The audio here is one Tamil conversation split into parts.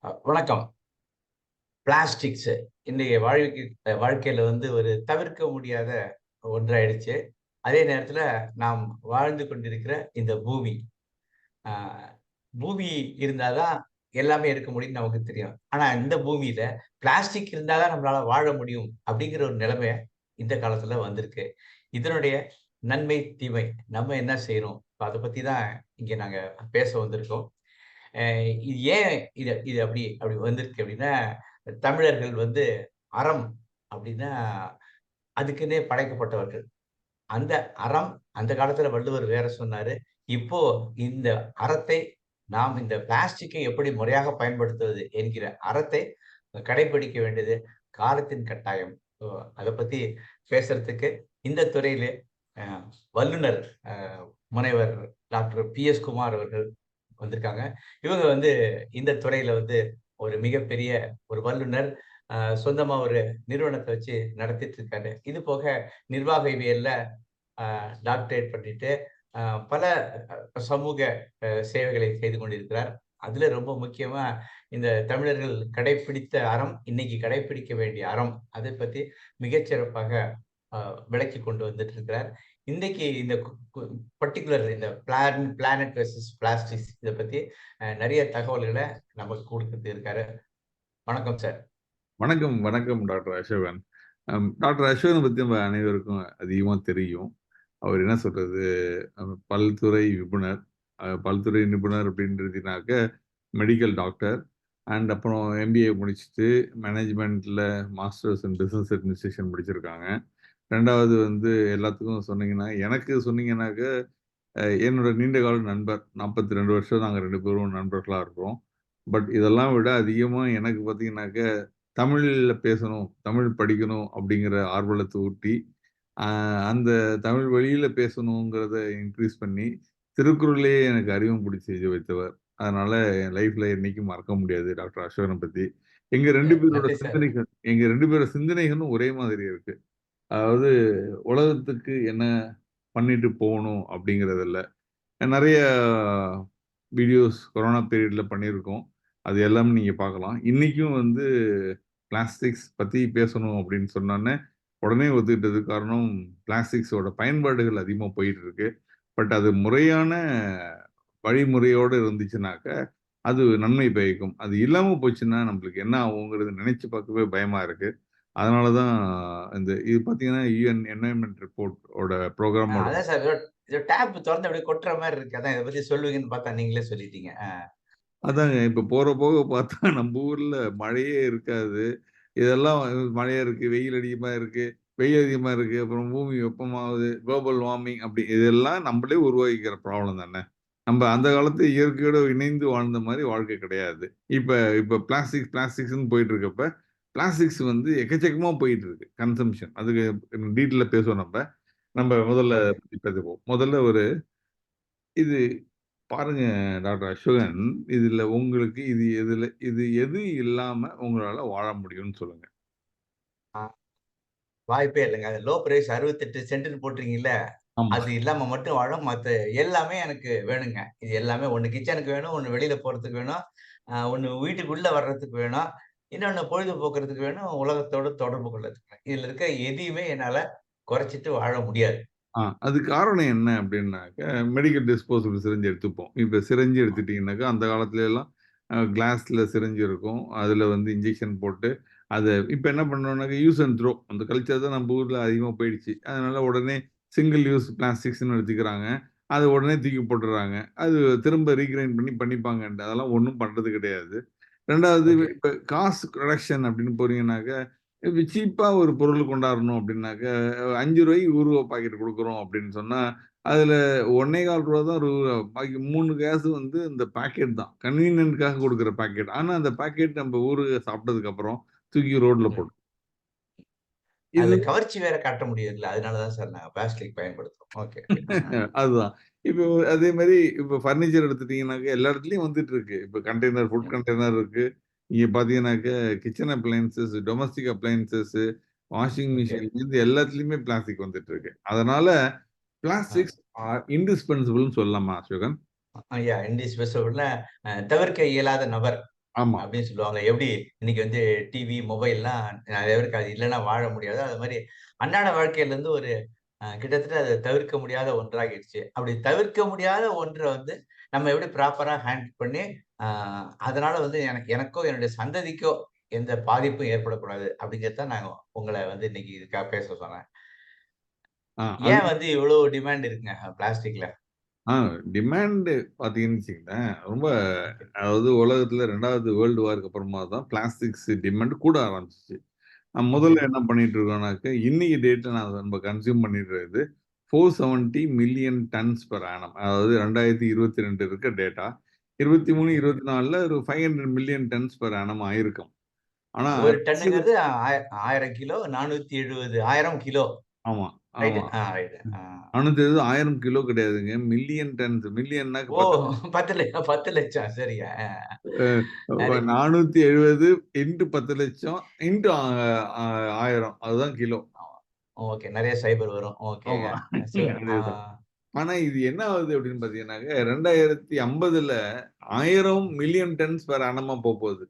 வணக்கம். பிளாஸ்டிக்ஸ் இன்றைய வாழ்க்கையில வந்து ஒரு தவிர்க்க முடியாத ஒன்றாயிடுச்சு. அதே நேரத்துல நாம் வாழ்ந்து கொண்டிருக்கிற இந்த பூமி. அ பூமி இருந்தா தான் எல்லாமே இருக்க முடியும்னு நமக்கு தெரியும். ஆனா இந்த பூமியில பிளாஸ்டிக் இருந்தா தான் நம்மளால வாழ முடியும் அப்படிங்கிற ஒரு நிலைமை இந்த காலத்துல வந்திருக்கு. இதனுடைய நன்மை, தீமை நம்ம என்ன செய்யணும்? அத பத்தி தான் இங்க நாங்க பேச வந்திருக்கோம். அ இது ஏன் இது இது அப்படி அப்படி வந்திருக்கு அப்படின்னா, தமிழர்கள் வந்து அறம் அப்படின்னா, அதுக்குன்னே படைக்கப்பட்டவர்கள். அந்த அறம் அந்த காலத்துல வள்ளுவர் வேற சொன்னாரு. இப்போ இந்த அறத்தை நாம் இந்த பிளாஸ்டிக்கை எப்படி முறையாக பயன்படுத்துவது என்கிற அறத்தை கடைப்பிடிக்க வேண்டியது காலத்தின் கட்டாயம். ஸோ அத பத்தி பேசுறதுக்கு இந்த துறையிலே அ வல்லுனர் அ முனைவர் டாக்டர் பி.எஸ். குமார் அவர்கள் வந்திருக்காங்க. இவங்க வந்து இந்த துறையில வந்து ஒரு மிகப்பெரிய ஒரு வல்லுனர். அ சொந்தமா ஒரு நிறுவனத்த வச்சு நடத்திட்டு இருக்காரு. இது போக நிர்வாகவியல்ல டாக்டரேட் பண்ணிட்டு, அ பல சமூக சேவைகளை செய்து கொண்டிருக்கிறார். அதுல ரொம்ப முக்கியமா இந்த தமிழர்கள் கடைப்பிடித்த அறம், இன்னைக்கு கடைப்பிடிக்க வேண்டிய அறம், அதைப் பத்தி மிகச் சிறப்பாக அ விளக்கிக் கொண்டு வந்துட்டு இருக்கிறார். இன்னைக்கு இந்த கு கு பர்ட்டிகுலர் இந்த பிளானட் வெர்சஸ் பிளாஸ்டிக்ஸ் இத பத்தி நெறைய தகவல்கள நமக்கு குடுத்துட்டு இருக்காரு. வணக்கம் சார். வணக்கம், வணக்கம் டாக்டர் அசோகன். டாக்டர் அசோகன பத்தி நம்ம அனைவருக்கும் அதிகமா தெரியும். அவர் என்ன சொல்றது, பல்துறை நிபுணர். பல்துறை நிபுணர் அப்படின்றதுனாக்க மெடிக்கல் டாக்டர் அண்ட் அப்புறம் எம்பிஏ முடிச்சுட்டு மேனேஜ்மென்ட்ல மாஸ்டர்ஸ் இன் பிசினஸ் அட்மினிஸ்ட்ரேஷன் முடிச்சிருக்காங்க. 2வது வந்து எல்லாத்துக்கும் சொன்னீங்கன்னா, எனக்கு சொன்னீங்கன்னாக்க என்னோட நீண்ட கால நண்பர். 42 வருஷம் நாங்க 2 பேரும் நண்பர்களா இருக்கிறோம். பட் இதெல்லாம் விட அதிகமா எனக்கு பார்த்தீங்கன்னாக்க, தமிழ்ல பேசணும், தமிழ் படிக்கணும் அப்படிங்கிற ஆர்வலத்த ஊட்டி, அ அந்த தமிழ் வழியில பேசணுங்கிறத இன்க்ரீஸ் பண்ணி, திருக்குறளையே எனக்கு அறிமுகம் செய்து வைத்தவர். அதனால என் லைஃப்ல என்னைக்கும் மறக்க முடியாது டாக்டர் அசோகன பத்தி. நன்றி சார். எங்க 2 பேரோட சிந்தனைகளும் ஒரே மாதிரி இருக்கு. அதாவது உலகத்துக்கு என்ன பண்ணிட்டு போணும் அப்படிங்கிறதில்ல. நெறைய வீடியோஸ் கொரோனா பீரியட்ல பண்ணியிருக்கோம். அது எல்லாமே நீங்க பார்க்கலாம். இன்னைக்கும் வந்து பிளாஸ்டிக்ஸ் பத்தி பேசணும் அப்படின்னு சொன்னோனே, உடனே ஒத்துக்கிட்டதுக்கு காரணம் பிளாஸ்டிக்ஸோட பயன்பாடுகள் அதிகமா போயிட்டு இருக்கு. பட் அது முறையான வழிமுறையோட இருந்துச்சுனாக்க, அது நன்மை பயக்கும். அது இல்லாம போச்சுன்னா, நம்மளுக்கு என்ன ஆகுங்கிறது நினைச்சு பார்க்கவே பயமா இருக்கு. அதனால தான் இது பார்த்தீங்கன்னா, யுஎன் என்வைரன்மென்ட் ரிப்போர்ட் ஓட புரோகிராமோட அதான் சார் ஏதோ டேப் தொறந்து அப்படியே கொட்டுற மாரி இருக்கு. அதான் இத பத்தி சொல்லுவீங்கன்னு பார்த்தா நீங்களே சொல்லிட்டீங்க. அதாங்க. இப்ப போற போக பார்த்தா நம்ப ஊர்ல மழையே இருக்காது. இதெல்லாம் மழையா இருக்கு, வெயில் அதிகமா இருக்கு, வெயில் அதிகமா இருக்கு, அப்புறம் பூமி வெப்பமாகுது, குளோபல் வார்மிங் அப்படி இதெல்லாம் நம்பளே உருவாக்கிக்கிற ப்ராப்ளம் தானே. நம்ப அந்த காலத்து இயற்கையோட இணைந்து வாழ்ந்த மாரி வாழ்க்கை கிடையாது. இப்ப இப்ப பிளாஸ்டிக்ஸ்ன்னு போயிட்டு இருக்கப்ப, பிளாஸ்டிக்ஸ் வந்து எக்கச்சக்கமா போயிட்டு இருக்கு. கன்சம்ப்ஷன். அதுக்கு டீட்டெயிலா பேசுவோம் நம்ப. நம்ப முதல்ல ஓகே. பத்தி பேசுவோம். முதல்ல இது பாருங்க டாக்டர் அசோகன், இது எது இல்லாம உங்களால வாழ முடியும்னு சொல்லுங்க. ஆ வாய்ப்பே இல்லங்க. அது லோ பிரைஸ் 68 சென்ட்ன்னு போட்றீங்கல்ல, ஆமா. அது இல்லாம மட்டும் வாழும். மத்த எல்லாமே எனக்கு வேணுங்க. இது எல்லாமே ஒண்ணு கிச்சனுக்கு வேணும், ஒண்ணு வெளியில போறதுக்கு வேணும், ஒண்ணு வீட்டுக்குள்ள வர்றதுக்கு வேணும், இன்னொன்னு பொழுதுபோக்குறதுக்கு வேணும், உலகத்தோட தொடர்பு கொள்றதுக்கு வேணும். இதுல இருக்க எதையுமே என்னால குறைச்சிட்டு வாழ முடியாது. அதுக்கு காரணம் என்ன அப்டின்னாக்க, மெடிக்கல் டிஸ்போசபிள் சிரிஞ்ச் எடுத்துப்போம். இப்ப சிரிஞ்ச் எடுத்துட்டீங்கன்னாக்கா, அந்த காலத்துல எல்லாம் கிளாஸ்ல சிரிஞ்ச் இருக்கும். அதுல வந்து இன்ஜெக்ஷன் போட்டு, அத இப்ப என்ன பண்றோம்னாக்க, யூஸ் அண்ட் த்ரோ அந்த கல்ச்சர் தான் நம்ம ஊர்ல அதிகமா போயிடுச்சு. அதனால உடனே சிங்கிள் யூஸ் பிளாஸ்டிக்ஸ்ன்னு எடுத்துக்கிறாங்க. அத உடனே தூக்கி போட்டுர்றாங்க. அது திரும்ப ரீகிரைண்ட் பண்ணிப்பாங்கன்ட்டு. அதெல்லாம் ஒண்ணும் பண்றது கிடையாது. 2வது ஓகே. இப்ப காஸ்ட் ரிடக்ஷன் அப்படின்னு போனீங்கன்னாக்க, இப்ப சீப்பா ஒரு பொருள் கொண்டாரணும் அப்படின்னாக்க, ரூ. 5க்கு ஊறுகா பாக்கெட் குடுக்குறோம் அப்படின்னு சொன்னா, அதுல ரூ. 1 1/4 தான் பாக்கி 3 காசு வந்து இந்த பாக்கெட் தான். கன்வீனியன்ட்க்காக குடுக்குற பாக்கெட். ஆனா அந்த பாக்கெட் நம்ம ஊறுகா சாப்பிட்டதுக்கு அப்புறம் தூக்கி ரோட்ல ம். போட்டுரும். இது அதுல கவர்ச்சி வேற காட்ட முடியாதுல்ல. அதனால தான் சார் நாங்க பிளாஸ்டிக் பயன்படுத்துறோம். Okay, okay. அதுதான். இப்போ அதே மாரி இப்ப பர்னிச்சர் எடுத்துட்டீங்கன்னாக்க, எல்லா இடத்துலயும் வந்துட்டு இருக்கு. இப்ப கண்டெய்னர், ஃபுட் ம். கண்டெய்னர் இருக்கு. நீங்க பார்த்தீங்கன்னாக்க, kitchen appliances, domestic appliances, washing okay. மிஷின்லேருந்து எல்லாத்துலயுமே பிளாஸ்டிக் வந்துட்டு இருக்கு. அதனால ஆ. பிளாஸ்டிக்ஸ் ஆர் இன்டிஸ்பென்சிபிள்ன்னு சொல்லலாமா அசோகன்? ஐயா இண்டிஸ்பென்சபிள்னா தவிர்க்க இயலாத நபர் ஆமா. அப்படின்னு சொல்லுவாங்க. எப்படி இன்னைக்கு வந்து டிவி, மொபைல்லாம் நிறைய பேருக்கு அது இல்லன்னா வாழ முடியாது. அது மாரி அன்றாட வாழ்க்கையில இருந்து ஒரு கிட்டத்தட்ட அத தவிர்க்க முடியாத ஒன்றாகிடுச்சு. அப்படி தவிர்க்க முடியாத ஒன்ற வந்து நம்ம எப்படி ப்ராப்பரா ஹேண்டில் பண்ணி, அ அதனால வந்து எனக்கோ, என்னுடைய சந்ததிக்கோ எந்த பாதிப்பும் ஏற்படக்கூடாது அப்படிங்கிறது தான் நான் உங்கள வந்து இன்னைக்கு இதுக்காக பேச சொன்னேன். அது ஏன் வந்து இவ்வளோ டிமாண்ட் இருக்குங்க பிளாஸ்டிக்ல? ஆ டிமாண்ட் பார்த்தீங்கன்னு வச்சுக்கங்களேன், ரொம்ப ஓகே. அதாவது உலகத்துல 2வது வேர்ல்டு வார்க்கு அப்புறமா தான் பிளாஸ்டிக்ஸ் டிமாண்ட் கூட ஆரம்பிச்சுச்சு. ஓகே. முதல்ல என்ன பண்ணிட்டு இருக்கோம்னாக்க, இன்னைக்கு டேட்ல நம்ம கன்சியூம் பண்ணிடுறது 470 மில்லியன் டன்ஸ் பெர் ஆனம். அதாவது 2022 இருக்க டேட்டா. 23, ஓகே. 24ல ஒரு 500 மில்லியன் டன்ஸ் பெர் ஆனம் ஆயிருக்கும். ஆனா ஒரு டன்னுங்கிறது 1000 கிலோ, 470 1000 கிலோ. ஆமா, ரைட். ஆமா. ரைட். 470 1000 கிலோ கிடையாதுங்க. Million tons. மில்லியன்னாக்க ஓ! 10 10,00,000 சரிங்க. நெறை 470 இன்டு 10,00,000 இன்டு 1000 அதுதான் கிலோ. ஆமா. ஓகே. நெறைய சைபர் வரும். ஓகேங்க. ஆமா. சோ ஆ அதேதான். ஆனா இது என்ன ஆகுது அப்படின்னு பார்த்தீங்கன்னாக்க, 2050ல 1000 மில்லியன் டன்ஸ் பெர் ஆனமா போப்போது.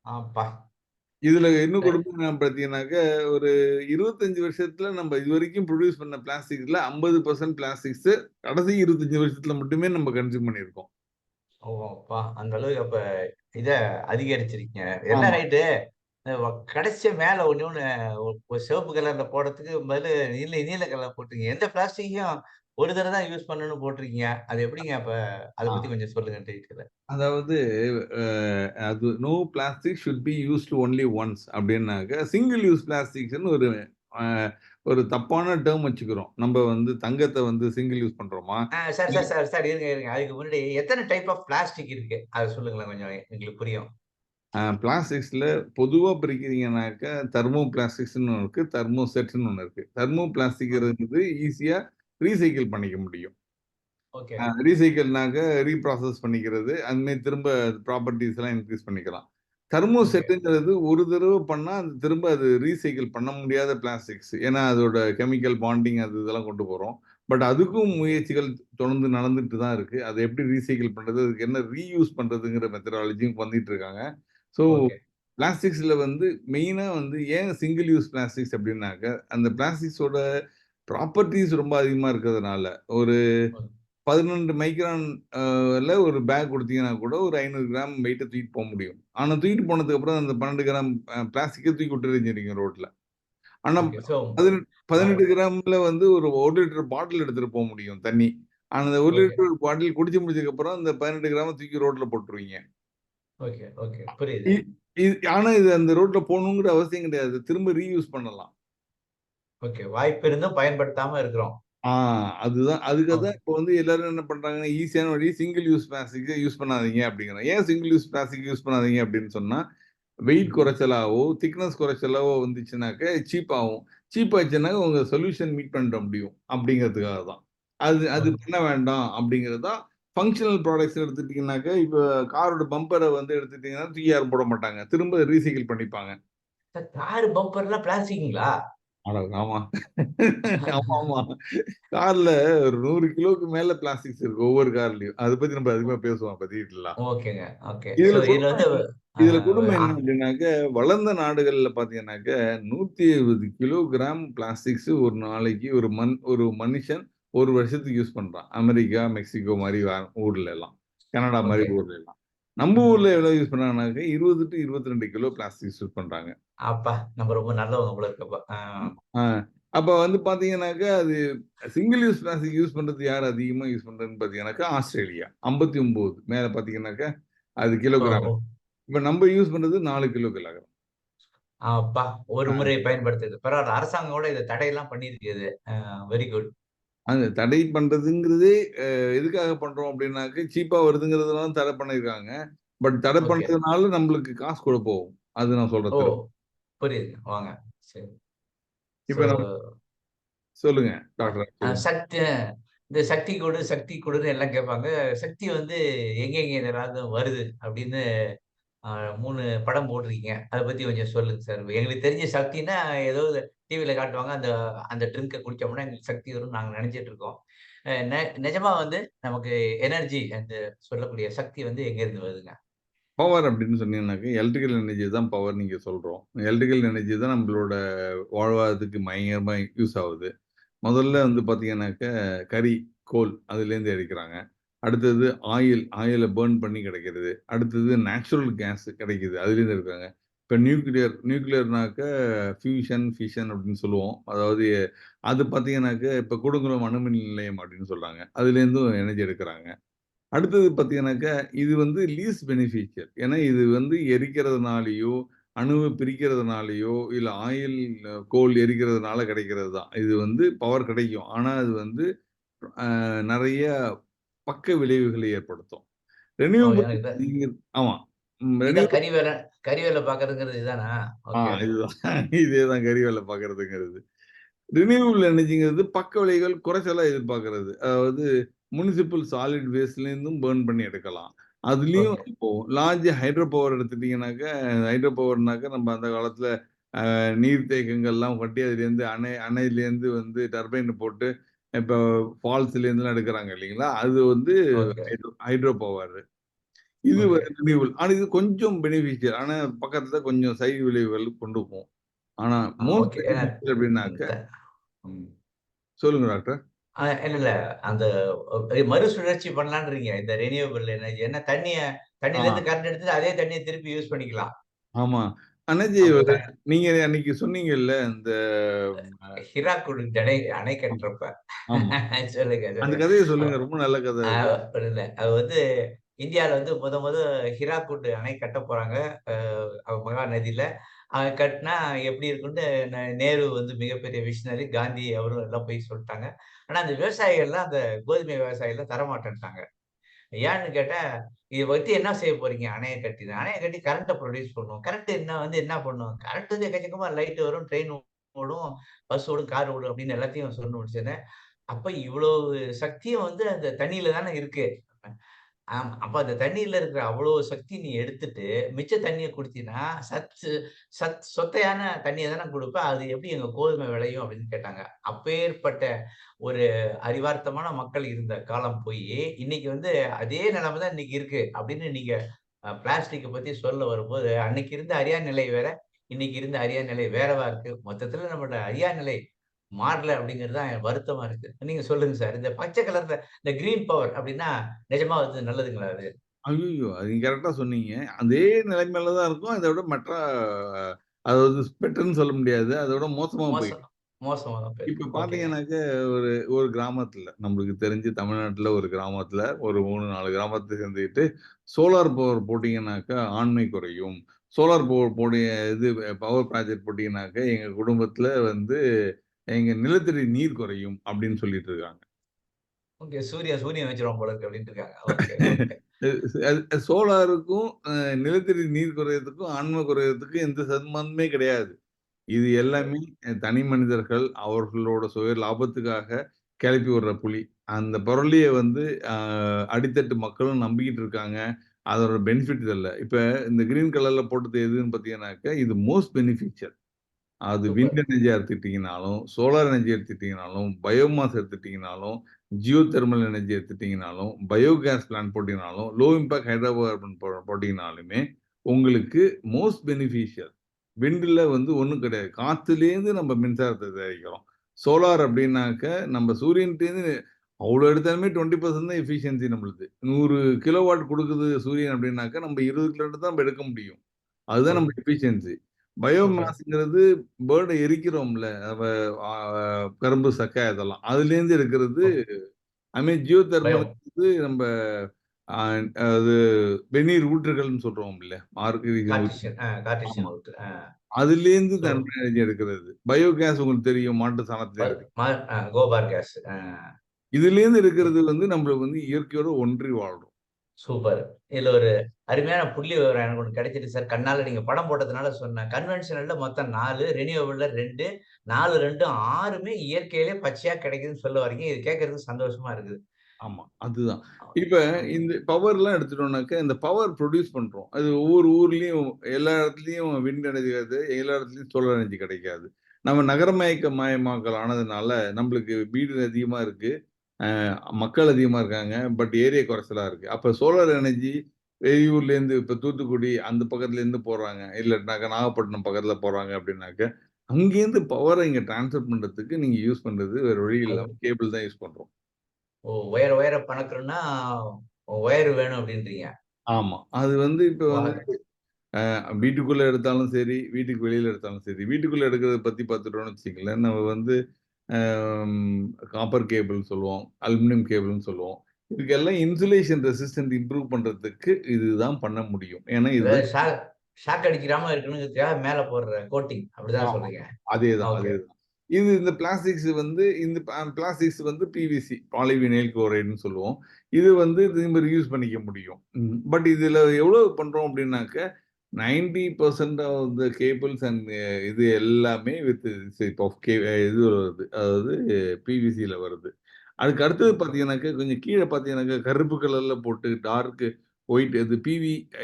அப்பா! இதுல இன்னும் சரி. கொடுமை என்னன்னு பார்த்தீங்கன்னாக்க, ஒரு 25 வருஷத்துல நம்ம இதுவரைக்கும் புரொடியூஸ் பண்ண பிளாஸ்டிக்ஸ்ல 50% பிளாஸ்டிக்ஸ் கடைசி 25 வருஷத்துல மட்டுமே நம்ம கன்சியூம் பண்ணியிருக்கோம். ஓ! அப்பா! அந்த அளவுக்கு அப்ப இத அதிகரிச்சிருக்கீங்க. எல்லாம் ஆமா. ரைட்டு. கடைசியா மேல ஒண்ணே ஒண்ணு ஒரு சிவப்பு கலர்ல போடுறதுக்கு பதிலு நீல கலர் போட்டீங்க. எந்த பிளாஸ்டிக்கையும் ஒரு தடவ தான் யூஸ் பண்ணணும்னு போட்டிருக்கீங்க. அது எப்படிங்க அப்ப? அத ஆ. பத்தி கொஞ்சம் சொல்லுங்க டீட்டெயிலா. அதாவது அ அது no plastic should be used only once அப்டின்னாக்க, சிங்கிள் யூஸ் பிளாஸ்டிக்ஸ்ன்னு அ ஒரு தப்பான டெர்ம் வச்சுக்கிறோம். நம்ப வந்து தங்கத்த வந்து சிங்கிள் யூஸ் பண்றோமா? சார், சார், சார், சார் இருங்க. அதுக்கு முன்னாடி எத்தன டைப் ஆஃப் பிளாஸ்டிக் இருக்கு? அத சொல்லுங்களேன் கொஞ்சம் எங்களுக்கு புரியும். பிளாஸ்டிக்ஸ்ல பொதுவா பிரிக்கிறீங்கனாக்க, தெர்மோ பிளாஸ்டிக்ஸ்ன்னு ஒண்ணு இருக்கு. தெர்மோ செட்ன்னு ஒண்ணு இருக்கு. Thermo okay. பிளாஸ்டிக்ங்கிறது ஈஸியா ரீசைக்கிள் பண்ணிக்க முடியும். ஓகே. ரீசைக்கிள்னாக்க ரீப்ராசஸ் பண்ணிக்கிறது. அது மாரி திரும்ப ப்ராப்பர்ட்டீஸ்லாம் இன்கிரீஸ் பண்ணிக்கலாம். Thermo okay. செட்டுங்கிறது ஒரு தடவ பண்ணா, அது திரும்ப ரீசைக்கிள் பண்ண முடியாத பிளாஸ்டிக்ஸ். ஏன்னா, அதோட கெமிக்கல் பாண்டிங் அது இதெல்லாம் கொண்டு போறோம். பட் அதுக்கும் முயற்சிகள் தொடர்ந்து நடந்துட்டு தான் இருக்கு. அத எப்படி ரீசைக்கிள் பண்றது? அதுக்கு என்ன ரீயூஸ் பண்றதுங்கிற மெத்தடாலஜியும் பண்ணிட்டு இருக்காங்க. So, okay. பிளாஸ்டிக்ஸ்ல வந்து மெயினா வந்து ஏன் சிங்கிள் யூஸ் பிளாஸ்டிக்ஸ் அப்படின்னாக்க, அந்த பிளாஸ்டிக்ஸோட ப்ராப்பர்ட்டீஸ் ரொம்ப அதிகமா இருக்கிறதுனால, ஒரு ஓ 12 மைக்ரான் ல ஒரு பேக் குடுத்தீங்கன்னா கூட ஒரு 500 கிராம் வெயிட்ட தூக்கிட்டு போ முடியும். ஆனா தூக்கிட்டு போனதுக்கு அப்புறம் அந்த 12 கிராம் பிளாஸ்டிக்க தூக்கி விட்டு எறிஞ்சிறீங்க ரோட்ல. ஆனா ஓகே. ஸோ 18 கிராம்ல வந்து ஒரு 1 லிட்டர் பாட்டில் எடுத்துட்டு போ முடியும் தண்ணி. ஆனா அந்த 1 ஓகே. லிட்டர் பாட்டில் குடிச்சு முடிச்சதுக்கு அப்புறம் அந்த 18 கிராம தூக்கி ரோட்ல போட்டுருவீங்க. ஓகே. ஓகே. புரியுது. இ இது ஆனா இது அந்த ரோட்ல போடணுங்கிற அவசியம் கிடையாது. திரும்ப ரீயூஸ் பண்ணலாம். ஓகே. வாய்ப்பு இருந்தும் பயன்படுத்தாம இருக்கிறோம். ஆ அதுதான். அதுக்காக ஓகே. தான் இப்போ வந்து எல்லாரும் என்ன பண்றாங்கன்னா, ஈஸியான வழி சிங்கிள் யூஸ் பிளாஸ்டிக்க யூஸ் பண்ணாதீங்க அப்படிங்கிறாங்க. ஏன் சிங்கிள் யூஸ் பிளாஸ்டிக் யூஸ் பண்ணாதீங்க அப்படின்னு சொன்னா, வெயிட் ம். குறைச்சலாவோ, திக்னஸ் குறைச்சலாவோ வந்துச்சுனாக்க சீப் ஆகும். சீப் ஆச்சுன்னா உங்க சொல்யூஷன் மீட் பண்ணிட முடியும் அப்படிங்கிறதுக்காக தான். அது அது ஓகே. பண்ண வேண்டாம் அப்படிங்கிறது தான். ஃபங்ஷனல் ப்ராடக்ட்ஸ் எடுத்துட்டீங்கன்னாக்க, இப்ப காரோட பம்பர வந்து எடுத்துட்டீங்கன்னா, தூக்கி யாரும் போட மாட்டாங்க. திரும்ப ரீசைக்கிள் பண்ணிப்பாங்க. சார் கார் பம்பர்லாம் பிளாஸ்டிக்குங்களா? அட ஆமா. ஆமாமா. கார்ல ஒரு 100 கிலோவுக்கு மேல பிளாஸ்டிக்ஸ் இருக்கு. ஒவ்வொரு கார்லயும். அத பத்தி நம்ம அதிகமா பேசுவோம் அப்ப டீட்டெயிலா. ஓகேங்க. ஓகே. ஸோ இதுல இதுல கொடும வந்து அ இதுல கொடும அ என்ன அப்டின்னாக்க, வளர்ந்த நாடுகள்ல பார்த்தீங்கன்னாக்க, 170 கிலோகிராம் பிளாஸ்டிக்ஸ் ஒரு நாளைக்கு ஒரு மனுஷன் 1 வருஷத்துக்கு யூஸ் பண்றான். அமெரிக்கா, மெக்சிகோ மாரி ஊர்ல எல்லாம். கனடா மாரி ஓகே. ஊர்ல எல்லாம். நம்ம ஊர்ல எவ்வளோ யூஸ் பண்றாங்கன்னாக்க, 20 டூ 22 கிலோ பிளாஸ்டிக்ஸ் யூஸ் பண்றாங்க. அப்பா! நம்ம ரொம்ப நல்லவங்க போல இருக்கு அப்ப. ஆ. அப்ப வந்து பார்த்தீங்கன்னாக்க, அது சிங்கிள் யூஸ் பிளாஸ்டிக் யூஸ் பண்றது யார் அதிகமா யூஸ் பண்றதுன்னு பார்த்தீங்கன்னாக்கா, ஆஸ்திரேலியா. 59 மேல பார்த்தீங்கன்னாக்க, அது ஓ! கிலோகிராம். ஓ! இப்ப நம்ம யூஸ் பண்றது 4 கிலோகிராம். அப்பா! ஒரு ஆ. முறை பயன்படுத்துறது. பரவால்ல. அரசாங்கம் கூட இத தடையெல்லாம் பண்ணியிருக்குது. Very good. அது தடை பண்றதுங்கிறதே எதுக்காக பண்றோம் அப்டின்னாக்க, சீப்பா வருதுங்கிறதுனால தான் தடை பண்ணியிருக்காங்க. பட் தடை ஓகே. பண்றதுனால நம்மளுக்கு காசு கூட போகும். அது நான் சொல்ற ஓ! திரும்ப. புரியுதுங்க. வாங்க. சரி. ஸோ இப்ப நம்ம சொல்லுங்க டாக்டர் ஆக்சுவலா. சக்தி இந்த சக்தி கொடு, சக்தி கொடுன்னு எல்லாம் கேட்பாங்க. சக்தி வந்து எங்கெங்க இதெல்லாம் வருது அப்படின்னு அ 3 படம் போட்டிருக்கீங்க. அத பத்தி கொஞ்சம் சொல்லுங்க சார். எங்களுக்கு தெரிஞ்ச சக்தின்னா ஏதோ டிவில காட்டுவாங்க. அந்த அந்த ட்ரிங்க்க குடிச்சோம்னா எங்களுக்கு சக்தி வரும்னு நாங்க நெனச்சுட்டு இருக்கோம். அ நெ நிஜமா வந்து நமக்கு எனர்ஜி அந்த சொல்லக்கூடிய சக்தி வந்து எங்கேருந்து வருதுங்க? பவர் அப்படின்னு சொன்னீங்கன்னாக்க எலக்ட்ரிக்கல் எனர்ஜி தான் பவர் நீங்க சொல்றோம். எலக்ட்ரிக்கல் எனர்ஜி தான் நம்மளோட வாழ்வாதாரத்துக்கு பயங்கரமா யூஸ் ஆகுது. முதல்ல வந்து பார்த்தீங்கன்னாக்க கரி, கோல் அதுலேருந்து எடுக்கிறாங்க. அடுத்தது ஆயில பர்ன் பண்ணி கிடைக்கிறது. அடுத்தது நேச்சுரல் கேஸ் கிடைக்குது. அதுலேருந்து எடுக்குறாங்க. இப்ப நியூக்ளியர்னாக்க ஃபியூஷன் அப்படின்னு சொல்லுவோம். அதாவது அது பார்த்தீங்கன்னாக்க இப்ப கூடங்குளம் அணுமின் நிலையம் அப்படின்னு சொல்றாங்க. அதுலேருந்தும் எனர்ஜி எடுக்குறாங்க. அடுத்தது பார்த்தீங்கன்னாக்கா, இது வந்து லீஸ்ட் பெனிஃபிஷியல். ஏன்னா இது வந்து எரிக்கிறதுனாலயோ, அணுவ பிரிக்கிறதுனாலயோ, இல்ல கோல் எரிக்கிறதுனால கிடைக்கிறது தான். இது வந்து பவர் கிடைக்கும். ஆனா அது வந்து நெறைய பக்க விளைவுகளை ஏற்படுத்தும். ஓ! ரெனியூவபிள் எனக்கு இதான் நீங்க ஆமா. இதான் ரெனியூவபிள் கறி வேல பார்க்கறதுங்கிறது இதானா? ஓகே. இதுதான். இதேதான் கறி வேல பார்க்கறதுங்கிறது. ரினியூவபிள் எனர்ஜிங்கிறது பக்க விளைவுகள் குறைச்சலா எதிர்பார்க்கிறது. அதாவது முனிசிபல் சாலிட் வேஸ்ட்லேருந்தும் பர்ன் பண்ணி எடுக்கலாம். அதுலயும் ஓகே. இப்போ லார்ஜ் ஹைட்ரோ பவர் எடுத்துட்டீங்கன்னாக்க, ஹைட்ரோ பவர்னாக்க நம்ம அந்த காலத்துல நீர்த்தேக்கங்கள்லாம் கட்டி அதுலேருந்து அணையிலேருந்து வந்து டர்பைன் போட்டு இப்போ ஃபால்ஸ்லேருந்துலாம் எடுக்கிறாங்க இல்லைங்களா? அது வந்து ஓகே. Hydro power. இது ஓகே. ரினியூவல். ஆனா இது கொஞ்சம் பெனிஃபிஷியல். ஆனா பக்கத்துல கொஞ்சம் சைடு விளைவுகள் கொண்டு போகும். ஆனா மோஸ்ட் ஓகே. ஏன்னா பெனிஃபிஷியல் ம் அப்படின்னாக்க த ம். சொல்லுங்க டாக்டர். இல்ல, இல்ல. அந்த மறுசுழற்சி பண்ணலான்றீங்க. இந்த ரினியூவபிள் எனர்ஜி. ஏன்னா ஆ, தண்ணீலேருந்து கரண்ட் எடுத்துட்டு அதே தண்ணீய திருப்பி யூஸ் பண்ணிக்கலாம். ஆமா. அண்ணாச்சி அப்ப த நீங்க அன்னைக்கு சொன்னீங்கல்ல, இந்த ஹிராக்குடு அணை கட்டுறப்ப. ஆமா. சொல்லுங்க, அந்த சொல்லுங்க. கதைய அ சொல்லுங்க. ரொம்ப நல்ல கதை அ அது. இல்ல. அது வந்து இந்தியால வந்து மொத ஹிராக்குட் அணை கட்டப் போறாங்க. அ மகா நதியில. கட்டுனா எப்படி இருக்கும்னு நேரு வந்து மிகப்பெரிய விஷனரி. காந்தி அவரும் எல்லாம் போய் சொல்ட்டாங்க. ஆனா அந்த விவசாயிகள்லாம் அந்த கோதுமை விவசாயிகள்லாம் தரமாட்டேன்ட்டாங்க. ஏன்னு கேட்டா, இத வச்சு என்ன செய்ய போறீங்க? அணைய கட்டினா. அணைய கட்டி கரண்ட்ட புரொடியூஸ் பண்ணும். கரண்ட் என்ன பண்ணும்? கரண்ட் வந்து எக்கச்சக்கமா லைட் வரும், ட்ரெயின் ஓடும், பஸ் ஓடும், கார் ஓடும் அப்படின்னு எல்லாத்தையும் சொன்ன முடிச்சோனே, அப்ப இவ்வளவு சக்தியும் வந்து அந்த தண்ணீல தானே இருக்கு. ஆமா. அப்ப அந்த தண்ணீல இருக்கிற அவ்வளோ சக்தி நீ எடுத்துட்டு, மிச்ச தண்ணீய குடுத்தீன்னா, சத்து சொத்தையான தண்ணீய தானே குடுப்ப. அது எப்படி எங்க கோதுமை விளையும்? அப்படின்னு கேட்டாங்க. அப்பேற்பட்ட ஒரு அறிவார்த்தமான மக்கள் இருந்த காலம் போயி, இன்னைக்கு வந்து அதே நிலைமை தான் இன்னைக்கு இருக்கு. அப்படின்னு நீங்க பிளாஸ்டிக்க பத்தி சொல்ல வரும்போது, அன்னைக்கு இருந்த அரியா நிலை வேற, இன்னைக்கு இருந்த அரியா நிலை வேறவா இருக்கு. மொத்தத்துல நம்மளோட அரியா நிலை மாறல அப்படிங்கிறது தான் வருத்தமா இருக்கு. நீங்க சொல்லுங்க சார். இந்த பச்சை கலர்ல இந்த கிரீன் பவர் அப்படின்னா, நிஜமா வந்து நல்லதுங்களா அது? ஐய்யய்யோ! அது நீங்க கரெக்ட்டா சொன்னீங்க. அதே நிலைமையில தான் இருக்கும். இத விட அதாவது பெட்டர்ன்னு சொல்ல முடியாது. அதோட மோசமா மோசம் போயிடும். மோசமா தான் போயிருக்கு. இப்ப ஓகேங்க. பார்த்தீங்கன்னாக்க, ஒரு ஒரு கிராமத்துல, நம்மளுக்கு தெரிஞ்சு தமிழ்நாட்டுல ஒரு கிராமத்துல, ஒரு 3, 4 கிராமத்த சேர்ந்துக்கிட்டு, சோலார் பவர் போட்டீங்கன்னாக்கா, ஆண்மை குறையும். சோலார் பவர் இது பவர் ப்ராஜெக்ட் போட்டீங்கன்னாக்க, எங்க குடும்பத்துல வந்து எங்க நிலத்தடி நீர் குறையும் அப்படின்னு சொல்லிட்டு இருக்காங்க. ஓகே. சூரியன் வச்சுருவான் போல இருக்கு அப்டின்ட்டு இருக்காங்க. Okay, okay. சோலாருக்கும், நிலத்தடி நீர் குறையறதுக்கும், ஆன்ம குறையறதுக்கும் எந்த சம்மந்தமே கிடையாது. இது சரி. எல்லாமே தனி மனிதர்கள் அவர்களோட சுய லாபத்துக்காக கிளப்பி விடுற புலி. அந்த புரளிய வந்து அ அடித்தட்டு மக்களும் நம்பிக்கிட்டு இருக்காங்க. அதோட பெனிஃபிட் தெர்ல. இப்ப இந்த கிரீன் கலர்ல போட்டது எதுன்னு பார்த்தீங்கன்னாக்க, இது மோஸ்ட் பெனிஃபிஷியல். அது விண்ட் சூப்பர். எனர்ஜியா எடுத்துக்கிட்டீங்கனாலும், சோலார் எனர்ஜி எடுத்துக்கிட்டீங்கனாலும், பயோமாஸ் எடுத்துக்கிட்டீங்கனாலும், ஜியோ தெர்மல் எனர்ஜி எடுத்துக்கிட்டீங்கனாலும், பயோகேஸ் பிளான்ட் போட்டீங்கனாலும், லோ இம்பாக்ட் ஹைட்ரோ கார்பன் போட்டீங்கனாலுமே, உங்களுக்கு மோஸ்ட் பெனிஃபிஷியல். விண்ட்ல வந்து ஒண்ணும் கிடையாது. காத்துலேருந்து நம்ம மின்சாரத்த தயாரிக்கிறோம். சோலார் அப்டின்னாக்க, நம்ம சூரியன்ட்டேருந்து அவ்ளோ எடுத்தாலுமே 20% தான் எஃபிஷியன்சி நம்மளுது. 100 கிலோவாட் குடுக்குது சூரியன் அப்டின்னாக்க, நம்ம 20 கிலோவாட் தான் நம்ம எடுக்க முடியும். அதுதான் நம்ம ஓகே. எஃபிஷியன்சி. சூப்பர். பயோமாஸ்ங்கிறது பேர்ட எரிக்கிறோம்ல. ஆ கரும்பு சக்கை அதெல்லாம். அதுலேருந்து எடுக்கிறது ஓகே. ஐ மீன் ஜியோ பயம். தெர்மல்ங்கிறது நம்ப அ அது வெந்நீர் ஊற்றுகள்னு சொல்றோம்ல. மார்கரின் ஊற்று. ஆமா. Cartesian out. அதுலேருந்து ஸோ தன்மை எனர்ஜி எடுக்கிறது. பயோகேஸ் உங்களுக்கு தெரியும். மாட்டு ப சாணத்திலேருந்து எடுக்கிறது. ம கோபார் கேஸ். இதுலேருந்து இ எடுக்கிறது வந்து நம்மள வந்து இயற்கையோட ஒன்றி வாழ்றோம். சூப்பர். இதுல ஒரு அருமையான புள்ளி விவரம் எனக்கு ஒண்ணு கிடைச்சிருக்கு சார். கண்ணால நீங்க படம் போட்டதுனால சொன்னேன். கன்வென்ஷனல்ல மொத்தம் 4, ரினியூவபிள்ல 2, 4, 2 6மே இயற்கையிலே பச்சையா கிடைக்குதுன்னு சொல்ல வர்றீங்க. இது கேட்கறதுக்கு சந்தோஷமா இருக்குது. ஆமா. அதுதான். அ இப்ப ஓகே. இந்த பவர்லாம் எடுத்துட்டோம்னாக்க, இந்த பவர் ப்ரொடியூஸ் பண்றோம். அது ஒவ்வொரு ஊர்லயும் எல்லா இடத்துலயும் விண்ட் எனர்ஜி கிடையாது. எல்லா இடத்துலயும் சோலார் எனர்ஜி கிடைக்காது. நம்ம நகரமயமாக்கல் ஆனதுனால, நம்மளுக்கு வீடு அதிகமா இருக்கு. மக்கள் அதிகமா இருக்காங்க. பட் ஏரியா குறைச்சலா இருக்கு. அப்ப சோலார் எனர்ஜி வெளியூர்லேருந்து இப்போ தூத்துக்குடி அந்த பக்கத்துலேருந்து போகிறாங்க, இல்லைனாக்கா நாகப்பட்டினம் பக்கத்தில் போகிறாங்க அப்படின்னாக்க, அங்கேருந்து பவரை இங்கே ட்ரான்ஸ்ஃபர் பண்ணுறதுக்கு நீங்கள் யூஸ் பண்ணுறது வேறு வழி இல்லாமல் கேபிள் தான் யூஸ் பண்ணுறோம். ஓ! ஒயர பணக்கணும்னா, ஒயர் வேணும் அப்படின்றீங்க. ஆமா. அது வந்து இப்போ வா வந்து வீட்டுக்குள்ள எடுத்தாலும் சரி, வீட்டுக்கு வெளியில எடுத்தாலும் சரி. வீட்டுக்குள்ள எடுக்கிறத பத்தி பார்த்துட்டோம்னு வச்சுக்கங்களேன், நம்ம வந்து காப்பர் கேபிள் சொல்லுவோம். அலுமினியம் கேபிள்ன்னு சொல்லுவோம். இதுக்கெல்லாம் இன்சுலேஷன் ரெசிஸ்டன்ட் இம்ப்ரூவ் பண்றதுக்கு இதுதான் பண்ண முடியும். ஏன்னா அதாவது இதுதான் ஷாக் அடிக்கிறாம இருக்கணுங்கிறதுக்காக மேல போடுற கோட்டிங். அப்படிதான் ஆமா. சொல்றீங்க. அதேதான், ஓகே. அதேதான். இது இந்த பிளாஸ்டிக்ஸ் வந்து இந்த பிளாஸ்டிக்ஸ் வந்து பிவிசி பாலிவினைல் குளோரைடுன்னு சொல்லுவோம். இது வந்து திரும்ப ரீயூஸ் பண்ணிக்க முடியும். பட் இதுல எவ்வளவு பண்றோம் அப்படின்னாக்க 90% ஆஃப் த கேபிள்ஸ் அண்ட் இது எல்லாமே வித் டைப் ஆஃப் இது வருது. அதாவது பிவிசில வருது. அதுக்கு அடுத்தது பார்த்தீங்கன்னாக்க, கொஞ்சம் கீழ பார்த்தீங்கன்னாக்க, கருப்பு கலர்ல போட்டு டார்க் ஒயிட் இது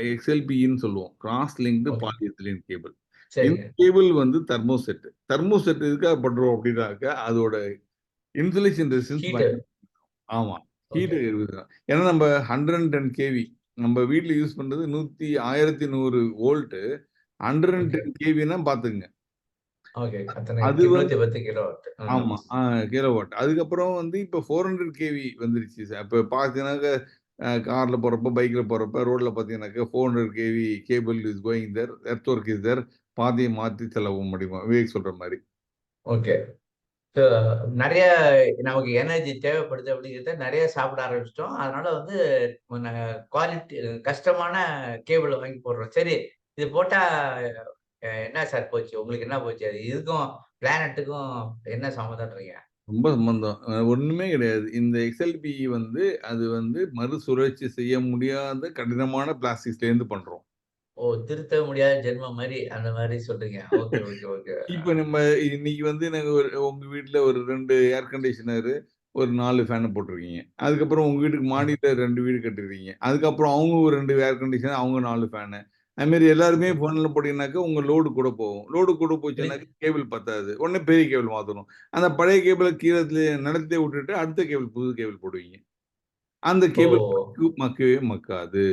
எக்ஸ்எல்பின்னு சொல்லுவோம். Cross linked okay. Polyethylene cable. இந்த சரிங்க. கேபிள் வந்து தெர்மோசெட். தெர்மோசெட் எதுக்காக பண்றோம் அப்படின்னாக்க, அதோட இன்சுலேஷன் ரெசிஸ்டன்ஸ் ஹீட்டு. ஆமா. Heat okay. இருக்குது. ஏன்னா நம்ம 110 கேவி. நம்ம வீட்ல யூஸ் பண்றது 1100 வோல்ட். ஓகே. 110 கேவின்னா பார்த்துக்கங்க. ஓகே. அத்தனை அது வந்து 110 கிலோவாட். ஆமா. கிலோவாட். அதுக்கப்புறம் வந்து இப்ப 400 கேவி வந்துருச்சு. இப்ப பார்த்தீங்கன்னாக்க, கார்ல போறப்ப, பைக்ல போறப்ப, ரோட்ல பார்த்தீங்கன்னாக்க 400 KV cable is going there. Earth work is there. பாதைய மாத்தி செலவு முடியுமா? விவேக் சொல்ற மாரி. ஓகே. ஸோ நெறைய நமக்கு எனர்ஜி தேவைப்படுது அப்படிங்கிறத நெறைய சாப்பிட ஆரம்பிச்சுட்டோம். அதனால வந்து நாங்க குவாலிட்டி கஷ்டமான கேபிள வாங்கி போடுறோம். சரி, இது போட்டா என்ன சார் போச்சு? உங்களுக்கு என்ன போச்சு? அது இதுக்கும் பிளானட்டுக்கும் என்ன சம்மந்தம்ன்றீங்க? ரொம்ப சம்பந்தம். ஒண்ணுமே கிடையாது. இந்த எக்ஸ்எல்பி வந்து அது வந்து மறுசுழற்சி செய்ய முடியாத கடினமான பிளாஸ்டிக்ஸ்லேருந்து பண்றோம். ஓ! திருத்தவே முடியாத ஜென்மம் மாரி, அந்த மாரி சொல்றீங்க. Okay, okay, okay. இப்ப நம்ம இன்னைக்கு வந்து நாங்க உங்க வீட்ல ஒரு 2 ஏர் கண்டிஷனரு, ஒரு 4 ஃபேன போட்டுருக்கீங்க. அதுக்கப்புறம் உங்க வீட்டுக்கு ம். மாடியில 2 வீடு கட்டிருக்கீங்க. அதுக்கப்புறம் அவங்க ஒரு 2 ஏர் கண்டிஷனர், அவங்க 4 ஃபேனு. அது மாரி எல்லாருமே ஓகே. ஃபோன்ல போட்டீங்கன்னாக்கா, உங்க லோடு கூட போகும். லோடு கூட ஃப்ரிட்ஜ் போச்சுன்னாக்கா கேபிள் பத்தாது. உடனே பெரிய கேபிள் மாத்தணும். அந்த பழைய கேபிள கீழ நிலத்திலேயே விட்டுட்டு அடுத்த கேபிள் புது கேபிள் போடுவீங்க. அந்த ஓ! கேபிள் மக்கவே மக்காது.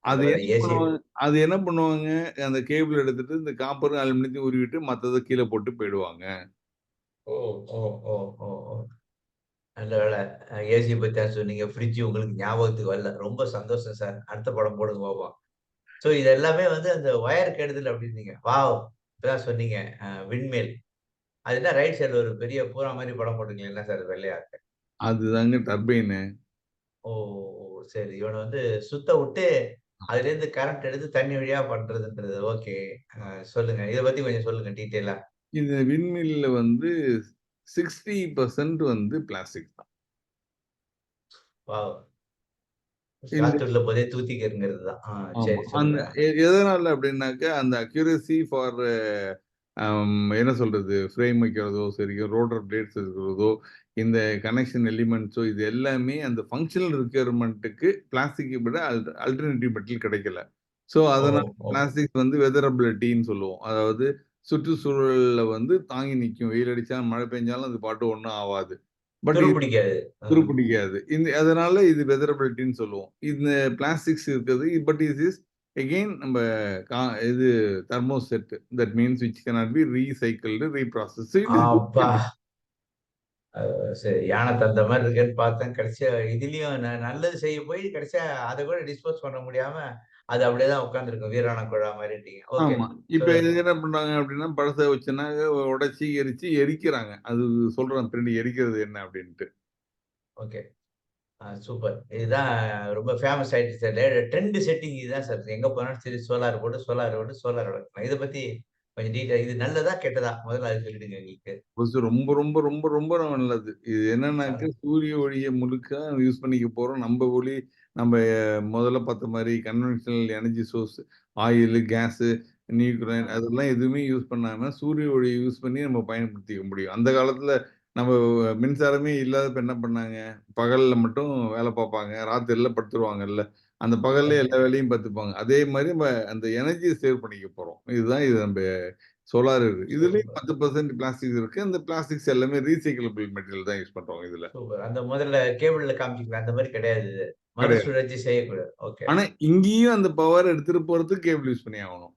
அது அவ்வளோதான் என்ன ஏசி. பண்ணுவாங்க அது என்ன பண்ணுவாங்க, அந்த கேபிள் எடுத்துட்டு இந்த காப்பரும், அலுமினியத்தையும் உருவிட்டு மத்தத கீழ போட்டு போயிடுவாங்க. ஓ! ஓ! ஓ! ஓ! ஓ! நல்ல வேள. ஏசி பத்தி தான் சொன்னீங்க. ஃப்ரிட்ஜ் உங்களுக்கு ஞாபகத்துக்கு வரல. ரொம்ப சந்தோஷம் சார். அடுத்த படம் போடுங்க பாப்போம். ஸோ இது எல்லாமே வந்து அந்த ஒயர் கெடுதல் அப்டின்னீங்க. வாவ்! இப்பதான் சொன்னீங்க. விண்மேல். அது என்ன ரைட் சைடுல ஒரு பெரிய பூரா மாரி படம் போட்டிருக்கீங்க. என்ன சார் வெள்ளையா? அதுதாங்க டர்பைனு. ஓ! சரி. இவன வந்து சுத்த விட்டு, அதுலேருந்து கரண்ட் எடுத்து தண்ணி வழியா பண்றதுன்றது. ஓகே. அ சொல்லுங்க. இத பத்தி கொஞ்சம் சொல்லுங்க டீட்டெயிலா. இந்த விண்மில்ல வந்து 60% வந்து பிளாஸ்டிக் தான். வாவ்! இந்த காத்து உள்ள போதே தூத்திக்கிறங்கிறது தான். ஆமா. சரி அந்த சொல்லுங்க. எதனால அப்டின்னாக்க, அந்த அக்யூரசி ஃபார் என்ன சொல்றது? ஃப்ரேம் வைக்கிறதோ சரி, ரோட்டர் பிளேட்ஸ் இருக்கிறதோ, இந்த கனெக்ஷன் எலிமெண்ட்ஸோ இது எல்லாமே அந்த ஃபங்ஷனல் ரிக்வயர்மென்ட்க்கு பிளாஸ்டிக்க விட அல்டர்னேட்டிவ் மெட்டீரியல் கிடைக்கல. ஸோ, ஓ! அதனால ஓ! பிளாஸ்டிக்ஸ் வந்து வெதரபிலிட்டின்னு சொல்லுவோம். அதாவது சுற்றுச்சூழல்ல வந்து தாங்கி நிக்கும். வெயில் அடிச்சா, மழை பெஞ்சாலும் அது பாட்டு ஒண்ணும் ஆவாது. பட் துரு பிடிக்காது. துருப்பிடிக்காது. அதனால இது வெதரபிலிட்டின்னு சொல்லுவோம். இந்த பிளாஸ்டிக்ஸ் இருக்குது. பட் இஸ் அகெயின் நம்ப கா இது thermoset. That means which cannot be recycled, reprocessed. It is good அப்பா! மெட்டீரியல். சரி. யானை தந்த மாரி இருக்கேன்னு பார்த்தேன். கடைசியா இதுலயும் நல்லது செய்ய போய் கடைசியா அத கூட டிஸ்போஸ் பண்ண முடியாம, அது அப்படியே தான் உட்கார்ந்திருக்கும். வீராண குழா மாரிட்டீங்க. ஓகே. ஆமா. இப்ப இது சொல்லுங்க. என்ன பண்றாங்க அப்டின்னா, பழச வச்சுனாங்க உடைச்சு, எரிச்சு எரிக்கிறாங்க. அது சொல்றேன் பின்னாடி எரிக்கிறது என்ன அப்டின்ட்டு. ஓகே. சூப்பர். இதுதான் ரொம்ப ஃபேமஸ் ஆயிடுச்சு சார். ட்ரெண்ட் செட்டிங் இதுதான் சார். எங்க போனாலும் சரி சோலார் போடு, சோலார் போடு, சோலார் வளர்க்கணும். இத பத்தி கொஞ்சம் இது நல்லதா? கெட்டதா? முதல்ல அது சொல்லிடுங்க எங்களுக்கு. ரொம்ப, ரொம்ப, ரொம்ப, ரொம்ப நல்லது. இது என்னன்னாக்க, சார். சூரிய ஒளிய முழுக்க யூஸ் பண்ணிக்க போறோம். நம்ப முதல்ல பார்த்த மாரி conventional energy source oil, gas, nuclear ஆ. அதெல்லாம் எதுவுமே யூஸ் பண்ணாம, சூரிய ஒளிய யூஸ் பண்ணி நம்ம பயன்படுத்திக்க முடியும். அந்த காலத்துல நம்ம மின்சாரமே இல்லாதப்ப என்ன பண்ணாங்க? பகல்ல மட்டும் வேல பார்ப்பாங்க. ராத்திரில படுத்துருவாங்கல்ல. அந்த பகல்லே ஓகே. எல்லா வேலையும் பார்த்துப்பாங்க. அதே மாரி நம்ம அந்த எனர்ஜிய சேவ் பண்ணிக்க போறோம். இதுதான் இது நம்ப சோலார் இருக்கு. இதுலயும் சூப்பர், 10% பிளாஸ்டிக்ஸ் இருக்கு. அந்த பிளாஸ்டிக்ஸ் எல்லாமே ரீசைக்கிளபிள் மெட்டீரியல் தான் யூஸ் பண்றோம் இதுல. சூப்பர். அந்த முதல்ல கேபிள்ல காமிச்சீங்களே அந்த மாரி கிடையாது இது. கிடையாது. மறுசுழற்சி செய்யக்கூடாது. ஓகே. ஆனா இங்கேயும் அந்த பவர் எடுத்துட்டு போறதுக்கு கேபிள் யூஸ் பண்ணி ஆகணும்.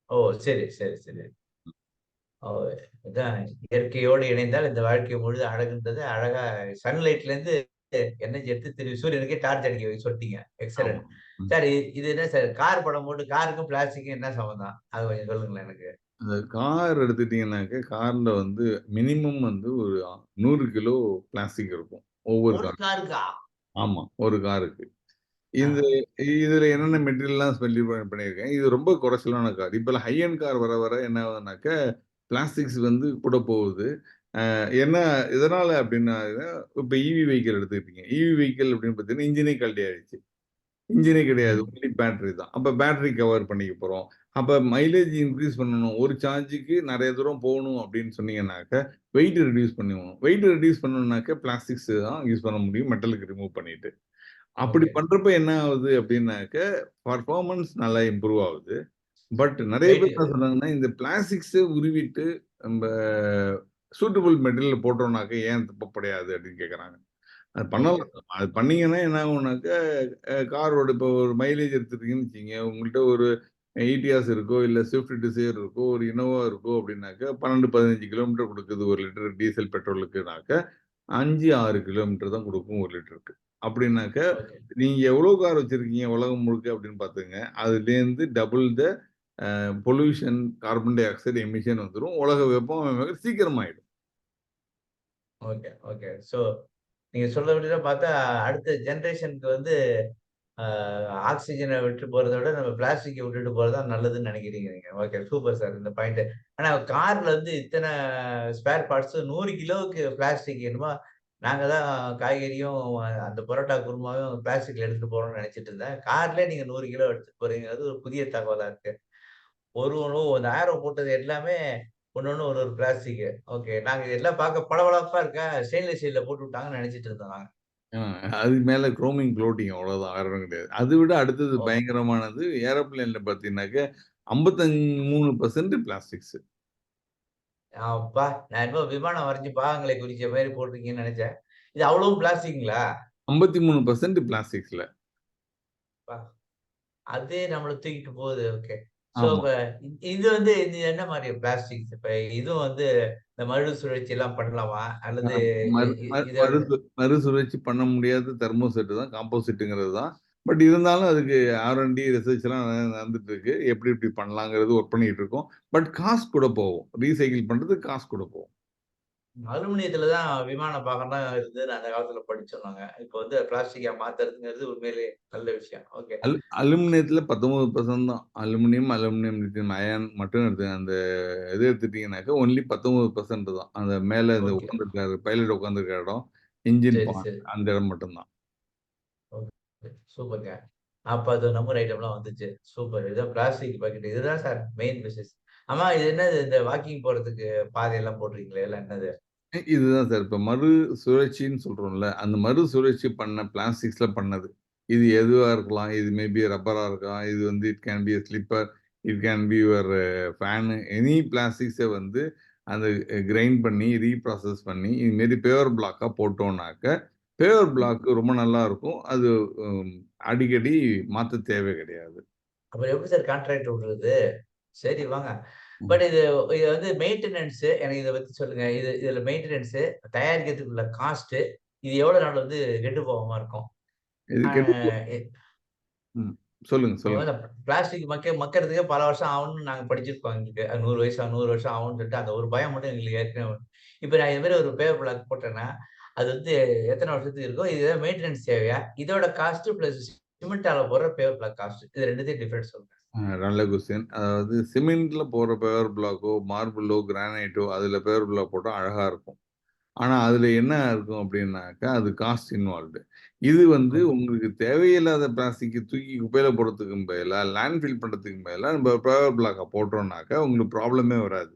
ஓ! சரி, சரி, சரி. ஓ! இதான் இயற்கையோடு இணைந்தால் இந்த வாழ்க்கை முழுதும் அழகுன்றது அழகா சன்லைட்லேருந்து எனர்ஜி எடுத்து திரும்பி சூரியனுக்கே டார்ச் அடிக்க சொல்ட்டீங்க. ஆமா. எக்ஸலன்ட். ம். சார் இது என்ன சார் கார் படம் போட்டு காருக்கும் பிளாஸ்டிக்கும் என்ன சம்மந்தம்? அது கொஞ்சம் சொல்லுங்களேன் எனக்கு. அந்த கார் எடுத்துட்டீங்கன்னாக்க, கார்ல வந்து மினிமம் வந்து ஒரு 100 கிலோ பிளாஸ்டிக் இருக்கும். ஒவ்வொரு ஒரு கார். காருக்கா? ஆமா. ஒரு காருக்கு. ஆ. இது இதுல என்னென்ன மெட்டீரியல்லாம் சொல்லி பண்ணியிருக்கேன். இது ரொம்ப குறைச்சலான கார். இப்பல்லாம் ஹை எண்ட் கார் வர வர என்ன ஆகுதுனாக்க, பிளாஸ்டிக்ஸ் வந்து கூட போகுது. என்ன எதனால அப்டின்னா, இப்ப ஈவி வெஹிக்கிள் எடுத்துக்கிட்டீங்க. ஈவி வெஹிக்கிள் அப்டின்னு பார்த்தீங்கன்னா, இன்ஜினே கழட்டி ஆயிடுச்சு. இன்ஜினே கிடையாது. ம். ஒன்லி பேட்டரி தான். அப்ப பேட்டரி கவர் பண்ணிக்க போறோம். அப்ப மைலேஜ் இன்கிரீஸ் பண்ணணும். ஒரு சார்ஜுக்கு நெறைய தூரம் போகணும் அப்படின்னு சொன்னீங்கன்னாக்க, வெயிட் ரெடியூஸ் பண்ணணும். வெயிட் ரெடியூஸ் பண்ணணும்னாக்க பிளாஸ்டிக்ஸ் தான் யூஸ் பண்ண முடியும். மெட்டலுக்கு ரிமூவ் பண்ணிட்டு. அப்படி ஓகே. பண்றப்ப என்ன ஆகுது அப்படின்னாக்க, பெர்ஃபார்மன்ஸ் நல்லா இம்ப்ரூவ் ஆகுது. பட் நெறைய வெயிட் பேர் என்ன சொல்றாங்கன்னா, இந்த பிளாஸ்டிக்ஸ உருவிட்டு நம்ப சூட்டபிள் மெட்டீரியல் போட்டோம்னாக்க ஏன் தப்பப்படையாது அப்படின்னு கேட்கறாங்க. அது ஓகே. பண்ணலாம். அது பண்ணீங்கன்னா என்ன ஆகும்னாக்க, காரோட இப்போ ஒரு மைலேஜ் எடுத்துட்டீங்கன்னு வச்சுக்கங்க, உங்கள்ட்ட ஒரு ஈட்டியாஸ் இருக்கோ, இல்ல ஸ்விஃப்ட் டிசைர் இருக்கோ, ஒரு இனோவா இருக்கோ அப்படின்னாக்க 12, 15 கிலோமீட்டர் குடுக்குது 1 லிட்டர் டீசல் பெட்ரோலுக்குனாக்க, 5, 6 கிலோமீட்டர் தான் குடுக்கும் 1 லிட்டருக்கு. அப்படின்னாக்க, ஓகே. நீங்க எவ்வளோ கார் வச்சிருக்கீங்க உலகம் முழுக்க அப்படின்னு பார்த்துக்கங்க. அதுலேருந்து double the pollution, carbon di oxide emission வந்துரும். உலக வெப்பமயமாதல் சீக்கிரமாயிடும். ஓகே. ஓகே. ஸோ நீங்க சொல்றபடிலாம் பார்த்தா அடுத்த ஜெனரேஷனுக்கு வந்து ஆ ஆக்ஸிஜன விட்டு போறத விட நம்ம பிளாஸ்டிக்க விட்டுட்டு போறது தான் நல்லதுன்னு நினைக்கிறீங்க நீங்க. ஓகே. சூப்பர் சார் இந்த பாயிண்ட். ஆனா கார்ல வந்து இத்தன ஸ்பேர் பார்ட்ஸ் 100 கிலோவுக்கு பிளாஸ்டிக் என்னமோ நாங்க தான் காய்கறியும் அந்த பரோட்டா குருமாவும் பிளாஸ்டிக்ல எடுத்துட்டு போறோம்னு நினைச்சுட்டு இருந்தேன். கார்லயே நீங்க 100 கிலோ எடுத்துட்டு போறீங்கிறது ஒரு புதிய தகவலா இருக்கு. ஒரு ஒண்ணு அந்த ஆரோ போட்டது எல்லாமே ஒண்ணொண்ணு ஒரு ஒரு பிளாஸ்டிக். ஓகே. நாங்க இதெல்லாம் பார்க்க பளபளப்பா இருக்கா, ஸ்டெயின்லெஸ் ஸ்டீல்ல போட்டு விட்டாங்கன்னு நினைச்சுட்டு இருந்தோம் நாங்க. ஆ அது மேல குரோமிங் கோட்டிங் அவ்வளோதான். வேற ஒண்ணும் கிடையாது. அத விட அடுத்தது ஓ! பயங்கரமானது ஏரோப்ளேன்ல பார்த்தீங்கன்னாக்க 53% பிளாஸ்டிக்ஸ். அப்பா! நான் என்னமோ விமானம் வரைஞ்சு பாகங்களை குறிச்ச மாரி போட்டிருக்கீங்கன்னு நெனச்சேன். இது அவ்வளவும் பிளாஸ்டிக்ங்களா? 53% பிளாஸ்டிக்ஸ்ல. அப்பா! அதே நம்மள தூக்கிட்டு போகுது. ஓகே. ஸோ ஆமா. இப்ப இது வந்து இது என்ன மாரி பிளாஸ்டிக்ஸ்? இப்ப இதுவும் வந்து இந்த மறுசுழற்சிலாம் பண்ணலாமா? அ அல்லது இ மறு இ மறு இதோட மறுசுழற்சி பண்ண முடியாத தெர்மோசெட் தான் காம்போசிட்டுங்கிறது தான். பட் இருந்தாலும் அதுக்கு ஆர்&டி ரிசர்ச்லாம் நடந்துட்டு இருக்கு. எப்படி எப்படி பண்ணலாங்கிறது ஒர்க் பண்ணிட்டு இருக்கோம். பட் காசு கூட போகும். ரீசைக்கிள் பண்றதுக்கு காசு கூட போகும். அலுமினியத்துல தான் விமான பாகம்லாம் இருந்ததுன்னு அந்த காலத்துல படிச்சோம் நாங்க. இப்ப வந்து பிளாஸ்டிக்கா மாத்துறதுங்கிறது உண்மையிலேயே நல்ல விஷயம். ஓகே. அலுமினியத்தில 19% தான். அலுமினியம், லித்தியம் அயான் மட்டும் எடுத்து அந்த இது எடுத்துட்டீங்கன்னாக்க ஒன்லி 19% தான். அந்த மேல இந்த ஓகே. உட்கார்ந்திருக்காரு பைலட் உட்கார்ந்திருக்க இடம், என்ஜின் சரி, பாண்ட் சரி. அந்த இடம் மட்டும் தான். ஓகே. சூப்பர்ங்க. அப்ப அது நம்பர் ஐட்டம்லாம் வந்துச்சு. சூப்பர். இதான் பிளாஸ்டிக் பாக்கெட். இதுதான் சார் மெயின் பிசினஸ். ஆமா இது என்னது இந்த வாக்கிங் போறதுக்கு பாதையெல்லாம் போடுறீங்களே எல்லாம் என்னது? இதுதான் சார். இப்ப மறுசுழற்சின்னு சொல்றோம்ல, அந்த மறுசுழற்சி பண்ண பிளாஸ்டிக்ஸ்ல பண்ணது. இது எதுவா இருக்கலாம். இது மேபி ரப்பரா இருக்கலாம். இது வந்து it can be a slipper. It can be your fan. Any பிளாஸ்டிக்ஸ வந்து அந்த கிரைண்ட் பண்ணி, ரீப்ராசஸ் பண்ணி, இது மாரி பேவர் பிளாக்கா போட்டோம்னாக்க, பேவர் ம். பிளாக் ரொம்ப நல்லா இருக்கும். அது ம் அடிக்கடி மாத்த தேவை கிடையாது. அப்புறம் எப்படி சார் கான்ட்ராக்ட் விடுறது? சரி வாங்க. ம். பட் இது வந்து மெயின்டனன்ஸ் எனக்கு இத பத்தி சொல்லுங்க. இதுல மெயின்டனன்ஸ் தயாரிக்கிறதுக்கு உள்ள காஸ்ட் இது எவ்வளவு நாள் வந்து கெட்டு போகாம இருக்கும்? இது ஆ கெட்டு எ ம். சொல்லுங்க, சொல்லுங்க. அந்த பிளாஸ்டிக் மக்கறதுக்கே பல வருஷம் ஆகும்னு நாங்க படிச்சிருக்கோம் எங்களுக்கு. 100 வயசு 100 வருஷம் ஆகும்னு சொல்லிட்டு அந்த ஒரு பயம் மட்டும் எங்களுக்கு ஏற்கனவே உண்டு. இப்ப நான் இது மாரி ஒரு பேப்பர் பிளாக் போட்டேன்னா, அது வந்து எத்தன வருஷத்துக்கு இருக்கும்? இது ஏதாவது மெயின்டனன்ஸ் தேவையா? இதோட காஸ்ட் பிளஸ் சிமெண்டால போடுற பேப்பர் பிளாக் காஸ்ட். இது 2த்தையும் டிஃபரன்ஸ் சொல்லுங்க. நல்ல கொஸ்டின். அதாவது சிமெண்ட்ல போடுற பேவர் பிளாக்கோ, மார்பிளோ, கிரானைட்டோ அதுல பேவர் பிளாக் போட்டா அழகா இருக்கும். ஆனா, அதுல என்ன இருக்கும் அப்டின்னாக்கா, அது காஸ்ட் இன்வால்வ்டு. இது வந்து ஓகே. உங்களுக்கு தேவையில்லாத பிளாஸ்டிக்க தூக்கி குப்பையில போடுறதுக்கும் பதிலா, லேண்ட் ஃபில் பண்றதுக்கும் பதிலா நம்ம பேவர் பிளாக்க போட்டோம்னாக்கா, உங்களுக்கு ப்ராப்ளமே வராது.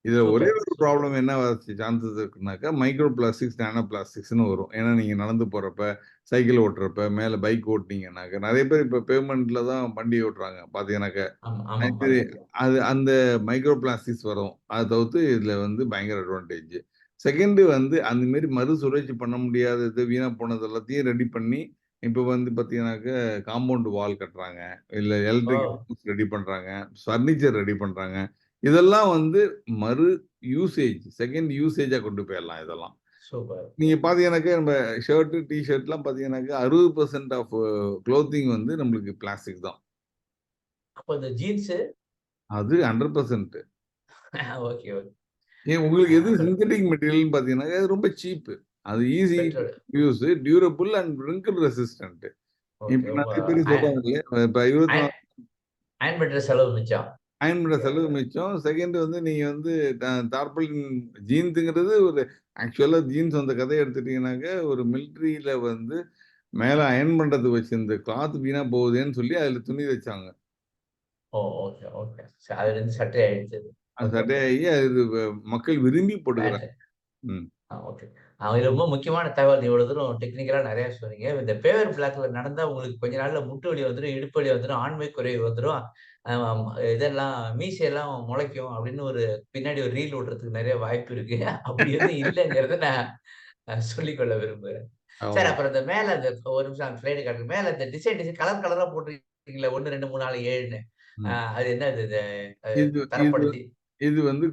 இதுல ஒரே சூப்பர், ஒரு சூப்பர். ப்ராப்ளம் என்ன வரதுக்கு சான்சஸ் இருக்குனாக்கா, மைக்ரோ பிளாஸ்டிக்ஸ், நானோ பிளாஸ்டிக்ஸ்ன்னு வரும். ஏன்னா, நீங்க நடந்து போறப்ப, சைக்கிள் ஓட்டுறப்ப, மேல பைக் ஓட்டுனீங்கனாக்க, நெறைய பேர் இப்ப பேவ்மெண்ட்ல தான் வண்டி ஓட்டுறாங்க பார்த்தீங்கன்னாக்க. ஆமா, ஆமா சரி. பார்த்துருக்கேன். அது அந்த மைக்ரோ பிளாஸ்டிக்ஸ் வரும். அத தவிர்த்து இதுல வந்து பயங்கர அட்வான்டேஜ். 2 வந்து அந்த மாரி மறுசுழற்சி பண்ண முடியாதது, வீணா போனது எல்லாத்தையும் ரெடி பண்ணி, இப்போ வந்து பார்த்தீங்கன்னாக்க, காம்பவுண்ட் வால் கட்டுறாங்க. இல்ல ஓ! எலக்ட்ரிக் ஹவுஸ் ரெடி பண்றாங்க. ஃபர்னிச்சர் ரெடி பண்றாங்க. இதெல்லாம் வந்து மறு யூசேஜ், செகண்ட் யூசேஜா கொண்டு போயிரலாம் இதெல்லாம். சூப்பர். நீங்க பார்த்தீங்கன்னாக்க, நம்ம ஷர்ட், டீ ஷர்ட்லாம் பார்த்தீங்கன்னாக்க 60% ஆஃப் குளோத்திங் வந்து நம்மளுக்கு பிளாஸ்டிக் தான். அப்ப இந்த ஜீன்ஸு? அது 100%. Okay, okay. ஏன் உங்களுக்கு எது அப்புறம் சிந்தெடிக் மெட்டீரியல்னு பார்த்தீங்கன்னாக்க, அது ரொம்ப சீப். அது easy petrol. Use, durable and wrinkle resistant. Okay. இப்ப ரொம்ப நெறைய பேர் அய சொல்றாங்க இல்லையா? இப்ப 24 அயன் அயர்ன் பண்ற செலவு மிச்சம். அயர்ன் பண்ற செலவு மிச்சம். செகண்ட் வந்து நீங்க வந்து டார்பாலின் ஜீன்ஸுங்கிறது ஒரு ஆக்சுவலா ஜீன்ஸ் அந்த கதைய எடுத்துட்டீங்கன்னாக்க, ஒரு மிலிட்டரியில வந்து மேல அயர்ன் பண்றதுக்கு வச்சிருந்த கிளாத் வீணா போகுதேன்னு சொல்லி அதுல துணி தச்சாங்க. ஓ! Okay, okay. அதுலருந்து சட்டை ஆயிடுச்சு அது. அது ஓகே. சட்டையாகி அது மக்கள் விரும்பி பேண்ட். போட்டுக்கிறாங்க. ம். ஓகே. இது ரொம்ப முக்கியமான தகவல். இவ்வளவு தூரம் டெக்னிக்கலா நெறைய சொன்னீங்க. இந்த பேவர் பிளாக்ல நடந்தா உங்களுக்கு கொஞ்ச நாள்ல முட்டு வலி வந்துரும், இடுப்பு வலி வந்துரும், ஆண்மை குறைவு வந்துரும். அ இதெல்லாம் மீசையெல்லாம் முளைக்கும் அப்படின்னு பின்னாடி ஒரு ரீல் விடுறதுக்கு நெறைய வாய்ப்பு இருக்கு. அப்படி எதுவும் இல்லங்கிறத நான் சொல்லிக்கொள்ள விரும்புறேன். சார் ஆமா. அப்புறம் இந்த மேல அந்த ஒரு நிமிஷம் அந்த ஸ்லைடு காட்டுங்க. மேல இந்த டிசைன் கலர் கலரா போட்டிருக்கீங்கல்ல 1, 2, 3, 4, 7ன்னு. ம். அது என்னது இது? அ இது இது தரப்படுத்தி இது வந்து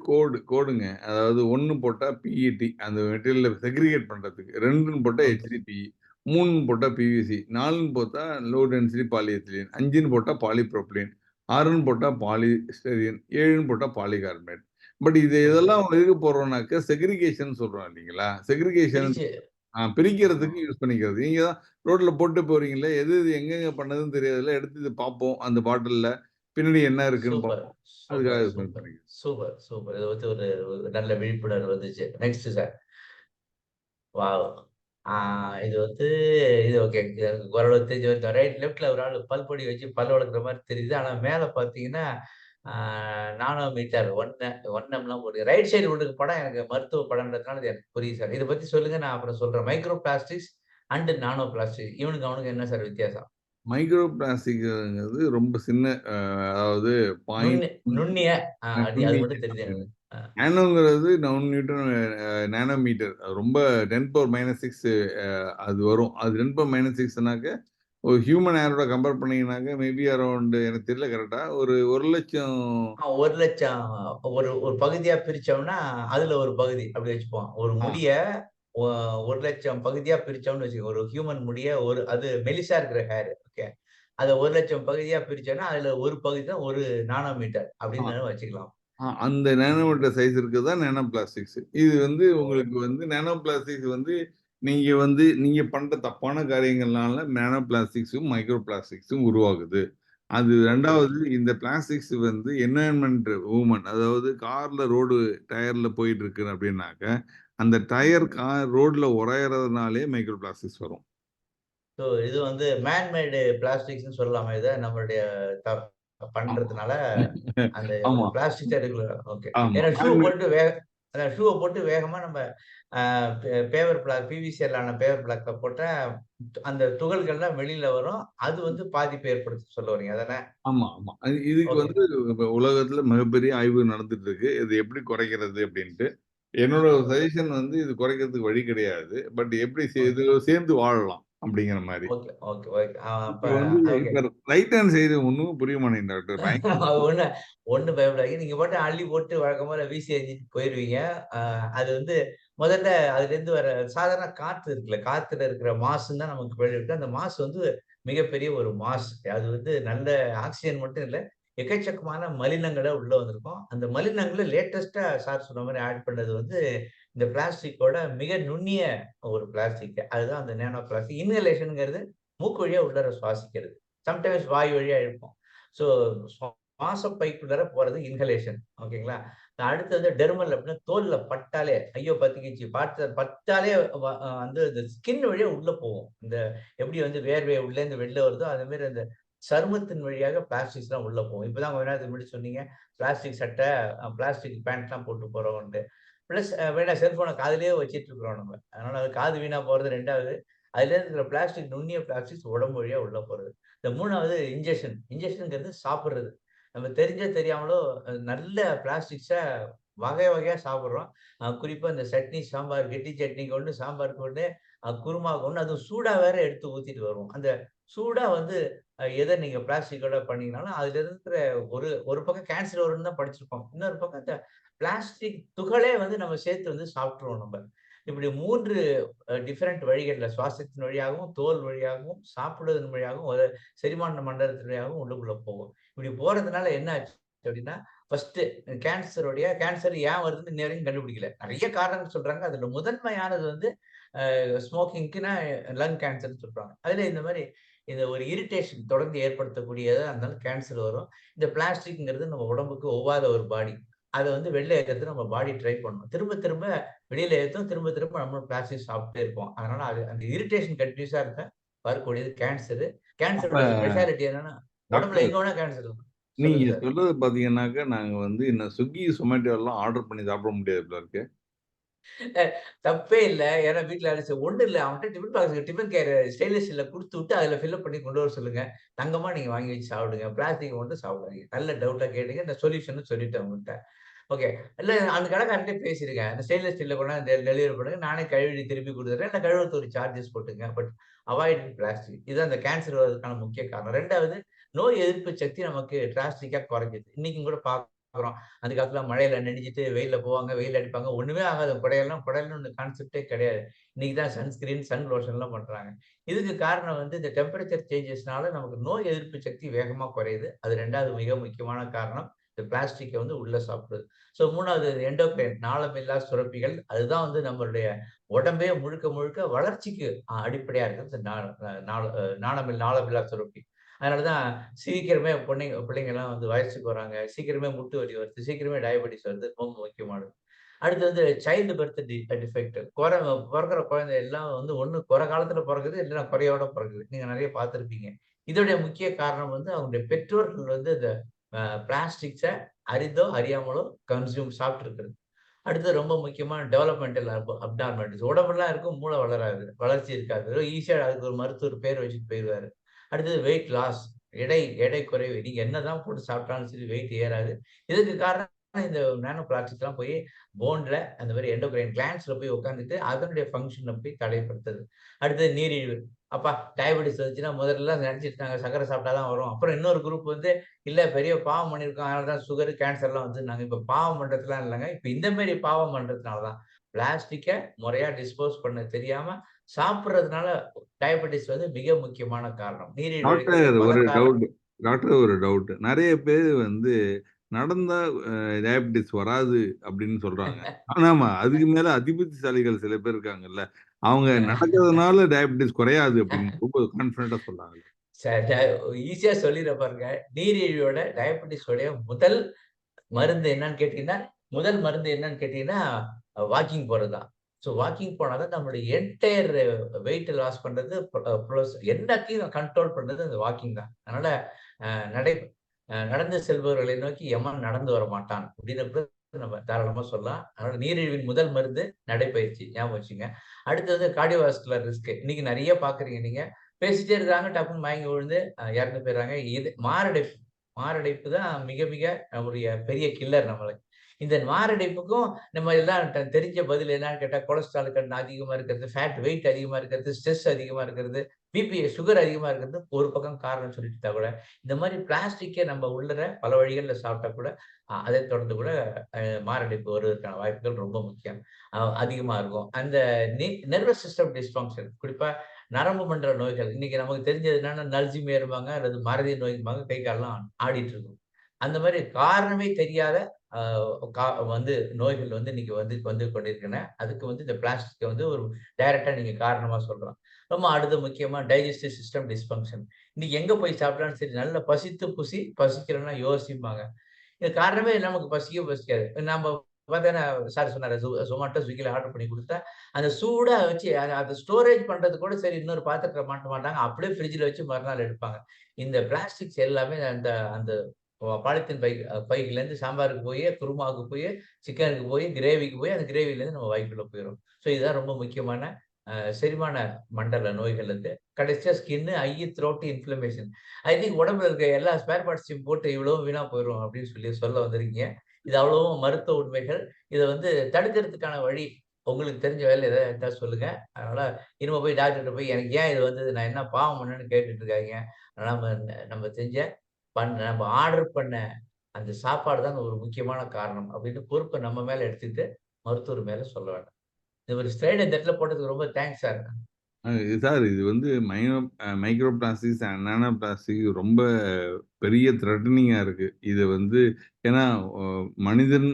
கோடுங்க. அதாவது 1 போட்டா பிஇடி அந்த மெட்டீரியல செக்ரிகேட் பண்றதுக்கு. 2ன்னு போட்டா ஓகே. HDPE, 3ன்னு போட்டா பிவிசி, 4ன்னு போட்டா லோ டென்சிட்டி பாலிஎத்திலீன், 5ன்னு போட்டா பாலிப்ரோபிலீன், 6ன்னு போட்டா பாலிஸ்டிரீன், 7ன்னு போட்டா பாலிகார்பனேட். But super. இதெல்லாம் எதுக்கு போடுறோம்னாக்க செக்ரிகேஷன் சொல்றோம் இல்லீங்களா? செக்ரிகேஷன் பிரிச்சு பிரிக்கிறதுக்கு யூஸ் பண்ணிக்கிறது. நீங்க தான் ரோட்ல போட்டு போறீங்கல்ல, எது எது எங்கெங்க பண்ணதுன்னு தெரியாதுல்ல. எடுத்து இத பார்ப்போம். அந்த பாட்டில்ல பின்னாடி என்ன இருக்குன்னு சூப்பர், பார்ப்போம். சூப்பர், அதுக்காக இது சூப்பர், பண்ணிக்கிறது. Super, super. இத பத்தி ஒரு நல்ல விழிப்புணர்வு வந்துச்சு. Next sir. வாவ்! ஆ இது இது ஓகே. ஓரளவு தெரிஞ்சு வருது. லெஃப்ட்ல ஒரு ஆளு பல்பொடி வச்சு பல் விளக்குற மாரி தெரியுது. ஆனா மேல பார்த்தீங்கன்னா, ஆ நானோ மீட்டர் 1 எம்லாம் போட்டு ரைட் சைடு உள்ளுக்கு படம் எனக்கு மருத்துவ படம்ன்றதுனால இது எனக்கு புரியுது சார். இத பத்தி சொல்லுங்க. நான் அப்புறம் சொல்றேன். Micro plastics and nano plastic. இவனுக்கு அவனுக்கு என்ன சார் வித்தியாசம்? மைக்ரோ பிளாஸ்டிக்ங்கிறது ரொம்ப சின்ன அதாவது நுண்ணு 0.1 நுண்ணிய அது நுண்ணிய மட்டும் தெரியுது எனக்கு. அ நானோங்கிறது நான் நியூட்டன் நானோமீட்டர். அது ரொம்ப 10⁻⁶ அது வரும். அது 10⁻⁶ ஒரு ஹியூமன் ஏரோட கம்பேர் பண்ணீங்கன்னாக்க, மேபி அரவுண்ட் எனக்கு தெரியல கரெக்ட்டா. ஒரு 1,00,000 1,00,000 ஒரு ஒரு பகுதியா பிரிச்சோம்னா, அதுல ஒரு பகுதி அப்படி வச்சுப்போம். ஒரு ஆ, முடிய ஒ 1,00,000 பகுதியா பிரிச்சோம்னு வச்சுக்கோங்க. ஒரு ஹியூமன் முடிய அது மெலிசா இருக்கிற ஹேர். ஓகே. அத 1,00,000 பகுதியா பிரிச்சோம்னா, அதுல ஒரு பகுதி தான் 1 நானோமீட்டர் ஆ. அப்படின்னு வச்சுக்கலாம். அந்த நானோமீட்டர் சைஸ் இருக்கிறது தான் நானோ பிளாஸ்டிக்ஸ். இது வந்து ஓ! உங்களுக்கு வந்து நானோ பிளாஸ்டிக்ஸ் வந்து நீங்க பண்ற தப்பான காரியங்கள்னால நானோ பிளாஸ்டிக்ஸும், மைக்ரோ பிளாஸ்டிக்ஸும் உருவாகுது. அது ஓகே. 2வது இந்த பிளாஸ்டிக்ஸ் வந்து என்வைரன்மென்ட் மூவ்மென்ட் அதாவது கார்ல ரோடு டயர்ல போயிட்டு இருக்கு அப்படின்னாக்க, அந்த டயர் கார் ரோட்ல உராயறதுனாலே மைக்ரோ பிளாஸ்டிக்ஸ் வரும். இது மேன் மேடு பிளாஸ்டிக்ஸ்ன்னு சொல்லலாமா இத? நம்மளுடைய த ஆமா. பண்றதுனால அந்த ஆமா, பிளாஸ்டிக் தான் ரெகுலர். ஓகே. ஆமா. ஏன்னா ஷூவ போட்டு வேகமா நம்ம அ பேவர் பிளாக் பிவிசிஎல் பேவர் பிளாக்க போட்டா, அந்த துகள்கள்லாம் வெளியில வரும். அது பாதிப்பை ஏற்படுத்தும்னு சொல்ல வர்றீங்க. அதானே? ஆமா. இதுக்கு ஓகே. வந்து இப்ப உலகத்துல மிகப்பெரிய ஆய்வு நடந்துட்டு இருக்கு. இது எப்படி குறைக்கிறது அப்படின்ட்டு. என்னோட ஓகே. சஜஷன் வந்து இது குறைக்கிறதுக்கு வழி கிடையாது. பட் எப்படி ஓகே. இதுல சேர்ந்து வாழலாம் அப்படிங்கிற மாரி. ஓகே. ஓகே. ஓகே. அப்ப இப்ப வந்து ஓகே. இப்ப ரைட் ஹேண்ட் சைடு ஒண்ணும் புரிய மாட்டேங்குது டாக்டர். அது ஒண்ணும் பயப்படாதீங்க. நீங்க பாட்டுக்கு அள்ளி போட்டு வழக்கம் போல வீசி எறிஞ்சிட்டு போயிருவீங்க. அ அது முதல்ல அதுலேருந்து வர சாதாரண காத்து இருக்குல்ல, காத்துல இருக்கிற மாசுன்னு தான் நமக்கு விளைவிக்கும். அந்த மாசு மிகப்பெரிய ஒரு மாசு. அது நல்ல ஆக்ஸிஜன் மட்டும் இல்ல, எக்கச்சக்கமான மலினங்கள உள்ள வந்திருக்கும். அந்த மலினங்கள்ல லேட்டஸ்ட்டா சார் சொன்ன மாரி ஆட் பண்ணது இந்த பிளாஸ்டிக்கோட மிக நுண்ணிய ஒரு பிளாஸ்டிக். அதுதான் அந்த நேனோ பிளாஸ்டிக். இன்ஹலேஷன்ங்கிறது மூக்கு வழியா உள்ளார சுவாசிக்கிறது. சம்டைம்ஸ் வாய் வழியா இழுப்போம். ஸோ சுவாச பைக்குள்ளார போறது இன்ஹலேஷன். ஓகேங்களா? அடுத்தது டெர்மல் அப்படின்னா தோல்ல பட்டாலே, ஐயோ! பத்திக்கிச்சு. பட்டாலே வ அ வந்து இந்த ஸ்கின் வழியா உள்ள போகும். எப்படி வேர்வை உள்ளேருந்து வெளில வருதோ, அதே மாரி அந்த சருமத்தின் வழியாக பிளாஸ்டிக்ஸ்லாம் உள்ள போகும். இப்பதான் கொஞ்ச நேரத்துக்கு முன்னாடி சொன்னீங்க, பிளாஸ்டிக் சட்டை, பிளாஸ்டிக் பேண்ட்லாம் போட்டு போறோம்ன்ட்டு. பிளஸ் வேணா செல்ஃபோன காதுலயே வச்சுட்டு இருக்கிறோம் நம்ம. அதனால அது காது வீணா போறது 2வது. அதிலேருந்து இருக்கிற பிளாஸ்டிக் நுண்ணிய பிளாஸ்டிக்ஸ் உடம்பு வழியா உள்ள போறது. இந்த 3வது இன்ஜெக்ஷன். இன்ஜெக்ஷன்ங்கிறது சாப்பிடுறது. நம்ம தெரிஞ்சோ தெரியாமலோ நல்ல பிளாஸ்டிக்ஸ வகை வகையா சாப்பிடுறோம். குறிப்பா இந்த சட்னி, சாம்பார், கெட்டி சட்னிக்கு ஒண்ணு, சாம்பாருக்கு ஒண்ணு, குருமாவுக்கு ஒண்ணு அது சூடா வேற எடுத்து ஊத்திட்டு வருவோம். அந்த சூடா வந்து எத நீங்க பிளாஸ்டிக்கோட பண்ணீங்கனாலும் அதுல இருக்கிற ஒரு ஒரு பக்கம் கேன்சர் வரும்னு தான் படிச்சிருப்போம். இன்னொரு பக்கம் இந்த பிளாஸ்டிக் துகளே வந்து நம்ம சேர்த்து வந்து சாப்பிட்டுருவோம் நம்ம. இப்படி 3 டிஃபரெண்ட் வழிகள்ல சுவாசத்தின் வழியாகவும், தோல் வழியாகவும், சாப்பிடுவதன் வழியாகவும், ஒரு செரிமான மண்டலத்தின் வழியாகவும் உள்ளுக்குள்ள போகும். இப்படி போறதுனால என்ன ஆச்சு அப்படின்னா, ஃபர்ஸ்ட் கேன்சர் ஏன் வருதுன்னு இன்ன வரைக்கும் கண்டுபிடிக்கல. நெறைய காரணங்கள் சொல்றாங்க. அதுல முதன்மையானது வந்து ஸ்மோக்கிங்க்குன்னா லங் கேன்சர்ன்னு சொல்றாங்க. அதுல இந்த மாரி இந்த ஒரு இரிட்டேஷன் தொடர்ந்து ஏற்படுத்தக்கூடியதா இருந்தாலும் கேன்சர் வரும். இந்த பிளாஸ்டிக்ங்கிறது நம்ம உடம்புக்கு ஒவ்வாத ஒரு பாடி. அத வந்து வெளில ஏத்துறதுக்கு நம்ம பாடி ட்ரை பண்ணணும். திரும்ப திரும்ப வெளியில ஏத்தும், திரும்ப திரும்ப நம்மளும் பிளாஸ்டிக் சாப்பிட்டே இருப்போம். அதனால அது அந்த இரிட்டேஷன் கன்டினியூஸா இருந்தா வரக்கூடியது கேன்சரு. அப்ப கேன்சரோட ஸ்பெஷாலிட்டி என்னன்னா, உடம்புல டாக்டர் எங்க வேணா கேன்சர் இருக்கும். நீங்க சொல்லுங்க சார். சொல்றது பார்த்தீங்கன்னாக்க, நாங்க வந்து இந்த Swiggy, Zomato எல்லாம் ஆர்டர் பண்ணி சாப்பிட முடியாது போல இருக்கே. அ தப்பே இல்ல. ஏன்னா வீட்ல அடிச்சு ஒண்ணும் இல்ல. அவன்ட்ட tiffin box tiffin carrier stainless ஸ்டீல்ல குடுத்து விட்டு அதுல ஃபில்லப் பண்ணி கொண்டு வர சொல்லுங்க. தங்கமா நீங்க வாங்கி வச்சு சாப்பிடுங்க. பிளாஸ்டிக் மட்டும் சாப்பிடாதீங்க. நல்ல டவுட்டா கேட்டீங்க. நான் சொல்யூஷனும் சொல்லிட்டேன் உங்கள்ட்ட. ஓகே. இல்ல அந்த கடைக்காரன்ட்டயே பேசியிருக்கேன். அந்த ஸ்டெயின்லெஸ் ஸ்டீல்ல கொண்டாந்து டெலிவரி பண்ணுங்க. நானே கழுவி திருப்பி குடுத்துடுறேன். இல்ல கழுவுறதுக்கு ஒரு சார்ஜஸ் போட்டுக்கங்க. But avoid plastic. இதுதான் அந்த கேன்சர் வர்றதுக்கான முக்கிய காரணம். 2வது நோய் எதிர்ப்பு சக்தி நமக்கு டிராஸ்டிக்கா குறைக்குது. இன்னைக்கும் கூட பார்க்கிறோம். அந்த காலத்துல மழையில நனைஞ்சுட்டு வெயில்ல போவாங்க, வெயில் அடிப்பாங்க. ஒண்ணுமே ஆகாது. குடையல்னு ஒண்ணு கான்செப்டே கிடையாது. இன்னைக்கு தான் சன்ஸ்கிரீன், சன் லோஷன்லாம் பண்றாங்க. இதுக்கு காரணம் வந்து இந்த டெம்பரேச்சர் சேஞ்சஸ்னால நமக்கு நோய் எதிர்ப்பு சக்தி வேகமா குறையுது. அது 2வது மிக முக்கியமான காரணம். இந்த பிளாஸ்டிக்க வந்து உள்ள சாப்பிடுறது. 3வது எண்டோகிரைன் நாளமில்லா சுரப்பிகள். அதுதான் வந்து நம்மளுடைய உடம்பே முழுக்க முழுக்க வளர்ச்சிக்கு அடிப்படையா இருக்கிறது நாளமில்லா சுரப்பி. அதனால தான் சீக்கிரமே பிள்ளைங்கலாம் வந்து வயசுக்கு வராங்க. சீக்கிரமே முட்டு வலி வருது. சீக்கிரமே டயபெட்டிஸ் வருது. ரொம்ப முக்கியமானது. அடுத்து வந்து சைல்ட் பர்த் டிஃபெக்ட். பொறக்கிற குழந்தை எல்லாம் வந்து ஒண்ணு காலத்துல பொறக்குது, இல்லன்னா குறையோட பொறக்குது. நீங்க நெறைய பார்த்திருப்பீங்க. இதோடைய முக்கிய காரணம் வந்து அவங்களுடைய பெற்றோர்கள் வந்து இந்த பிளாஸ்டிக்ஸ அறிந்தோ, அறியாமலோ சாப்பிட்டு இருக்கிறது. அடுத்து ரொம்ப முக்கியமா டெவலப்மெண்டல் அப்நார்மாலிட்டீஸ். உடம்பெல்லாம் இருக்கும், மூளை வளராது. வளர்ச்சி இருக்காது. வெறும் ஈஸியா அதுக்கு ஒரு மருத்துவர் பேர் வச்சுட்டு போயிருவாரு. அடுத்தது வெயிட் லாஸ். எடை குறைவு. நீங்க என்னதான் போட்டு சாப்பிட்டாலும் சரி வெயிட் ஏறாது. இதுக்கு காரணம் இந்த நானோ பிளாஸ்டிக்லாம் போய் போன்ல அந்த மாரி எண்டோகிரைன் கிளாண்ட்ஸ்ல போய் உட்கார்ந்துட்டு அதனுடைய ஃபங்ஷன போய் தடைப்படுத்துது. அடுத்தது நீரிழிவு. அப்பா டயபெட்டிஸ் வந்துச்சுன்னா முதல்லலாம் நினைச்சுட்டு இருந்தாங்க சர்க்கரை சாப்பிட்டா தான் வரும். அப்புறம் இன்னொரு குரூப் வந்து இல்ல பெரிய பாவம் பண்ணியிருக்கோம். அதனால தான் சுகர், கேன்சர்லாம் வந்துருந்தாங்க. இப்ப பாவம் பண்றதுலாம் இல்லங்க. இப்ப இந்த மாரி பாவம் பண்றதுனால தான். பிளாஸ்டிக்க முறையா டிஸ்போஸ் பண்ண தெரியாம சாப்பிடுறதுனால டயபெட்டிஸ் வந்து மிக முக்கியமான காரணம். நீரிழிவு டாக்டர் பல ஒரு காரணம். டவுட் டாக்டர் ஒரு டவுட். நெறைய பேரு வந்து நடந்தா டயபிட்டிஸ் வராது அப்படின்னு சொல்றாங்க. ஆனாமா, அதுக்கு மேல அதிபுத்திசாலிகள் சில பேர் இருக்காங்கல்ல. அவங்க நடக்கிறதுனால டயபிட்டிஸ் குறையாது அப்படின்னு ரொம்ப கான்ஃபிடென்ட்டா சொல்றாங்கல்ல. ஈஸியா சொல்லிர்றேன் பாருங்க. நீரிழிவோட டயபெட்டிஸ் உடைய மருந்து என்னன்னு கேட்டீங்கன்னா, முதல் மருந்து என்னன்னு கேட்டீங்கன்னா, வாக்கிங் போறது தான். வாக்கிங் போனா தான் நம்மளுடைய என்டயர் வெயிட் லாஸ் பண்றது பிளஸ் எல்லாத்தையும் கண்ட்ரோல் பண்றது அந்த வாக்கிங் தான். அதனால அ நடை நடந்து செல்பவர்களை நோக்கி எவன் நடந்து வரமாட்டான் அப்படின்னு கூட நம்ம தாராளமா சொல்லலாம். அதனால நீரிழிவின் முதல் மருந்து நடைப்பயிற்சி. ஞாபகம் வச்சுக்கங்க. அடுத்தது கார்டியோவாஸ்குலர் ரிஸ்க். இன்னைக்கு நெறைய பார்க்குறீங்க நீங்க. பேசிட்டே இருக்காங்க, டப்புன்னு மயங்கி விழுந்து இறந்து போயிடுறாங்க. இது மாரடைப்பு. மாரடைப்பு தான் மிக மிக நம்முடைய பெரிய கில்லர் நம்மளுக்கு. இந்த மாரடைப்புக்கும் நம்ம எல்லாம் தெரிஞ்ச பதில் என்னன்னு கேட்டா, கொலஸ்ட்ரால் கண்டென்ட் அதிகமா இருக்கிறது, வெயிட் அதிகமா இருக்கிறது, ஸ்ட்ரெஸ் அதிகமா இருக்கிறது, சுகர் அதிகமா இருக்கிறது ஒரு பக்கம் காரணம் சொல்லிட்டு இருந்தா கூட, இந்த மாரி பிளாஸ்டிக்க நம்ம உள்ளர பல வழிகள்ல சாப்பிட்டா கூட, அதை தொடர்ந்து கூட மாரடைப்பு வருவதற்கான வாய்ப்புகள் ரொம்ப முக்கியம். அதிகமா இருக்கும். அந்த நெர்வஸ் சிஸ்டம் டிஸ்ஃபங்ஷன் குறிப்பா நரம்பு மண்டல நோய்கள். இன்னைக்கு நமக்கு தெரிஞ்சது என்னன்னா அல்சைமர்ம்பாங்க அல்லது மறதி நோய்ம்பாங்க. கை கால்லாம் ஆடிட்டு இருக்கும். அந்த மாரி காரணமே தெரியாத அ கா வந்து நோய்கள் வந்து இன்னைக்கு வந்து வந்து கொண்டிருக்கின்றன. அதுக்கு வந்து இந்த பிளாஸ்டிக்க வந்து ஒரு டைரக்ட்டா நீங்க காரணமா சொல்லலாம். ரொம்ப அடுத்து முக்கியமா டைஜெஸ்டிவ் சிஸ்டம் டிஸ்ஃபங்ஷன். இன்னைக்கு எங்க போய் சாப்பிட்டாலும் சரி, நல்லா பசித்து பசிக்கலன்னா யோசிம்பாங்க. இது காரணமே நமக்கு பசிக்கவே பசிக்காது. நாம பார்த்தீங்கன்னா, சார் சொன்னாரு Zomato, Swiggyல ஆர்டர் பண்ணி குடுத்தா, அந்த சூடா வச்சு அத ஸ்டோரேஜ் பண்றதுக்கு கூட சரி இன்னொரு பாத்திரத்துல மாட்ட மாட்டாங்க. அப்படியே ஃப்ரிட்ஜ்ல வச்சு மறுநாள் எடுப்பாங்க. இந்த பிளாஸ்டிக்ஸ் எல்லாமே அந்த அந்த பாலித்தீன் பையிலேருந்து சாம்பாருக்கு போயி, குருமாவுக்கு போயி, சிக்கனுக்கு போயி, கிரேவிக்கு போய், அந்த கிரேவிலேருந்து நம்ம வயித்துக்குள்ள போயிரும். இதுதான் ரொம்ப முக்கியமான செரிமான மண்டல நோய்கள் வந்து. கடைசியா skin, throat inflammation. I think உடம்புல இருக்க எல்லா ஸ்பேர் பார்ட்ஸையும் போட்டு இவ்வளவும் வீணா போயிரும் அப்படின்னு சொல்ல வந்திருக்கீங்க. இது அவ்வளவும் மருத்துவ உண்மைகள். இத வந்து தடுக்கிறதுக்கான வழி உங்களுக்கு தெரிஞ்ச வேலை ஏதாவது இருந்தா சொல்லுங்க. அதனால இனிமே போய் டாக்டர்ட்ட போய் எனக்கு ஏன் இது வந்தது? நான் என்ன பாவம் பண்ணேன்னு கேட்டுட்டு இருக்காதீங்க. நம்ம நம்ம செஞ்ச நம்ம ஆர்டர் பண்ண அந்த சாப்பாடு தான் ஒரு முக்கியமான காரணம் அப்படின்னு பொறுப்ப நம்ம மேல எடுத்துக்கிட்டு மருத்துவர் மேல சொல்ல வேண்டாம். இந்த ஒரு ஸ்லைட இந்த இடத்துல போட்டதுக்கு ரொம்ப தேங்க்ஸ் சார். சார் இது வந்து micro plastics and nano plastic ரொம்ப பெரிய த்ரெட்டனிங்கா இருக்கு. இது வந்து ஏன்னா மனிதன்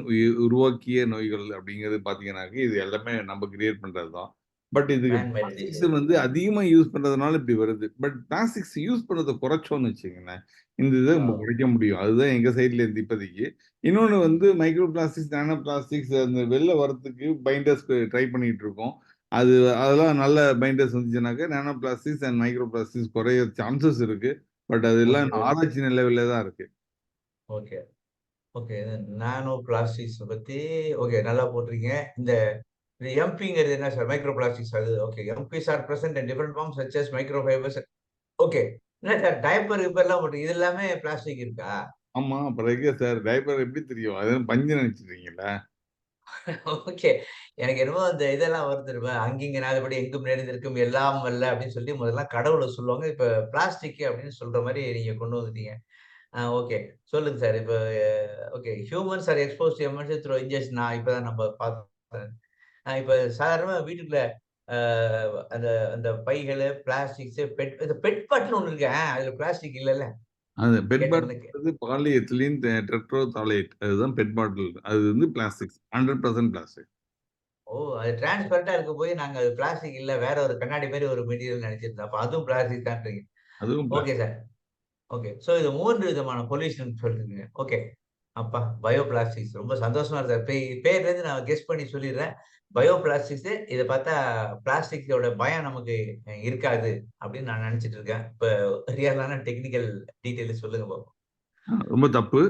உருவாக்கிய நோய்கள் அப்படிங்கிறது பார்த்தீங்கன்னாக்க, இது எல்லாமே நம்ம கிரியேட் பண்றது தான். பட் இதுக்கு மேன் மேட் பிளாஸ்டிக்ஸ் டிசீஸ். வந்து அதிகமா யூஸ் பண்றதுனால இப்படி வருது. பட் பிளாஸ்டிக்ஸ் யூஸ் பண்ணத குறைச்சோம்னு வச்சுக்கங்களேன், இந்த இத நம்ம குறைக்க முடியும். அதுதான் எங்க சைட்ல இருந்து இப்போதைக்கு. இன்னொன்னு வந்து மைக்ரோ பிளாஸ்டிக்ஸ், நானோ பிளாஸ்டிக்ஸ் அந்த வெளில வரதுக்கு பைண்டர்ஸ் ட்ரை பண்ணிட்டு இருக்கோம். அது அதெல்லாம் நல்ல பைண்டர்ஸ் வந்துச்சுனாக்கா, nano plastics and micro plastics குறைய சான்சஸ் இருக்கு. பட் அதெல்லாம் ஓகே, ஓகே, ஆராய்ச்சி நிலையில தான் இருக்கு. Okay, okay. நானோ பிளாஸ்டிக்ஸ் பத்தி ஓகே நல்லா போட்டிருக்கீங்க. இந்த இந்த எம்பிங்கிறது என்ன சார்? மைக்ரோ பிளாஸ்டிக்ஸ் அது okay. MPs are present in different forms such as micro fibers. Okay. என்ன சார் டயப்பர் கிப்பர்லாம் போட்டு இது எல்லாமே பிளாஸ்டிக் இருக்கா? ஆமா. அப்புறம் எங்க சார் டைப்பர் எப்படி தெரியும்? அது பஞ்சு நினைச்சிட்டீங்களா? ஓகே. எனக்கு என்னமோ அந்த இதெல்லாம் வரும் தெரியுமா? "அங்கிங்க நாலுபடி எங்கும் நிறைந்திருக்கும் எல்லாம் வல்ல" அப்படின்னு சொல்லி முதல்லாம் கடவுள சொல்லுவாங்க. இப்ப பிளாஸ்டிக் அப்படின்னு சொல்ற மாரி நீங்க கொண்டு வந்துட்டீங்க. ஓகே. சொல்லுங்க சார். இப்ப okay. Humans are exposed to emergency through injection இப்ப தான் நம்ம பார்த்தோம். இப்ப சாதாரணமா வீட்டுக்குள்ள அ அந்த அந்த பைகளு, பிளாஸ்டிக்ஸு, இந்த பெட் பாட்டில்னு ஒண்ணு இருக்கு. அதுல பிளாஸ்டிக் இல்லல்ல? அது பெட் கேட்டவனுக்கு. பாட்டில் பாலிஎத்திலீன் டெட்ராதாலேட் அதுதான் பெட் பாட்டில். அது வந்து பிளாஸ்டிக்ஸ். 100% பிளாஸ்டிக். ஓ! அது டிரான்ஸ்பரண்டா இருக்க போய் நாங்க அது பிளாஸ்டிக் இல்ல வேற ஒரு கண்ணாடி மாரி ஒரு மெட்டீரியல் நெனச்சிருந்தோம். அப்ப அதுவும் பிளாஸ்டிக் தான்றீங்க. அதுவும் okay plastic. Sir. Okay. So இது 3 விதமான பொல்யூஷன் சொல்றீங்க. ஓகே. அப்பா! பயோ பிளாஸ்டிக்ஸ் ரொம்ப சந்தோஷமா இருக்கு சார். பேர்லேருந்து நான் கெஸ் பண்ணி சொல்லிர்றேன். பயோ பிளாஸ்டிக்ஸ் இத பார்த்தா பிளாஸ்டிக்கோட பயம் நமக்கு இருக்காது அப்படின்னு நான் நெனச்சுட்டு இருக்கேன். இப்ப ரியலான டெக்னிக்கல் டீட்டெயில் சொல்லுங்க பாப்போம். ரொம்ப தப்பு.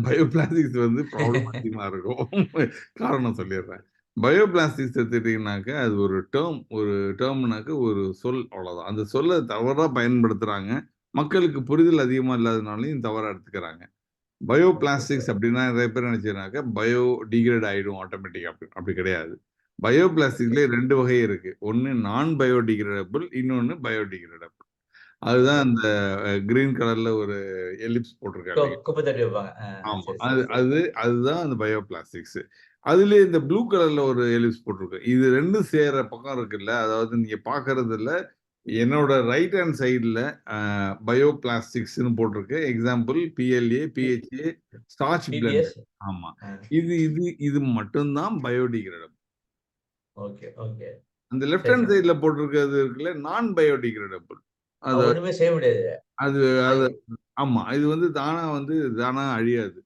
பயோ பிளாஸ்டிக்ஸ் வந்து ப்ராப்ளமேட்டிக்கா இருக்கும். காரணம் சொல்லிடுறேன். பயோ பிளாஸ்டிக்ஸ் எடுத்துக்கிட்டீங்கன்னாக்க, அது ஒரு டெர்ம்னாக்க ஒரு சொல் அவ்வளோதான். அந்த சொல்ல தவறா பயன்படுத்துறாங்க. மக்களுக்கு புரிதல் அதிகமா இல்லாதனாலயும் தவறா எடுத்துக்கிறாங்க. Bio okay plastics sir. அப்படின்னா நிறைய பேர் நினைச்சுக்கிறாங்க பயோ டிகிரேட் ஆயிடும் ஆட்டோமேட்டிக்கா அப்படி கிடையாது. Bio okay. பிளாஸ்டிக்ல 2 வகை இருக்கு. ஒண்ணு நான் பயோடிகிரேடபிள், இன்னொன்னு பயோடிகிரேடபிள். அதுதான் ஓகே. அந்த கிரீன் கலர்ல ஒரு எலிப்ஸ் போட்டிருக்காங்க இல்லையா? குப்பை தட்டி வைப்பாங்க. ஆமா. சரி, அது சரி, சரி. அது அதுதான் அந்த பயோ பிளாஸ்டிக்ஸ். அதிலேயே இந்த ப்ளூ கலர்ல ஒரு எலிப்ஸ் போட்டிருக்கு. இது 2ம் சேர்ற பக்கம் இருக்குல்ல, அதாவது நீங்க பார்க்கறதுல என்னோட ரைட் ஹேண்ட் சைடுல பயோ பிளாஸ்டிக்ஸ்ன்னு போட்டிருக்கு. Example PLA, PHA, starch blend. PBS. ஆமா. ஆ. இது இது இது மட்டும் தான் பயோடிகிரேடபிள். Okay, okay. அந்த லெஃப்ட் சரி ஹேண்ட் சார். சைடுல போட்டிருக்கிறது இருக்குல்ல, நான் பயோடிகிரேடபிள். அது ஒண்ணுமே செய்ய முடியாது. அது அது வாங்கி ஆமா. இது வந்து தானா அழியாது.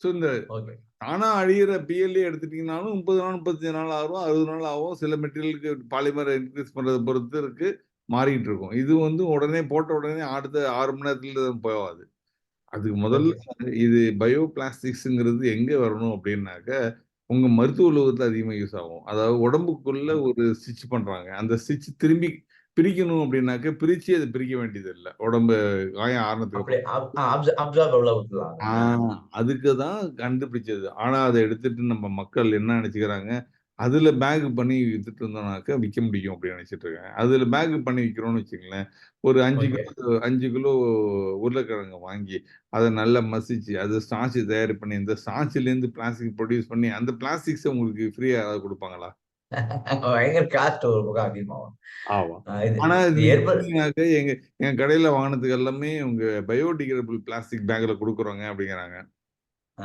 ஸோ இந்த ஓகே. தானா அழியிற PLA எடுத்துட்டீங்கனாலும் 30 நாள், 35 நாள் ஆகும், 60 நாள் ஆகும். சில மெட்டீரியலுக்கு பாலிமர இன்கிரீஸ் பண்றத பொறுத்து இருக்கு. மாறிட்டு இருக்கும். இது வந்து உடனே போட்ட உடனே அடுத்த 6 மணி நேரத்துல போகாது. அதுக்கு முதல்ல ஓகே. இது பயோ பிளாஸ்டிக்ஸ்ங்கிறது எங்க வரணும் அப்படின்னாக்க, உங்க மருத்துவ உலகத்துல அதிகமா யூஸ் ஆகும். அதாவது உடம்புக்குள்ள ம். ஒரு ஸ்டிச் பண்றாங்க. அந்த ஸ்டிச் திரும்பி பிரிக்கணும் அப்படின்னாக்க, பிரிச்சு அத பிரிக்க வேண்டியது இல்ல. உடம்பு காயம் ஆறுனதுக்கு அப்படியே அப்புறம். அப்சார்ப் உள்ள விட்டுறலாம். ஆ அதுக்கு தான் கண்டுபிடிச்சது. ஆனா, அத எடுத்துட்டு நம்ம மக்கள் என்ன நெனச்சுக்கிறாங்க, அதுல பேக் பண்ணி வித்துட்டு இருந்தோம்னாக்க விக்க முடியும் அப்படின்னு நெனச்சுட்டு இருக்காங்க. அதுல பேக் பண்ணி விக்கிறோம்னு வச்சுக்கங்களேன், ஒரு ஓகே. 5 கிலோ உருளைக்கிழங்க வாங்கி, அத நல்லா மசிச்சு, அது ஸ்டார்ச் தயார் பண்ணி, இந்த ஸ்டார்ச்லேருந்து பிளாஸ்டிக் ப்ரொடியூஸ் பண்ணி, அந்த பிளாஸ்டிக்ஸ உங்களுக்கு ஃப்ரீயா யாராவது குடுப்பாங்களா? பயங்கர காஸ்ட் ஒரு பக்கம் அதிகமாகும். ஆமா. இது ஆனா, இது நீங்க ஏற்ப போனீங்கனாக்க, எங்க எங்க கடையில வாங்குனதுக்கு எல்லாமே உங்க பயோடிகிரேடபிள் பிளாஸ்டிக் பேக்ல குடுக்குறோங்க அப்படிங்கிறாங்க. அ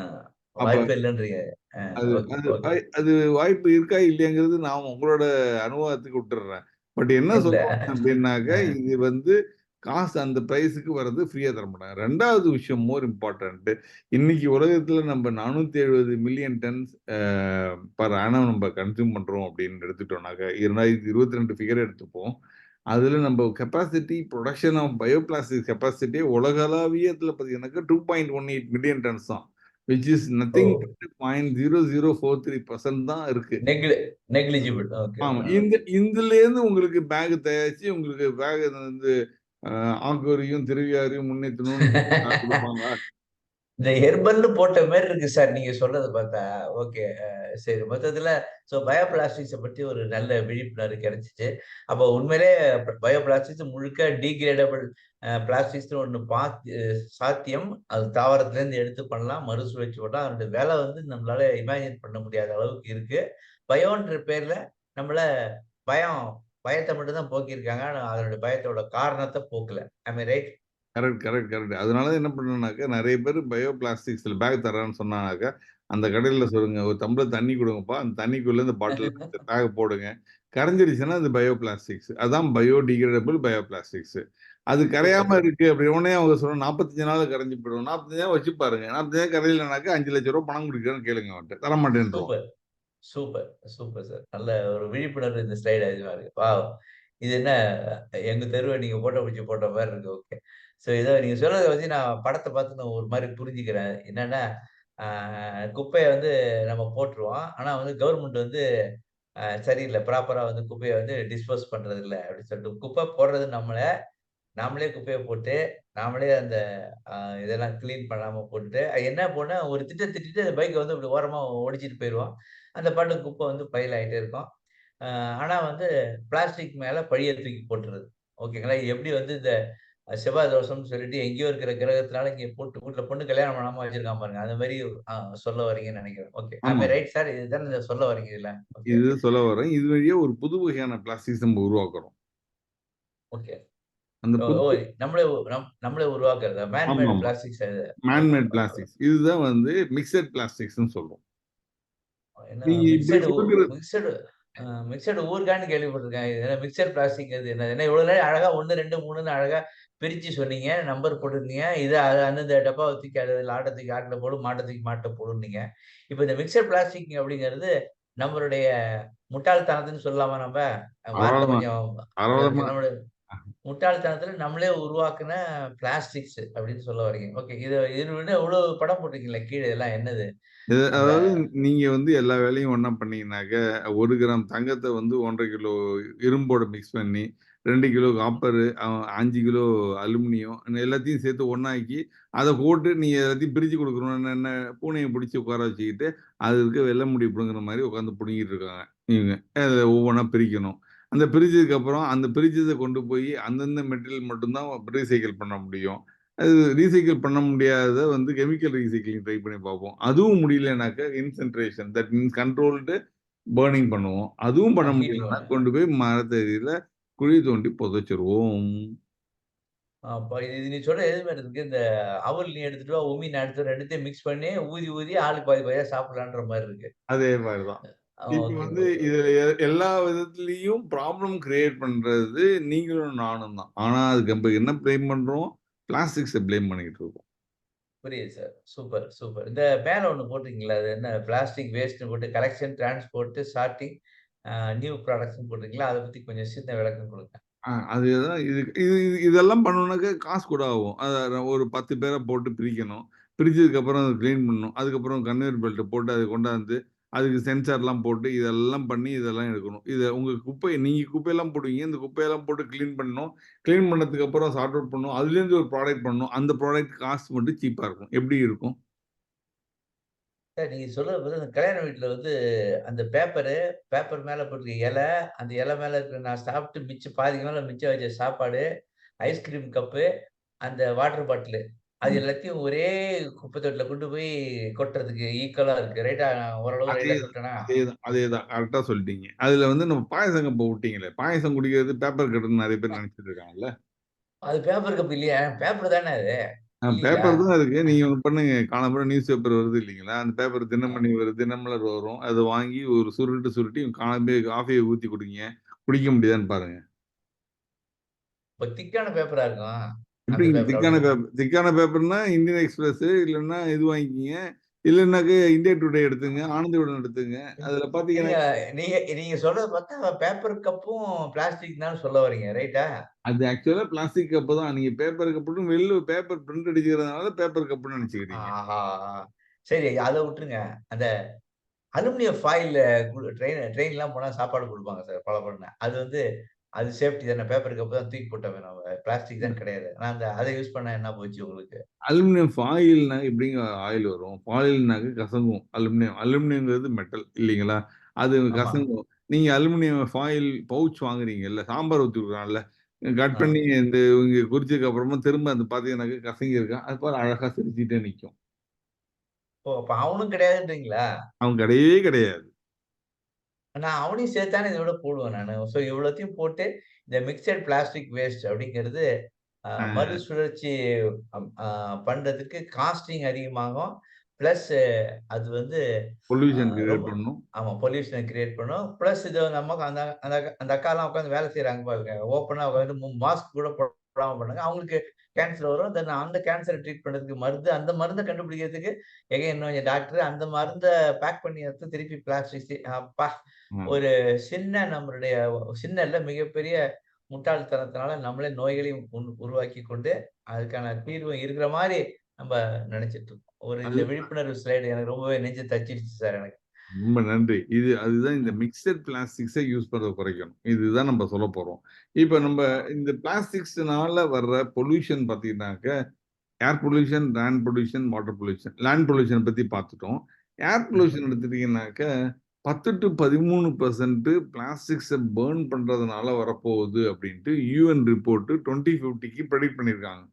அப்ப வாய்ப்பே இல்லன்றீங்க. அ அது ஓகே, அது ஓகே. அது வாய்ப்பு இருக்கா இல்லையாங்கிறது நான் உங்களோட அனுபவத்துக்கு விட்டுர்றேன். பட் என்ன இல்ல. சொல்லுவாங்க அப்படின்னாக்க, அ இது வந்து காசு அந்த பிரைஸ்க்கு வர்றது ஃப்ரீயா தர மாட்டாங்க. 2வது விஷயம் மோர் இம்பார்ட்டன்ட். இன்னைக்கு உலகத்துல நம்ம 470 மில்லியன் டன்ஸ் பெர் ஆனம் நம்ம கன்சியூம் பண்றோம் அப்படின்னு எடுத்துட்டோம்னாக்க, 2022 ஃபிகர் எடுத்துப்போம். அதுல நம்ம capacity production of bioplastic capacity உலகளாவியத்துல பார்த்தீங்கன்னாக்கா 2.18 மில்லியன் டன்ஸ் தான். விச் இஸ் ஓ! நத்திங் பட் 0.0043% தான் இருக்கு. நெக்லி நெக்லிஜிபிள். ஓகே. ஆமா. இதுலேருந்து உங்களுக்கு பேக் தயாரிச்சு உங்களுக்கு பேக் வந்து அ ஆங்கோரையும், திருவியாரையும் முன்னேத்தணும்னு யாராவது குடுப்பாங்களா? இந்த ஹெர்பல்னு போட்ட மாரி இருக்கு சார் நீங்க சொல்றத பார்த்தா. ஓகே. சரி மொத்தத்துல பயோ பிளாஸ்டிக்ஸை பற்றி ஒரு நல்ல விழிப்புணர்வு கிடைச்சிச்சு. அப்போ உண்மையிலே பயோ பிளாஸ்டிக்ஸ் முழுக்க டீகிரேடபிள் பிளாஸ்டிக்ஸ் ஒண்ணு சாத்தியம். அது தாவரத்துல இருந்து எடுத்து பண்ணலாம், மறுசுழற்சி பண்ணலாம். அதனுடைய விலை வந்து நம்மளால இமேஜின் பண்ண முடியாத அளவுக்கு இருக்கு. பயோன்ற பேர்ல நம்மள பயம் பயத்தை மட்டும் தான் போக்கியிருக்காங்க. ஆனா அதனுடைய பயத்தோட காரணத்தை போக்கல. am I right? Correct, correct, correct. அதனால தான் என்ன பண்ணணும்னாக்கா, நெறைய பேரு பயோ பிளாஸ்டிக்ஸ்ல பேக் தர்றேன்னு சொன்னானாக்கா, அந்த கடையில சொல்லுங்க, "ஒரு டம்ளர் தண்ணி குடுங்கப்பா. அந்த தண்ணிக்குள்ள இந்த பாட்டில் பேக்க போடுங்க. கரைஞ்சிருச்சுன்னா அது பயோ பிளாஸ்டிக்ஸ். அதான் பயோடிகிரேடபிள் பயோ பிளாஸ்டிக்ஸ். அது கரையாம சூப்பர் இருக்கு." அப்படி உடனே அவங்க சொல்றாங்க, 45 நாள்ல கரைஞ்சு போயிடும். 45 நாள் வச்சு பாருங்க. 45 நாள் கரையலனாக்கா ரூ. 5,00,000 பணம் குடுக்குறேன்னு கேளுங்க அவன்ட்ட. தரமாட்டேன்ருவான். Super super super sir. நல்ல ஒரு விழிப்புணர்வு இந்த ஸ்லைடு அதிகமா இருக்கு. வாவ்! இது என்ன எங்க தெருவ நீங்க போட்டோ பிடிச்சு போட்ட மாரி இருக்கு. ஓகே. இத நீங்க சொல்றத வச்சு நான் படத்த பார்த்து நான் ஒரு மாரி புரிஞ்சுக்கிறேன். என்னன்னா, ஆ குப்பைய வந்து நம்ம போட்டுருவோம். ஆனா வந்து கவர்மெண்ட் வந்து சரியில்ல. ப்ராப்பரா வந்து குப்பைய வந்து டிஸ்போஸ் பண்றதில்ல அப்படின்னு சொல்லிட்டு, குப்பை போடுறது நம்மள, நாமளே குப்பைய போட்டு, நாமளே அந்த அ இதெல்லாம் கிளீன் பண்ணாம போட்டுட்டு, அது என்ன பண்ணும் ஒரு திட்டிட்டு பைக்க வந்து இப்படி ஓரமா ஓடிச்சுட்டு போயிருவோம். அந்த பாட்டுக்கு குப்பை வந்து பைல் ஆயிட்டே இருக்கும். அ ஆனா வந்து பிளாஸ்டிக் மேல பழிய தூக்கி போட்டுறது. ஓகேங்களா? இது எப்படி வந்து இந்த செவ்வாய் தோஷம்னு சொல்லிட்டு எங்கேயோ இருக்கிற கிரகத்தினால இங்க போட்டு வீட்ல பொண்ணு கல்யாணம் பண்ணாம வச்சிருக்கான் பாருங்க. அந்த மாரி அ சொல்ல வரீங்கன்னு நெனைக்கிறேன். ஓகே. ஆம் ஆமா. ஐ ரைட் சார்? இதுதானே சொல்ல வரீங்க இதுல? ஓகே, இது சொல்ல வரேன். இது வழியா ஒரு புது வகையான பிளாஸ்டிக்ஸ் நம்ம உருவாக்குறோம். ஓகே. அந்த ஓ! ஓ! புது நம்மளே உருவாக்குறதா? மேன் மேட் ஆமாமா. பிளாஸ்டிக்ஸ் அது. Man okay. Made plastics. இதுதான் வந்து மிக்ஸட் பிளாஸ்டிக்ஸ்ன்னு சொல்றோம். என்ன நீங்க இப்படி குடுக்குற மிக்ஸடு மிக்ஸடு ஊறுகான்னு கேள்விப்பட்டுருக்கேன். இது என்ன மிக்ஸட் பிளாஸ்டிக் அது என்ன? என்ன இவ்வளோ நேரம் அழகா 1, 2, 3ன்னு அழகா பிரிச்சு சொன்னீங்க. நம்பர் போட்டிருந்தீங்க. இத அந்தந்த டப்பாவ தூக்கி அதுல ஆட்ட தூக்கி ஆட்டுல போடு, மாட்ட தூக்கி மாட்டுல போடுன்னீங்க. இப்ப இந்த மிக்ஸட் பிளாஸ்டிக் அப்படிங்கிறது நம்மளுடைய முட்டாள்தனத்துன்னு சொல்லலாமா நம்ப? வார்த்தை தாராளமா, கொஞ்சம் தாராளமா. நம்மளுடைய முட்டாள்தனத்துல நம்மளே உருவாக்குன பிளாஸ்டிக்ஸ் அப்படின்னு சொல்ல வர்றீங்க. ஓகே. இது விட இவ்வளவு படம் போட்டிருக்கீங்களே கீழ இதெல்லாம் என்னது? அந்த அதாவது நீங்க வந்து எல்லா வேலையும் ஒண்ணா பண்ணீங்கன்னாக்க, 1 கிராம் தங்கத்த வந்து 1 1/2 கிலோ இரும்போட மிக்ஸ் பண்ணி, 2 கிலோ காப்பரு, 5 கிலோ அலுமினியம் எல்லாத்தையும் சேர்த்து ஒண்ணாக்கி, அத போட்டு நீங்க எல்லாத்தையும் பிரிச்சு குடுக்கணும். என்ன பூனைய பிடிச்சு உட்கார வச்சுக்கிட்டு, அது இருக்க வெள்ள முடி பிடுங்குற மாரி உட்காந்து புடுங்கிட்டு இருக்காங்க இவங்க. அத ஒவ்வொன்னா பிரிக்கணும். அந்த பிரிச்சதுக்கப்புறம், அந்த பிரிச்சத கொண்டு போய் அந்தந்த மெட்டீரியல் மட்டும் தான் ரீசைக்கிள் பண்ண முடியும். அது ரீசைக்கிள் பண்ண முடியாதத வந்து கெமிக்கல் ரீசைக்ளிங் ட்ரை பண்ணி பார்ப்போம். அதுவும் முடியலனாக்க இன்சென்ட்ரேஷன் தட் மீன்ஸ் கண்ட்ரோல்டு பர்னிங் பண்ணுவோம். அதுவும் பண்ண ஹீட்டிங் முடியலன்னா கொண்டு போய் மரத்தடியில குழி தோண்டி புதைச்சுருவோம். அப்ப இது நீ சொல்ற எது மாரி இருக்கு? இந்த அவல் நீ எடுத்துட்டு வா, உமி நான் எடுத்துட்டு 2த்தையும் மிக்ஸ் பண்ணி ஊதி, ஊதி ஆளுக்கு பாதி பாதியா சாப்பிடலான்ற மாரி இருக்கு. அதே மாரி தான். இப்ப ஓகே, வந்து ஓகே, இதுல ஓகே. எல்லா விதத்திலயும் ப்ராப்ளம் கிரியேட் பண்றது நீங்களும் நானும் தான். ஆனா அதுக்கு நம்ம என்ன ப்ளேம் பண்றோம்? பிளாஸ்டிக்ஸ ப்ளேம் பண்ணிக்கிட்டு இருக்கோம். புரியுது சார். Super, super. இந்த மேல ஒண்ணு போட்டிருக்கீங்களா? அது என்ன பிளாஸ்டிக் வேஸ்ட்ன்னு போட்டு கலெக்ஷன், டிரான்ஸ்போர்ட், சார்ட்டிங், நியூ ப்ராடக்ட்ஸ்ன்னு போட்டிருக்கீங்களா? அத பத்தி கொஞ்சம் சின்ன விளக்கம் குடுங்க. அதுதான் இது இது இது இதெல்லாம் பண்ணணும்னாக்க காசு கூட ஆகும். ஒரு 10 பேர போட்டு பிரிக்கணும். பிரிச்சதுக்கப்புறம் அத கிளீன் பண்ணணும். அதுக்கப்புறம் கன்வேயர் பெல்ட்ட போட்டு அத கொண்டாந்து, அதுக்கு சென்சார்லாம் போட்டு இதெல்லாம் பண்ணி இதெல்லாம் எடுக்கணும். உங்க நீங்க குப்பையெல்லாம் போடுவீங்க. இந்த குப்பையெல்லாம் போட்டு கிளீன் பண்ணணும். கிளீன் பண்ணதுக்கப்புறம் சார்ட் அவுட் பண்ணணும். அதுலேருந்து ஒரு ப்ராடக்ட் பண்ணணும். அந்த ப்ராடக்ட் காஸ்ட் மட்டும் சீப்பா இருக்கும். எப்படி இருக்கும்? சார் நீங்க சொல்றது வந்து அந்த கல்யாண வீட்ல வந்து அந்த பேப்பர் மேல போட்டிருக்க அந்த இலை மேல இருக்கிற நான் சாப்பிட்டு மிச்சம் பாதிக்கு மேல மிச்சம் வச்ச சாப்பாடு, ஐஸ்கிரீம் கப்பு, அந்த வாட்டர் பாட்டிலு. அது ம். எல்லாத்தையும் ஒரே குப்பை தொட்டில கொண்டு போய் கொட்டுறதுக்கு ஈக்குவலா இருக்கு. ரைட்டா? நான் ஓரளவு ரைட்டா அதேதான், சொல்ட்டேனா? அதேதான், அதேதான். கரெக்ட்டா சொல்ட்டீங்க. அதுல வந்து நம்ம பாயாசம் கப்ப விட்டீங்களே, பாயாசம் குடிக்கிறது பேப்பர் கட்டுன்னு நெறைய பேர் நெனச்சுட்டு இருக்காங்கல்ல. அது பேப்பர் கப் இல்லையா? பேப்பர் தானே அது. இல்லீங்களா? பேப்பர் தான் இருக்கு. நீங்க ஒண்ணு பண்ணுங்க. காலம்பற நியூஸ் பேப்பர் வருது இல்லீங்களா? அந்த பேப்பர் தினமணி வரும், தினமலர் வரும். அத வாங்கி ஒரு சுருட்டி காலம்பே காஃபிய ஊத்தி குடிங்க. குடிக்க முடியுதான்னு பாருங்க. இப்ப திக்கான பேப்பரா இருக்கும். அந்த எப்படிங்க பேப்பர் அப்படிதானே? திக்கான பேப்பர்னா இந்தியன் எக்ஸ்பிரஸ் இல்லன்னா இது வாங்கிக்கங்க. இல்லன்னாக்க இந்தியா டுடே எடுத்துங்க. ஆனந்த விகடன் எடுத்துங்க. அதுல பாத்தீங்கன்னா நீங்க நீங்க நீங்க சொல்றத பார்த்தா பேப்பர் கப்பும் பிளாஸ்டிக் தான் சொல்ல வர்றீங்க. ரைட்டா? அது ஆக்சுவலா பிளாஸ்டிக் கப்பு தான். நீங்க பேப்பர் கப்புன்னு வெளில பேப்பர் பிரிண்ட் அடிச்சுக்கிறதுனால பேப்பர் கப்புன்னு நெனச்சுக்கிறீங்க. ஆஹா! சரி அத விட்டுருங்க. அந்த அலுமினியம் ஃபாயில்ல ட்ரெயின்லாம் போனா சாப்பாடு குடுப்பாங்க சார் பளபளன்னு. அது வந்து அது சேஃப்டி தானே. பேப்பர் கப் தான் தூக்கி போட்டோமே நம்ம. பிளாஸ்டிக் தான் கிடையாது. ஆனா அதை யூஸ் பண்ணா என்ன போச்சு உங்களுக்கு? அலுமினியம் ஃபாயில்னா எப்படிங்க ஆயில் வரும்? ஃபாயில்னாக்க கசங்கும். அலுமினியம்ங்கிறது மெட்டல் இல்லைங்களா? அது ஆமா. கசங்கும். நீங்க அலுமினியம் ஃபாயில் பவுச் வாங்குறீங்கல்ல, சாம்பார் ஊத்தி குடுக்குறான்ல, கட் ஆ. பண்ணி இந்த இங்க குறிச்சதுக்கு அப்புறமா திரும்ப அது பார்த்தீங்கன்னாக்க கசங்கியிருக்கும். அது பாரு அழகா சிரிச்சுட்டே நிக்கும். ஓ! அப்ப அவனும் கிடையாதுன்றீங்களா? அவன் கிடையவே கிடையாது. நான் அவனையும் சேர்த்து தானே இதோட போடுவேன் நானு. ஸோ இவ்வளத்தையும் போட்டு இந்த மிக்ஸட் பிளாஸ்டிக் வேஸ்ட் அப்படிங்கிறது அ மறுசுழற்சி அ பண்றதுக்கு காஸ்டிங் அதிகமாகும். பிளஸ் அது வந்து பொல்யூஷன் ரொம்ப கிரியேட் பண்ணும். ஆமா பொல்யூஷன கிரியேட் பண்ணும். பிளஸ் இது நமக்கு அந்த அந்த அந்த அக்காலாம் உட்கார்ந்து வேலை செய்றாங்க பாருங்க. ஓப்பனா உட்கார்ந்து மாஸ்க் கூட போடாம பண்ணாங்க. அவங்களுக்கு கேன்சர் வரும். தென் அந்த கேன்சர ட்ரீட் பண்றதுக்கு மருந்து அந்த மருந்த கண்டுபிடிக்கிறதுக்கு எகைன் இன்னொரு டாக்டர் அந்த மருந்த பேக் பண்ணி எடுத்து திருப்பி பிளாஸ்டிக் அப்பா! ம். ஒரு சின்ன நம்மளுடைய சின்ன இல்ல மிகப்பெரிய முட்டாள்தனத்தினால நம்மளே நோய்களையும் உருவாக்கிக் கொண்டு, அதுக்கான தீர்வு இருக்கிற மாரி நம்ப நெனச்சுட்டு இருக்கோம். இந்த அது விழிப்புணர்வு ஸ்லைடு எனக்கு ரொம்பவே நெஞ்ச தட்டிடுச்சு சார் எனக்கு. ரொம்ப நன்றி. அதுதான் இந்த ம். மிக்ஸட் பிளாஸ்டிக்ஸ யூஸ் பண்றத குறைக்கணும். இதுதான் நம்ம சொல்லப் போறோம். இப்ப நம்ப இந்த பிளாஸ்டிக்ஸ்னால வர்ற பொல்யூஷன் பார்த்தீங்கன்னாக்க, air pollution, land pollution, water pollution. Land பொல்யூஷன பத்தி பார்த்துட்டோம். ஏர் ம். பொல்யூஷன் எடுத்துட்டீங்கன்னாக்க, 10-13% பிளாஸ்டிக்ஸ பர்ன் பண்றதுனால வரப்போகுது அப்படின்ட்டு யுஎன் ரிப்போர்ட் 2050க்கு பிரெடிக்ட் பண்ணியிருக்காங்க.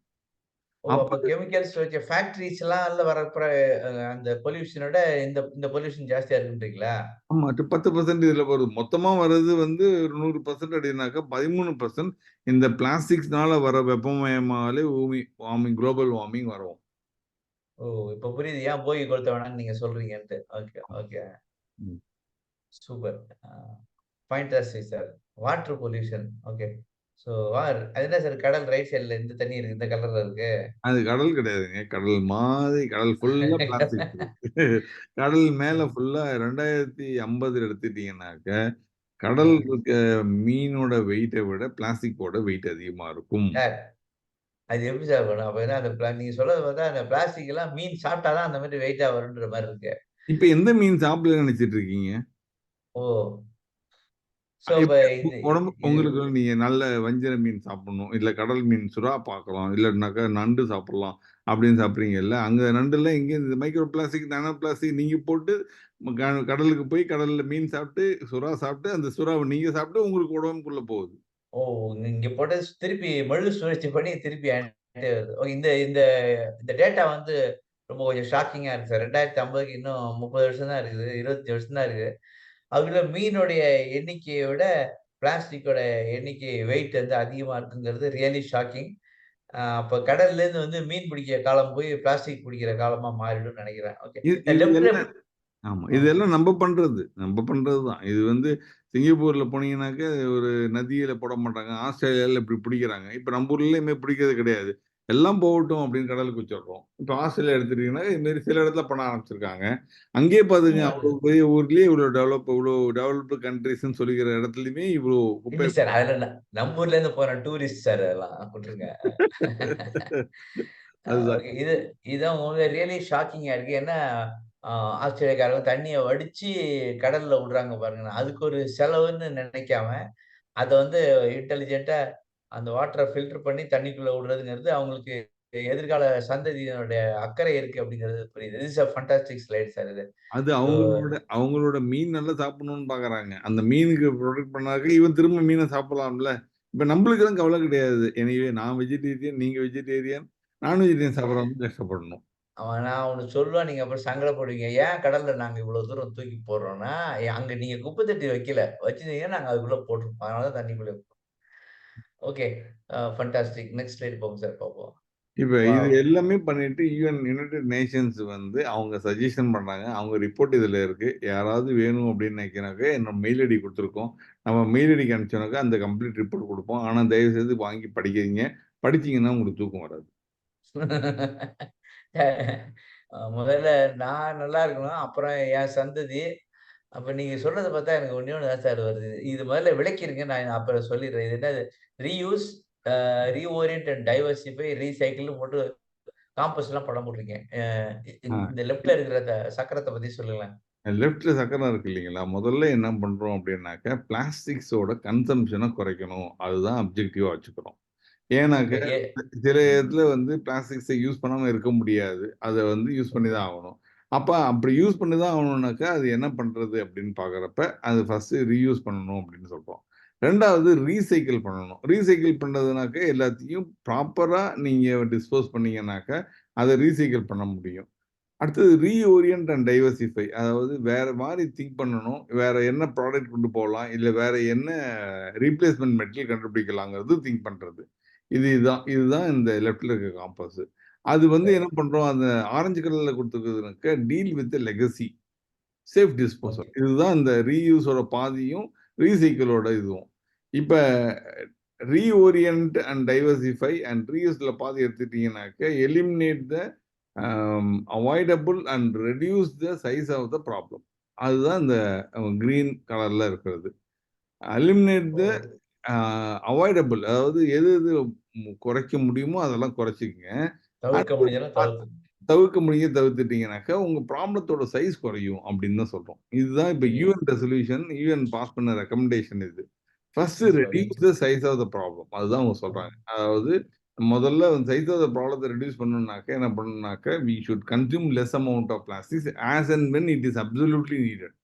ஓ! அப்ப அப்ப கெமிக்கல்ஸ் வச்ச ஃபேக்டரிஸ்லாம்ல வரப்போற அந்த பொல்யூஷனோட இந்த இந்த பொல்யூஷன் ஜாஸ்தியா இருக்குன்றீங்களா? ஆமா. 10% இதுல வரும். மொத்தமா வர்றது வந்து 100% அப்படின்னாக்கா 13% இந்த பிளாஸ்டிக்ஸ்னால வர வெப்பமயமாலே வார்மிங் குளோபல் வார்மிங் வரும். ஓ! இப்ப புரியுது ஏன் போகி கொளுத்த வேணாம்னு நீங்க சொல்றீங்கன்ட்டு. Okay, okay. Hmm. Super. Fantastic sir. Water pollution. Okay. So அது என்ன சார் கடல் ரைட் சைடுல இந்த தண்ணி இருக்கு. இந்த கலர்ல இருக்கு. அது கடல் கிடையாதுங்க. கடல் மாதிரி கடல் ஃபுல்லா பிளாஸ்டிக்ஸ் இருக்கு. கடல் மேல ஃபுல்லா 2050 எடுத்துட்டீங்கன்னாக்க, கடல் ம். இருக்க மீனோட வெயிட்ட விட பிளாஸ்டிக்கோட வெயிட் அதிகமா இருக்கும். சார் அது எப்படி சார் வரும்? அப்ப என்ன அந்த நீங்க சொல்றத பார்த்தா அந்த பிளாஸ்டிக் எல்லாம் மீன் சாப்பிட்டா தான் அந்த மாரி வெயிட்டா வரும்ன்ற மாரி இருக்கு. இப்ப எந்த மீன் சாப்பிடலன்னு நெனச்சுட்டு இருக்கீங்க? ஓ! சோ அப்ப எப்படி இது உடம்பு இது உங்களுக்கு நீங்க நல்ல வஞ்சர மீன் சாப்பிடணும். இல்ல கடல் மீன் சுறா பார்க்கலாம். இல்லனாக்கா நண்டு சாப்பிடலாம். அப்படின்னு சாப்பிடுறீங்கல்ல. அங்க நண்டுல எங்கேயும் இந்த மைக்ரோ பிளாஸ்டிக், நானோ பிளாஸ்டிக் நீங்க போட்டு கடலுக்கு போய் கடல்ல மீன் சாப்பிட்டு, சுறா சாப்பிட்டு, அந்த சுறாவ நீங்க சாப்பிட்டு உங்களுக்கு உடம்புக்குள்ள போகுது. ஓ! இங்க போட்டு திருப்பி மறு சுழற்சி பண்ணி திருப்பி என்கிட்டயே வருது. ஓ இந்த இந்த இந்த டேட்டா வந்து ரொம்ப கொஞ்சம் ஷாக்கிங்கா இருக்கு சார். 2050க்கு இன்னும் 30 வருஷம் தான் இருக்குது. 25 வருஷம் தான் இருக்கு. அதுக்குள்ள மீனுடைய எண்ணிக்கைய விட பிளாஸ்டிக்கோட எண்ணிக்கை வெயிட் வந்து அதிகமா இருக்குங்கிறது ரியலி ஷாக்கிங். அப்ப கடல்லேருந்து வந்து மீன் பிடிக்கிற காலம் போய் பிளாஸ்டிக் பிடிக்கிற காலமா மாறிடும்னு நெனைக்கிறேன். ஓகே. இந்த இது லெஃப்ட்ல எல்லாம் ஆமா. ஆ இதெல்லாம் நம்ப பண்றது. நம்ப பண்றது தான். இது வந்து சிங்கப்பூர்ல போனீங்கன்னாக்க ஒரு நதியில போட மாட்டாங்க. ஆஸ்திரேலியால இப்படி பிடிக்கிறாங்க. இப்ப நம்ம ஊர்லயுமே பிடிக்கிறது கிடையாது. எல்லாம் போகட்டும் அப்படின்னு கடலுக்கு வச்சிடுறோம். இப்ப ஆஸ்திரேலியா எடுத்துட்டீங்கன்னா, இது மாரி சில இடத்துல பண்ண ஆரம்பிச்சிருக்காங்க. அங்கேயே பாருங்க அவ்வளோ பெரிய ஊர்லயே இவ்வளோ டெவலப்டு கண்ட்ரீஸ்ன்னு சொல்லிக்கிற இடத்துலயுமே இவ்வளோ இல்ல குப்பைய சார். அதெல்லாம் நம்ம ஊர்லேருந்து போற டூரிஸ்ட் சார் அதெல்லாம். விட்டுருங்க. அதுதான். ஓகே. இதான் உங்க ரியலி ஷாக்கிங்கா இருக்கு. ஏன்னா, அ ஆஸ்திரேலியாக்காரங்க தண்ணிய வடிச்சு கடல்ல விடுறாங்க பாருங்க. அதுக்கு ஒரு செலவுன்னு நினைக்காம, அத வந்து இன்டெலிஜென்ட்டா அந்த வாட்டர ஃபில்டர் பண்ணி தண்ணிக்குள்ள விடுறதுங்கிறது அவங்களுக்கு எதிர்கால சந்ததியினுடைய அக்கறை இருக்கு அப்படிங்கிறது புரியுது. This is a fantastic slide sir இது. அது ஸோ அவங்களோட மீன் நல்லா சாப்பிடணும்னு பார்க்குறாங்க. அந்த மீனுக்கு புரொடெக்ட் பண்ணாக்க, இவன் திரும்ப மீன சாப்பிடலாம்ல. இப்ப நம்பளுக்கெல்லாம் கவலை கிடையாது. எனிவே நான் வெஜிடேரியன், நீங்க வெஜிடேரியன். நான் வெஜிடேரியன் சாப்பிடுறவங்க கஷ்டப்படணும். அவன் நான் ஒண்ணு சொல்லுவேன். நீங்க அப்புறம் சங்கடப்படுவீங்க. ஏன் கடல்ல நாங்க இவ்வளோ தூரம் தூக்கி போடுறோம்னா, அங்க நீங்க குப்பை தொட்டி வைக்கல. வச்சிருந்தீங்கன்னா நாங்க அதுக்குள்ள போட்டுருப்போம். அதனால தான் தண்ணிக்குள்ள ஓகே. ஃபண்டாஸ்டிக். நெக்ஸ்ட் ஸ்லைடு போங்க சார் பார்ப்போம். இப்ப இது வாவ்! எல்லாமே பண்ணிட்டு யுனைட்டட் நேஷன்ஸ் வந்து அவங்க சஜஷன் பண்றாங்க. அவங்க ரிப்போர்ட் இதுல இருக்கு. யாராவது வேணும் அப்படின்னு நினைக்கிறாங்க, என்னோட மெயில் ஐடி குடுத்துருக்கோம். நம்ம மெயில் ஐடிக்கு அனுப்பிச்சோம்னாக்கா, அந்த கம்ப்ளீட் ரிப்போர்ட் குடுப்போம். ஆனா தயவு செய்து வாங்கி படிக்காதீங்க. படிச்சீங்கன்னா உங்களுக்கு தூக்கம் வராது. முதல்ல நான் நல்லா இருக்கணும். அப்புறம் என் சந்ததி. அப்ப நீங்க சொல்றத பார்த்தா எனக்கு ஒண்ணே ஒண்ணு தான் சார் வருது. இது முதல்ல விளக்கிருங்க. நான் அப்புறம் சொல்லிடுறேன். இது என்னது ரீயூஸ், ரீஓரியன்ட் அண்ட் டைவர்சிஃபை, ரீசைக்கிள்னு போட்டு காம்பஸ்லாம் படம் போட்டிருக்கேன். ஆ. இந்த லெஃப்ட்ல இருக்கிற சக்கரத்த பத்தி சொல்லுங்களேன். லெஃப்ட்ல சக்கரம் இருக்கு இல்லைங்களா? முதல்ல என்ன பண்றோம் அப்படின்னாக்க, பிளாஸ்டிக்ஸோட கன்சம்ப்ஷன குறைக்கணும். அதுதான் அப்ஜெக்டிவா வச்சுக்கிறோம். ஏன்னாக்க ஓகே. சில இடத்துல வந்து பிளாஸ்டிக்ஸை யூஸ் பண்ணாம இருக்க முடியாது. அதை வந்து யூஸ் பண்ணி தான் ஆகணும். அப்ப அப்படி யூஸ் பண்ணி தான் ஆகணும்னாக்கா அது என்ன பண்றது அப்படின்னு பார்க்குறப்ப அது ஃபர்ஸ்ட் ரீயூஸ் பண்ணணும் அப்படின்னு சொல்றோம். 2வது ரீசைக்கிள் பண்ணணும். ரீசைக்கிள் பண்றதுனாக்க எல்லாத்தையும் ப்ராப்பரா நீங்க டிஸ்போஸ் பண்ணீங்கன்னாக்க அதை ரீசைக்கிள் பண்ண முடியும். அடுத்தது ரீஓரியன்ட் அண்ட் டைவர்சிஃபை. அதாவது வேற மாதிரி திங்க் பண்ணணும். வேற என்ன ப்ராடக்ட் கொண்டு போகலாம், இல்ல வேற என்ன ரீப்ளேஸ்மெண்ட் மெட்டீரியல் கண்டுபிடிக்கலாங்கிறது திங்க் பண்றது. இதுதான் இந்த லெஃப்ட்ல இருக்க காம்பஸ். அது வந்து என்ன பண்றோம், அந்த ஆரஞ்சு கலர்ல கொடுத்துருக்கிறதுனாக்க deal with legacy, safe disposal. Okay. இதுதான் இந்த ரீயூஸோட பாதியும், ரீசைக்கிளோட இதுவும். இப்ப ரீஓரியன்ட் அண்ட் டைவர்சிஃபை அண்ட் ரீயூஸ்ல பாதி எடுத்துட்டீங்கன்னாக்க eliminate the avoidable and reduce the size of the problem. அதுதான் இந்த கிரீன் கலர்ல இருக்கிறது. எலிமினேட் த அவாய்டபிள், அதாவது எது எது குறைக்க முடியுமோ அதெல்லாம் குறைச்சிக்கங்க. தவிர்க்க முடிஞ்சதெல்லாம் தவிர்த்து. தவிர்க்க முடிய தவிர்த்துட்டீங்கன்னாக்கா உங்க ப்ராப்ளத்தோட சைஸ் குறையும் அப்படின்னு தான் சொல்றோம். இதுதான் இப்ப யூஎன் ரெசல்யூஷன், யூஎன் பாஸ் பண்ண ரெக்கமெண்டேஷன் இது. First reduce the size of the problem. அதுதான் அவங்க சொல்றாங்க. அதாவது முதல்ல சைஸ் ஆஃப் த ப்ராப்ளத்தை ரெடியூஸ் பண்ணணும்னாக்க என்ன பண்ணணும்னாக்க we should consume less amount of plastics as and when it is absolutely needed.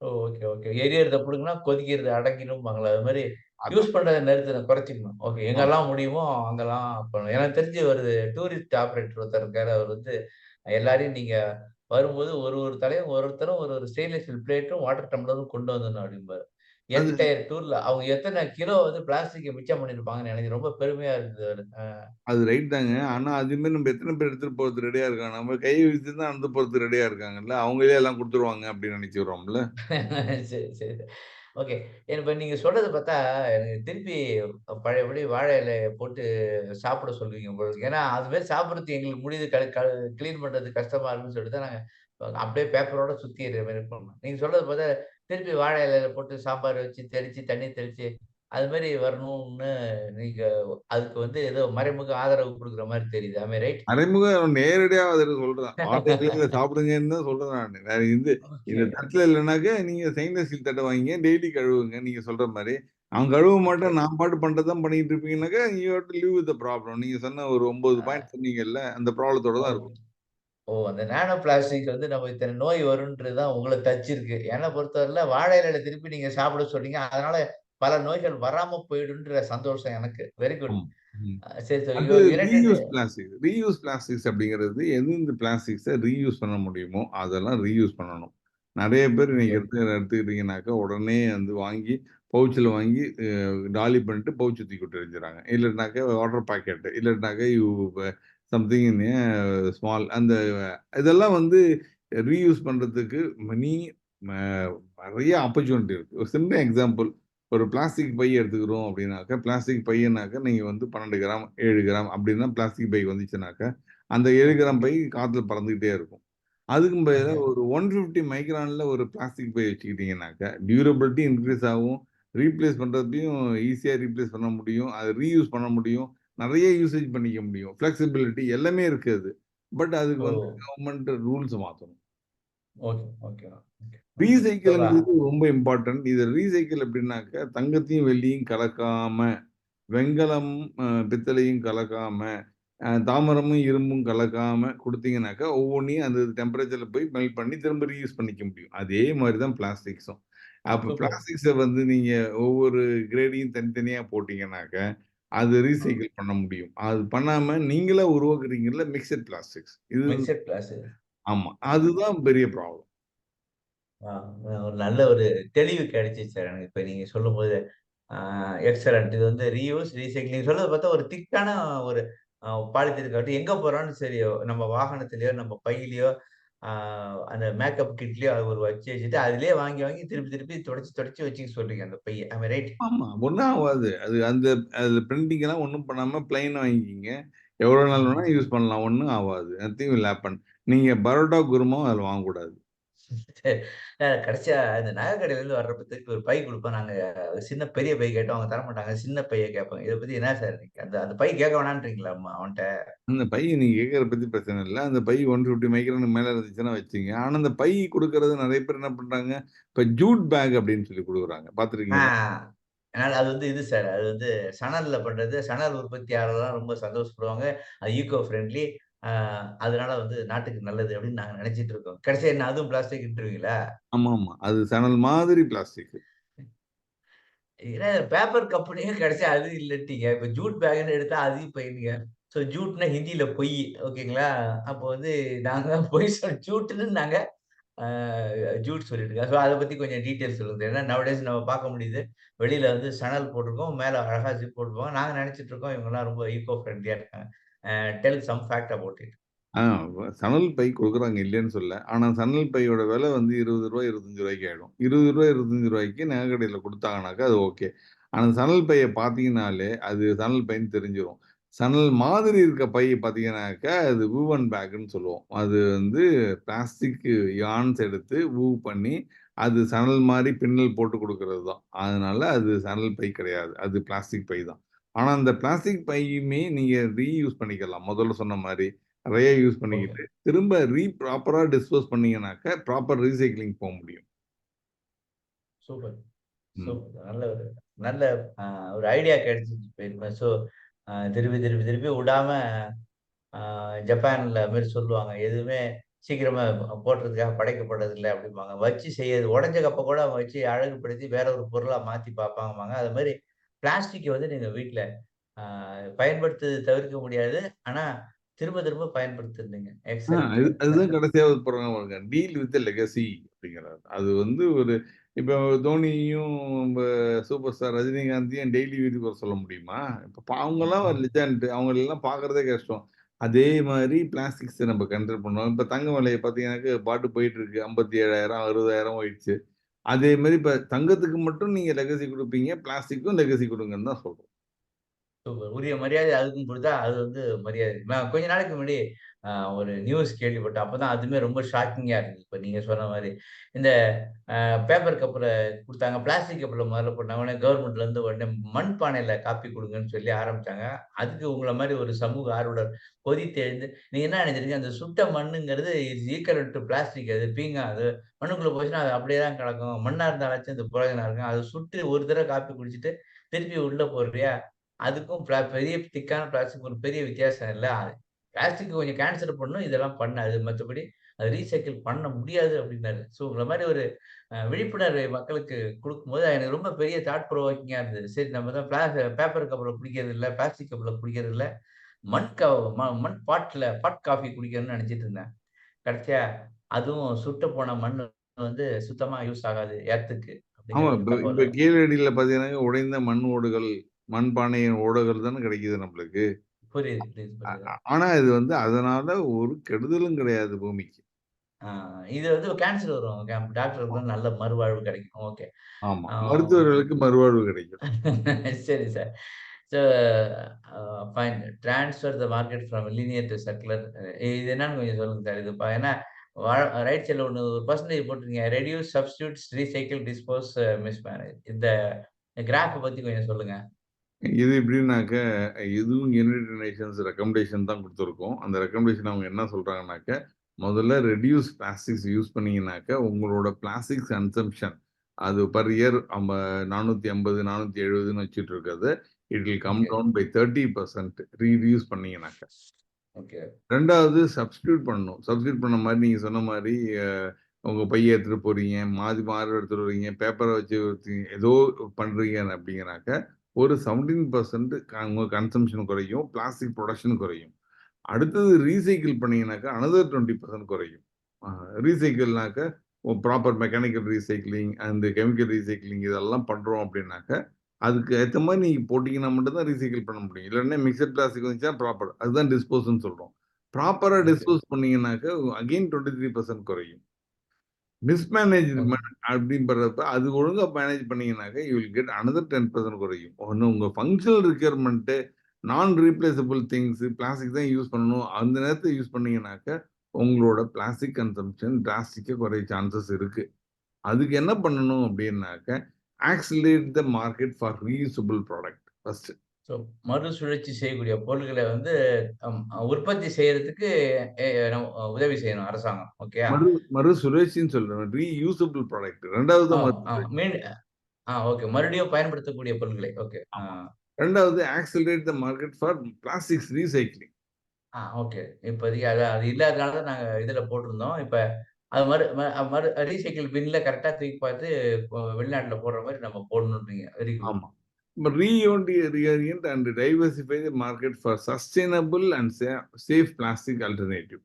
Okay, okay. எரியறத புடுங்குனா கொதிக்கிறது அடங்கிடும்பாங்கல்ல. அது மாரி அதான். யூஸ் பண்றத நிறுத்தணும், குறைச்சுக்கணும். ஓகே. ஆமா. எங்கெல்லாம் முடியுமோ அங்கெல்லாம் பண்ணணும். எனக்கு தெரிஞ்சு ஒரு டூரிஸ்ட் ஆப்பரேட்டர் ஒருத்தர் இருக்காரு. அவர் வந்து எல்லாரையும் நீங்க வரும்போது ஒரு தலையும் ஒருத்தரும் ஒரு ஸ்டெயின்லெஸ் ஸ்டீல் பிளேட்டும், வாட்டர் டம்ளரும் கொண்டு வந்துடணும் அப்படிம்பாரு. அது என்டயர் டூர்ல அவங்க எத்தன கிலோ வந்து பிளாஸ்டிக்க மிச்சம் பண்ணியிருப்பாங்கன்னு எனக்கு ரொம்ப பெருமையா இருந்தது அவரு. அது ரைட் தாங்க. ஆனா அது மாரி நம்ம எத்தனை பேர் எடுத்துட்டு போறதுக்கு ரெடியா இருக்காங்க? நம்ம கை வச்சு தான் நடந்து போறதுக்கு ரெடியா இருக்காங்கல்ல. அவங்களே எல்லாம் குடுத்துருவாங்க அப்படின்னு நினைச்சுக்கிறோம்ல. சரி, சரி. ஓகே. இப்ப நீங்க சொல்றத பார்த்தா, எனக்கு திருப்பி பழையபடி வாழை இலைய போட்டு சாப்பிட சொல்லுவீங்க போல இருக்கு. ஏன்னா, அது மாரி சாப்பிடுறதுக்கு எங்களுக்கு முடியுது கிளீன் பண்றது கஷ்டமா இருக்குன்னு சொல்லிட்டு தான் நாங்க அப்படியே பேப்பரோட சுத்தி எறிற மாரி பண்ணோம். நீங்க சொல்றத பார்த்தா, திருப்பி வாழை இலையில போட்டு சாம்பார் வச்சு, தெளிச்சு, தண்ணி தெளிச்சு, அது மாரி வரணும்னு நீங்க அதுக்கு வந்து ஏதோ மறைமுக ஆதரவு குடுக்குற மாரி தெரியுது. ஆம் ஐ ரைட்? மறைமுகம் நேரடியா அதுல சொல்றேன். வாழை இலையில சாப்பிடுங்கன்னு தான் சொல்றேன் நானு. வேற இந்த ஓகே. தட்டுல இல்லனாக்க நீங்க ஸ்டெயின்லெஸ் ஸ்டீல் தட்ட வாங்கிங்க. டெய்லி கழுவுங்க. நீங்க சொல்ற மாரி. அவன் கழுவ ஓகே. மாட்டான். நான் பாட்டு பண்றது தான் பண்ணிட்டு இருப்பீங்கன்னாக்கா, you have to live with the problem. நீங்க சொன்ன ஒரு 9 அ பாயிண்ட் சொன்னீங்கல்ல, அந்த ப்ராப்ளத்தோட ஓ. தான் இருக்கும். ஓ! அந்த நானோ பிளாஸ்டிக் வந்து நம்ம இத்தன நோய் வரும்ன்றது தான் உங்கள தச்சிருக்கு. என்ன பொறுத்தவரையில வாழை இலையில திருப்பி நீங்க சாப்பிட சொன்னீங்க. அதனால பல நோய்கள் வராம போயிடும்ன்ற சந்தோஷம் எனக்கு. Very good. ஆமா. ம். சரி, சோ யூ அது ஆர் யுனைட்டட். ரீயூஸ் பிளாஸ்டிக்ஸ் அப்படிங்கிறது எந்தெந்த பிளாஸ்டிக்ஸை ரீயூஸ் பண்ண முடியுமோ அதெல்லாம் ரீயூஸ் பண்ணணும். நிறைய பேர் ஓகே, நீங்க எடுத்துக்கிட்டீங்கன்னாக்கா உடனே வந்து வாங்கி பவுச்சில் வாங்கி டாலி பண்ணிட்டு பவுச் தூக்கி விட்டு எறிஞ்சுறாங்க. இல்லைனாக்கா வாட்டர் பாக்கெட், இல்லைனாக்கா சம்திங் இன் ஸ்மால் அந்த இதெல்லாம் வந்து ரீயூஸ் பண்றதுக்கு மணி நிறைய ஆப்பர்ச்சுனிட்டி இருக்கு. ஒரு சின்ன எக்ஸாம்பிள், ஒரு பிளாஸ்டிக் பை எடுத்துக்கிறோம் அப்படின்னாக்கா, பிளாஸ்டிக் பையனாக்கா நீங்க வந்து 12 கிராம், 7 கிராம் அப்படின்னா பிளாஸ்டிக் பை வந்துச்சுனாக்கா, அந்த 7 கிராம் பை காத்துல பறந்துகிட்டே இருக்கும். அதுக்கும் பதிலா ஓகே. ஒரு 150 மைக்ரான்ல ஒரு பிளாஸ்டிக் பை வச்சுக்கிட்டீங்கன்னாக்கா, டியூரபிலிட்டி இன்க்ரீஸ் ஆகும். ரீப்ளேஸ் பண்றதையும் ஈஸியா ரீப்ளேஸ் பண்ண முடியும். அத ரீயூஸ் பண்ண முடியும். நெறைய யூசேஜ் பண்ணிக்க முடியும். ஃப்ளெக்சிபிலிட்டி எல்லாமே இருக்கு அது. பட் அதுக்கு ஓ! வந்து கவர்ன்மெண்ட் ரூல்ஸ் மாத்தணும். Okay, okay, okay. சோ ரீசைக்கிள்ங்கிறது ரொம்ப இம்பார்ட்டன்ட். இது ரீசைக்கிள் எப்படின்னாக்க, தங்கத்தையும் வெள்ளியும் கலக்காம, வெண்கலமும் பித்தளையும் கலக்காம, தாமிரமும் இரும்பும் கலக்காம குடுத்தீங்கன்னாக்கா, ஒவ்வொன்னையும் அந்த டெம்பரேச்சர்ல போய் மெல்ட் பண்ணி திரும்ப ரீயூஸ் பண்ணிக்க முடியும். அதே மாரி தான் பிளாஸ்டிக்ஸும். அப்ப சூப்பர். பிளாஸ்டிக்ஸ வந்து நீங்க ஒவ்வொரு கிரேடையும் தனித்தனியா போட்டீங்கன்னாக்க, அது ஆ. ரீசைக்கிள் பண்ண முடியும். அது பண்ணாம நீங்களா உருவாக்குறீங்கல்ல மிக்ஸட் பிளாஸ்டிக்ஸ். இது மிக்ஸட் கிளாஸ். ஆமா. ஆ. அதுதான் பெரிய ப்ராப்ளம். ஆ. ஒரு நல்ல ஒரு தெளிவு கிடைச்சுச்சு சார் எனக்கு. இப்ப நீங்க சொல்லும்போது. ஆ எக்ஸலன்ட். இது வந்து ரீயூஸ், ரீசைக்கிள் நீங்க சொல்றத பார்த்தா ஒரு திக்கான ஒரு பாலித்தீன் கட்டி எங்க போறோம்னு சரி, நம்ம வாகனத்திலயோ, நம்ம பையிலயோ, ஆ அந்த மேக்கப் கிட்லயோ அது ஒரு வச்சு வச்சுட்டு, அதிலேயே வாங்கி வாங்கி திருப்பி திருப்பி தொடச்சு தொடச்சு வச்சுக்க சொல்றீங்க அந்த பைய. ஆம் ஐ ரைட்? ஆமா. ஒண்ணும் ஆவாது. அது அதுல பிரிண்டிங்லாம் ஒண்ணும் பண்ணாம பிளைனா வாங்கிக்கிங்க. எவ்வளோ நாள் வேணா யூஸ் பண்ணலாம். ஒண்ணும் ஆவாது. Nothing will happen. நீங்க பரோட்டா, குருமாவும் அதுல வாங்கக்கூடாது. சரி. கடைசியா இந்த நகை கடையிலருந்து வர்றப்ப திருப்பி ஒரு பை குடுப்போம். நாங்க சின்ன பெரிய பை கேட்டோம். அவங்க தரமாட்டாங்க. சின்ன பைய கேட்பாங்க. இத பத்தி என்ன சார் அந்த அந்த பை கேட்க வேணான்றீங்களா அவன்ட்ட? அந்த பை நீங்க கேட்கறத பத்தி பிரச்சனை இல்ல. அந்த பை 150 மைக்ரானுக்கு மேல இருந்துச்சுன்னா வச்சுக்கங்க. ஆனா அந்த பை குடுக்கறது நெறைய பேர் என்ன பண்றாங்க, இப்ப ஜூட் பேக் அப்படின்னு சொல்லி குடுக்குறாங்க. ஆ. பார்த்துருக்கீங்களா? அதனால அது வந்து இது சார். அது வந்து சணல்ல பண்றது. சணல் உற்பத்தியாளர்லாம் ரொம்ப சந்தோஷப்படுவாங்க. அது ஈக்கோ ஃப்ரெண்ட்லி. அ அதனால வந்து நாட்டுக்கு நல்லது அப்படின்னு நாங்க நினைச்சிட்டு இருக்கோம். கடைசியா என்ன அதுவும் பிளாஸ்டிக்ன்றீங்களா? ஆமாமா. அது சணல் மாதிரி பிளாஸ்டிக். ஏன்னா பேப்பர் கம்பெனியே கடைசியா அது இல்லட்டீங்க. இப்ப ஜூட் பேக்ன்னு எடுத்தா அதையும் போயிட்டீங்க. ஸோ ஜூட்னா ஹிந்தியில பொய். ஓகேங்களா? அப்போ வந்து நாங்க பொய் ஜூட்ன்னு நாங்க அ ஜூட் சொல்லிட்டுருக்கேன். ஸோ அத பத்தி கொஞ்சம் டீட்டெயில்ஸ் சொல்லுங்க. ஏன்னா நௌடேஸ் நம்ம பார்க்க முடியுது. வெளியில வந்து சணல் போட்டிருக்கோம். மேல அழகா ஜிப் போட்டுருப்பாங்க. நாங்க நெனச்சுட்டு இருக்கோம் இவங்கலாம் ரொம்ப ஈக்கோ ஃப்ரெண்ட்லியா இருக்காங்க. Tell some fact about it. ஆ சணல் பை குடுக்குறாங்க இல்லைன்னு சொல்லல. ஆனா சணல் பையோட விலை வந்து ரூ. 20 ரூ. 25 ஆயிடும். ரூ. 20 ரூ. 25 நகைக்கடையில குடுத்தாங்கனாக்கா அது ஓகே. ஆனா சணல் பைய பார்த்தீங்கன்னாலே, அது சணல் பைன்னு தெரிஞ்சிரும். சணல் மாதிரி இருக்க பை பார்த்தீங்கன்னாக்கா, அது வூவன் பேக்குன்னு சொல்லுவோம். அது வந்து பிளாஸ்டிக் யான்ஸ் எடுத்து வூவ் பண்ணி, அது சணல் மாரி பின்னல் போட்டு குடுக்குறது தான். அதனால அது சணல் பை கிடையாது. அது பிளாஸ்டிக் பை தான். ஆனா அந்த பிளாஸ்டிக் பையுமே நீங்க ரீயூஸ் பண்ணிக்கலாம். முதல்ல சொன்ன மாரி. நெறைய யூஸ் ஓகே. பண்ணிக்கிட்டு, திரும்ப ப்ராப்பரா டிஸ்போஸ் பண்ணீங்கனாக்க, ப்ராப்பர் ரீசைக்ளிங் போ முடியும். சூப்பர். ம். சூப்பர். நல்ல ஒரு நல்ல அ ஒரு ஐடியா கிடைச்சிச்சு இப்ப. ஸோ திருப்பி, திருப்பி, திருப்பி விடாம ஆ ஜப்பான்ல அது மாரி சொல்லுவாங்க. எதுவுமே சீக்கிரமா போட்டுறதுக்காக படைக்கப்பட்டதில்ல அப்படிம்பாங்க. வச்சு செய்யறது உடைஞ்ச கப்ப கூட அவங்க வச்சு அழகுபடுத்தி வேற ஒரு பொருளா மாத்தி பார்ப்பாங்கம்பாங்க. அது மாரி பிளாஸ்டிக்க வந்து நீங்க வீட்ல ஆ பயன்படுத்துறது தவிர்க்க முடியாது. ஆனா திரும்ப திரும்ப பயன்படுத்துறீங்க. எக்ஸலென்ட். அதுதான் கடைசியா ஒரு படம் பாருங்க. டீல் வித் லெகசி அப்படிங்கிறாரு. அது வந்து ஒரு இப்ப தோனியும், சூப்பர் ஸ்டார் ரஜினிகாந்தையும் டெய்லி வீட்டுக்கு வர சொல்ல முடியுமா? இப்ப அவங்கலாம் ஒரு லெஜண்ட். அவங்களலாம் பார்க்கறதே கஷ்டம். அதே மாரி பிளாஸ்டிக்ஸ நம்ம கண்ட்ரோல் பண்ணணும். இப்ப தங்க விலை பார்த்தீங்கன்னாக்க பாட்டு போயிட்டு இருக்கு. 57,000 60,000 ஆயிடுச்சு. அதே மாரி இப்ப தங்கத்துக்கு மட்டும் நீங்க லெகசி குடுப்பீங்க. பிளாஸ்டிக்கும் லெகசி குடுங்கன்னு தான் சொல்றோம். சூப்பர். உரிய மரியாதை அதுக்கும் குடுத்தா, அது வந்து மரியாதை. நான் கொஞ்ச நாளைக்கு முன்னாடி அ ஒரு நியூஸ் கேள்விப்பட்டேன். அப்பதான் அதுவுமே ரொம்ப ஷாக்கிங்கா இருந்தது. இப்ப நீங்க சொன்ன மாரி. இந்த பேப்பர் கப்ல குடுத்தாங்க. பிளாஸ்டிக் கப்ல முதல்ல போட்டாங்க. உடனே கவர்மெண்ட்லருந்து உடனே மண் பானையில காப்பி குடுங்கன்னு சொல்லி ஆரம்பிச்சாங்க. அதுக்கு உங்கள மாரி ஒரு சமூக ஆர்வலர் கொதித்தெழுந்து, நீங்க என்ன நினைக்கிறீங்க? அந்த சுட்ட மண்ணுங்கிறது இஸ் ஈக்குவல் டூ பிளாஸ்டிக் அது பீங்கான் அது. மண்ணுக்குள்ள போச்சுன்னா, அது அப்படியே தான் கிடக்கும். மண்ணா இருந்தாலாச்சும் அது புரோஜனம் இருக்கும். அத சுட்டு ஒரு தடவ காப்பி குடிச்சுட்டு, திருப்பி உள்ள போடுறியா? அதுக்கும் பெரிய திக்கான பிளாஸ்டிக் ஒரு பெரிய வித்தியாசம் இல்ல. பிளாஸ்டிக் கொஞ்சம் கேன்சல் பண்ணும். இதெல்லாம் பண்ணாது. மத்தபடி அது ரீசைக்கிள் பண்ண முடியாது அப்டின்னாரு. ஸோ உங்கள மாரி ஒரு விழிப்புணர்வை மக்களுக்கு குடுக்கும்போது எனக்கு ரொம்ப பெரிய தாட் ப்ரோவோக்கிங்கா இருந்தது. சரி நம்ம தான் பேப்பர் கப்ல குடிக்கிறது இல்ல, பிளாஸ்டிக் கப்ல குடிக்கிறது இல்ல. மண் க மண் பாட் காஃபி குடிக்கணும்னு நெனச்சுட்டு இருந்தேன். கடைசியா அதுவும் சுட்டு போன மண்ணு வந்து சுத்தமா யூஸ் ஆகாது எர்த்துக்கு ஆமா. அப்டிங்கிற ஒரு இப்ப தகவல். இப்ப கீழடியில பார்த்தீங்கன்னா, உடைந்த மண் ஓடுகள், மண்பானையின் ஓடுகள் தானே கிடைக்குது நம்மளுக்கு. புரியுது, புரியுது, அ புரியுது. அ ஆனா இது வந்து அதனால ஒரு கெடுதலும் கிடையாது பூமிக்கு. ஆ இது வந்து கேன்சர் வரும். டாக்டருக்கு நல்ல மறுவாழ்வு கிடைக்கும். ஓகே. ஆமா. ஆ மருத்துவர்களுக்கு மறுவாழ்வு கிடைக்கும். சரி sir. So fine. Transfer the market from linear to circular. இது என்னன்னு கொஞ்சம் சொல்லுங்க சார். இது ஏன்னா ரைட் சைட்ல ஒண்ணு ஒரு பெர்சன்டேஜ் போட்டிருக்கீங்க. Reduce, substitutes, recycle, dispose, mismanage. இந்த கிராஃப் பத்தி கொஞ்சம் சொல்லுங்க. இது எப்படின்னாக்க, இதுவும் யுனைட்டட் நேஷன்ஸ் ரெக்கமெண்டேஷன் தான் குடுத்துருக்கோம். அந்த ரெக்கமெண்டேஷன் அவங்க என்ன சொல்றாங்கன்னாக்க, முதல்ல ரெட்யூஸ் பிளாஸ்டிக்ஸ் யூஸ் பண்ணீங்கன்னாக்க, உங்களோட பிளாஸ்டிக் கன்சம்ப்ஷன் அது பெர் இயர் 450, 470ன்னு வச்சுட்டு இருக்கிறது, it will come okay, down by 30% reuse பண்ணீங்கன்னாக்க. ஓகே, 2வது சப்ஸ்டிட்யூட் பண்ணணும். சப்ஸ்டிட்யூட் பண்ண மாரி நீங்க சொன்ன மாரி அ உங்க பைய எடுத்துட்டு போறீங்க, மாறு எடுத்துட்டு வரீங்க, பேப்பர வச்சு ஏதோ பண்றீங்க அப்படிங்கிறாக்க, ஒரு 17% உங்க கன்சம்ப்ஷன் குறையும். பிளாஸ்டிக் புரொடக்ஷன் குறையும். அடுத்தது ரீசைக்கிள் பண்ணீங்கன்னாக்கா, அனதர் 20% குறையும். அ ரீசைக்கிள்னாக்க proper mechanical recycling and chemical recycling இதெல்லாம் பண்றோம் அப்படின்னாக்க, அதுக்கு ஏத்த மாரி நீங்க போட்டீங்கன்னா மட்டும் தான் ரீசைக்கிள் பண்ண முடியும். இல்லன்னா மிக்ஸட் பிளாஸ்டிக் வந்துச்சுன்னா ப்ராப்பர். அதுதான் டிஸ்போஸ்ன்னு சொல்றோம். ப்ராப்பரா ஓகே, டிஸ்போஸ் பண்ணீங்கன்னாக்க, அகைன் 23% குறையும். ஓகே, மிஸ்மேனேஜ்மென்ட் அப்படின்றப்ப, அது ஒழுங்கா மேனேஜ் பண்ணீங்கன்னாக்க, யூ வில் கெட் அனதர் 10% குறையும். ஒண்ணு உங்க functional requirement, non replaceable things, plastic தான் யூஸ் பண்ணணும். அந்த நேரத்துல யூஸ் பண்ணீங்கன்னாக்க, உங்களோட பிளாஸ்டிக் கன்சம்ப்ஷன் டிராஸ்டிக்கா குறைய சான்சஸ் இருக்கு. அதுக்கு என்ன பண்ணணும் அப்படின்னாக்க, accelerate the market for reusable product first. So மறுசுழற்சி செய்யக்கூடிய பொருள்கள வந்து உற்பத்தி செய்யறதுக்கு நம்ம உதவி செய்யணும் அரசாங்கம். ஓகேயா? மறுசுழற்சின்னு சொல்றேன். Reusable product. 2வது ஆ, தான் ஆ. மறுசுழற்சி. ஓகே. மறுபடியும் பயன்படுத்தக்கூடிய பொருட்களை. ஓகே. ஆமா. 2வது accelerate the market for plastics recycling. Okay. இப்போதைக்கு அது இல்லாதனால தான் நாங்க இதுல போட்டிருந்தோம். இப்ப அது மறு ம மறு ரீசைக்கிள் பின்ல கரெக்ட்டா தூக்கி பார்த்து வெளிநாட்டுல போடுற மாரி நம்ம போடணுன்றீங்க. Very good. ஆமா. Reorient and diversify the market for sustainable and safe plastic alternative.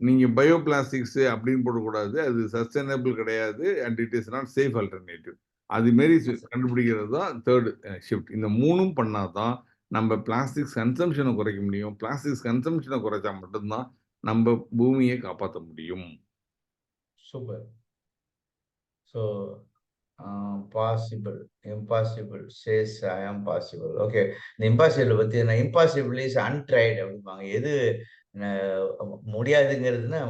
நீங்க பயோ பிளாஸ்டிக்ஸ் அப்படின்னு போடக்கூடாது. அது சஸ்டைனபிள் கிடையாது. And it is not safe alternative. அது மாரி கண்டுபிடிக்கிறது தான் 3 ஷிஃப்ட். இந்த 3ம் பண்ணா தான் நம்ம பிளாஸ்டிக்ஸ் கன்சம்ப்ஷன குறைக்க முடியும். பிளாஸ்டிக்ஸ் கன்சம்ப்ஷன குறைச்சா மட்டும் தான் நம்ம பூமிய காப்பாத்த முடியும். Super. So possible, impossible says I ஆம் பாசிபிள். ஓகே. இந்த இம்பாசிபிள் பத்தி இம்பாசிபிள் இஸ் அன்ட்ரைடு அப்படிம்பாங்க. எது ந முடியாதுங்கிறதுன்னா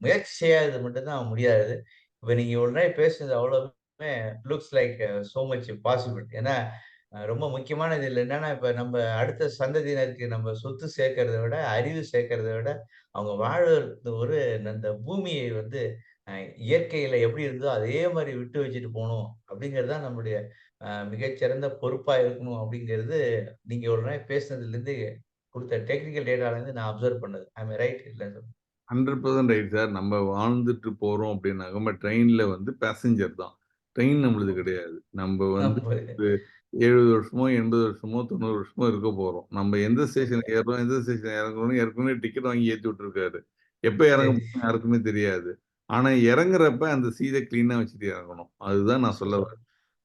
முயற்சி செய்யாதது மட்டும் தான் முடியாதது. இப்ப நீங்க இவ்வளவு நேரம் பேசுனது அவ்வளவுமே looks like so much possible. ஏன்னா ரொம்ப முக்கியமானது இதுல என்னன்னா, இப்ப நம்ம அடுத்த சந்ததியினருக்கு நம்ம சொத்து சேர்க்கிறத விட, அறிவு சேர்க்கிறத விட, அவங்க வாழறது ஒரு அந்த பூமியை வந்து அ இயற்கையில எப்படி இருந்ததோ அதே மாரி விட்டு வச்சுட்டு போணும். அப்படிங்கிறது தான் நம்முடைய மிகச்சிறந்த பொறுப்பா இருக்கணும் அப்படிங்கிறது, நீங்க ஒரு நாள் பேசுனதுலருந்து குடுத்த டெக்னிக்கல் டேட்டாலருந்து நான் அப்சர்வ் பண்ணது. ஐ அம் ரைட் இல்ல சார்? 100% right sir. நம்ம வாழ்ந்துட்டு போறோம் அப்படின்னாக்க, நம்ம ட்ரெயின்ல வந்து பேசஞ்சர் தான். ட்ரெயின் நம்மளுது ஓகே. கிடையாது. நம்ம வந்து ஆமா. ஒரு 70 வருஷமோ, 80 வருஷமோ, 90 வருஷமோ இருக்க போறோம். நம்ம எந்த ஓகே. ஸ்டேஷன்ல ஏறுறோம், எந்த ஸ்டேஷன்ல இறங்குறோம்னு ஏற்கனவே டிக்கெட் வாங்கி ஏத்தி விட்டுருக்காரு. எப்ப இறங்க சரி. போறோம்னு யாருக்குமே தெரியாது. ஆனா இறங்குறப்ப அந்த சீட்ட கிளீனா வச்சுட்டு இறங்கணும். அதுதான் நான் சொல்ல சூப்பர், வரேன்.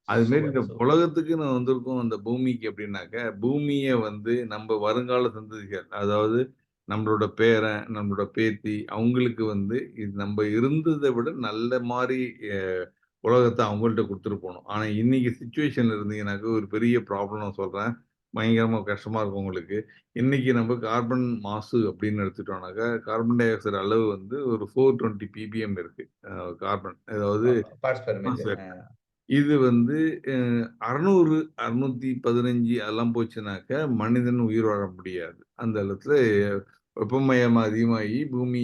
அதுமாரி சூப்பர், இந்த சூப்பர். உலகத்துக்கு நான் வந்திருக்கோம் அந்த பூமிக்கு அப்படின்னாக்க, பூமிய வந்து நம்ம வருங்கால சந்ததிகள், அதாவது நம்மளோட பேரன், நம்மளோட பேத்தி அவங்களுக்கு வந்து இது நம்ம இருந்தத விட நல்ல மாரி அ உலகத்த அவங்கள்ட்ட குடுத்துட்டு போணும். ஆனா இன்னைக்கு சிச்சுவேஷன்ல இருந்தீங்கன்னாக்க ஒரு பெரிய ப்ராப்ளம் நான் சொல்றேன். பயங்கரமா கஷ்டமா இருக்கும் உங்களுக்கு. இன்னைக்கு நம்ம கார்பன் மாசு அப்படின்னு எடுத்துட்டோம்னாக்கா, கார்பன் டை ஆக்சைடு அளவு வந்து ஒரு 420 ppm இருக்கு. கார்பன் அதாவது பார்ட்ஸ் பெர் மில்லியன். அட்மாஸ்பியர். இது வந்து அ 600, 615 அதெல்லாம் போச்சுனாக்க, மனிதன் உயிர் வாழ முடியாது. அந்த இடத்துல வெப்பமயம் அதிகமாகி பூமி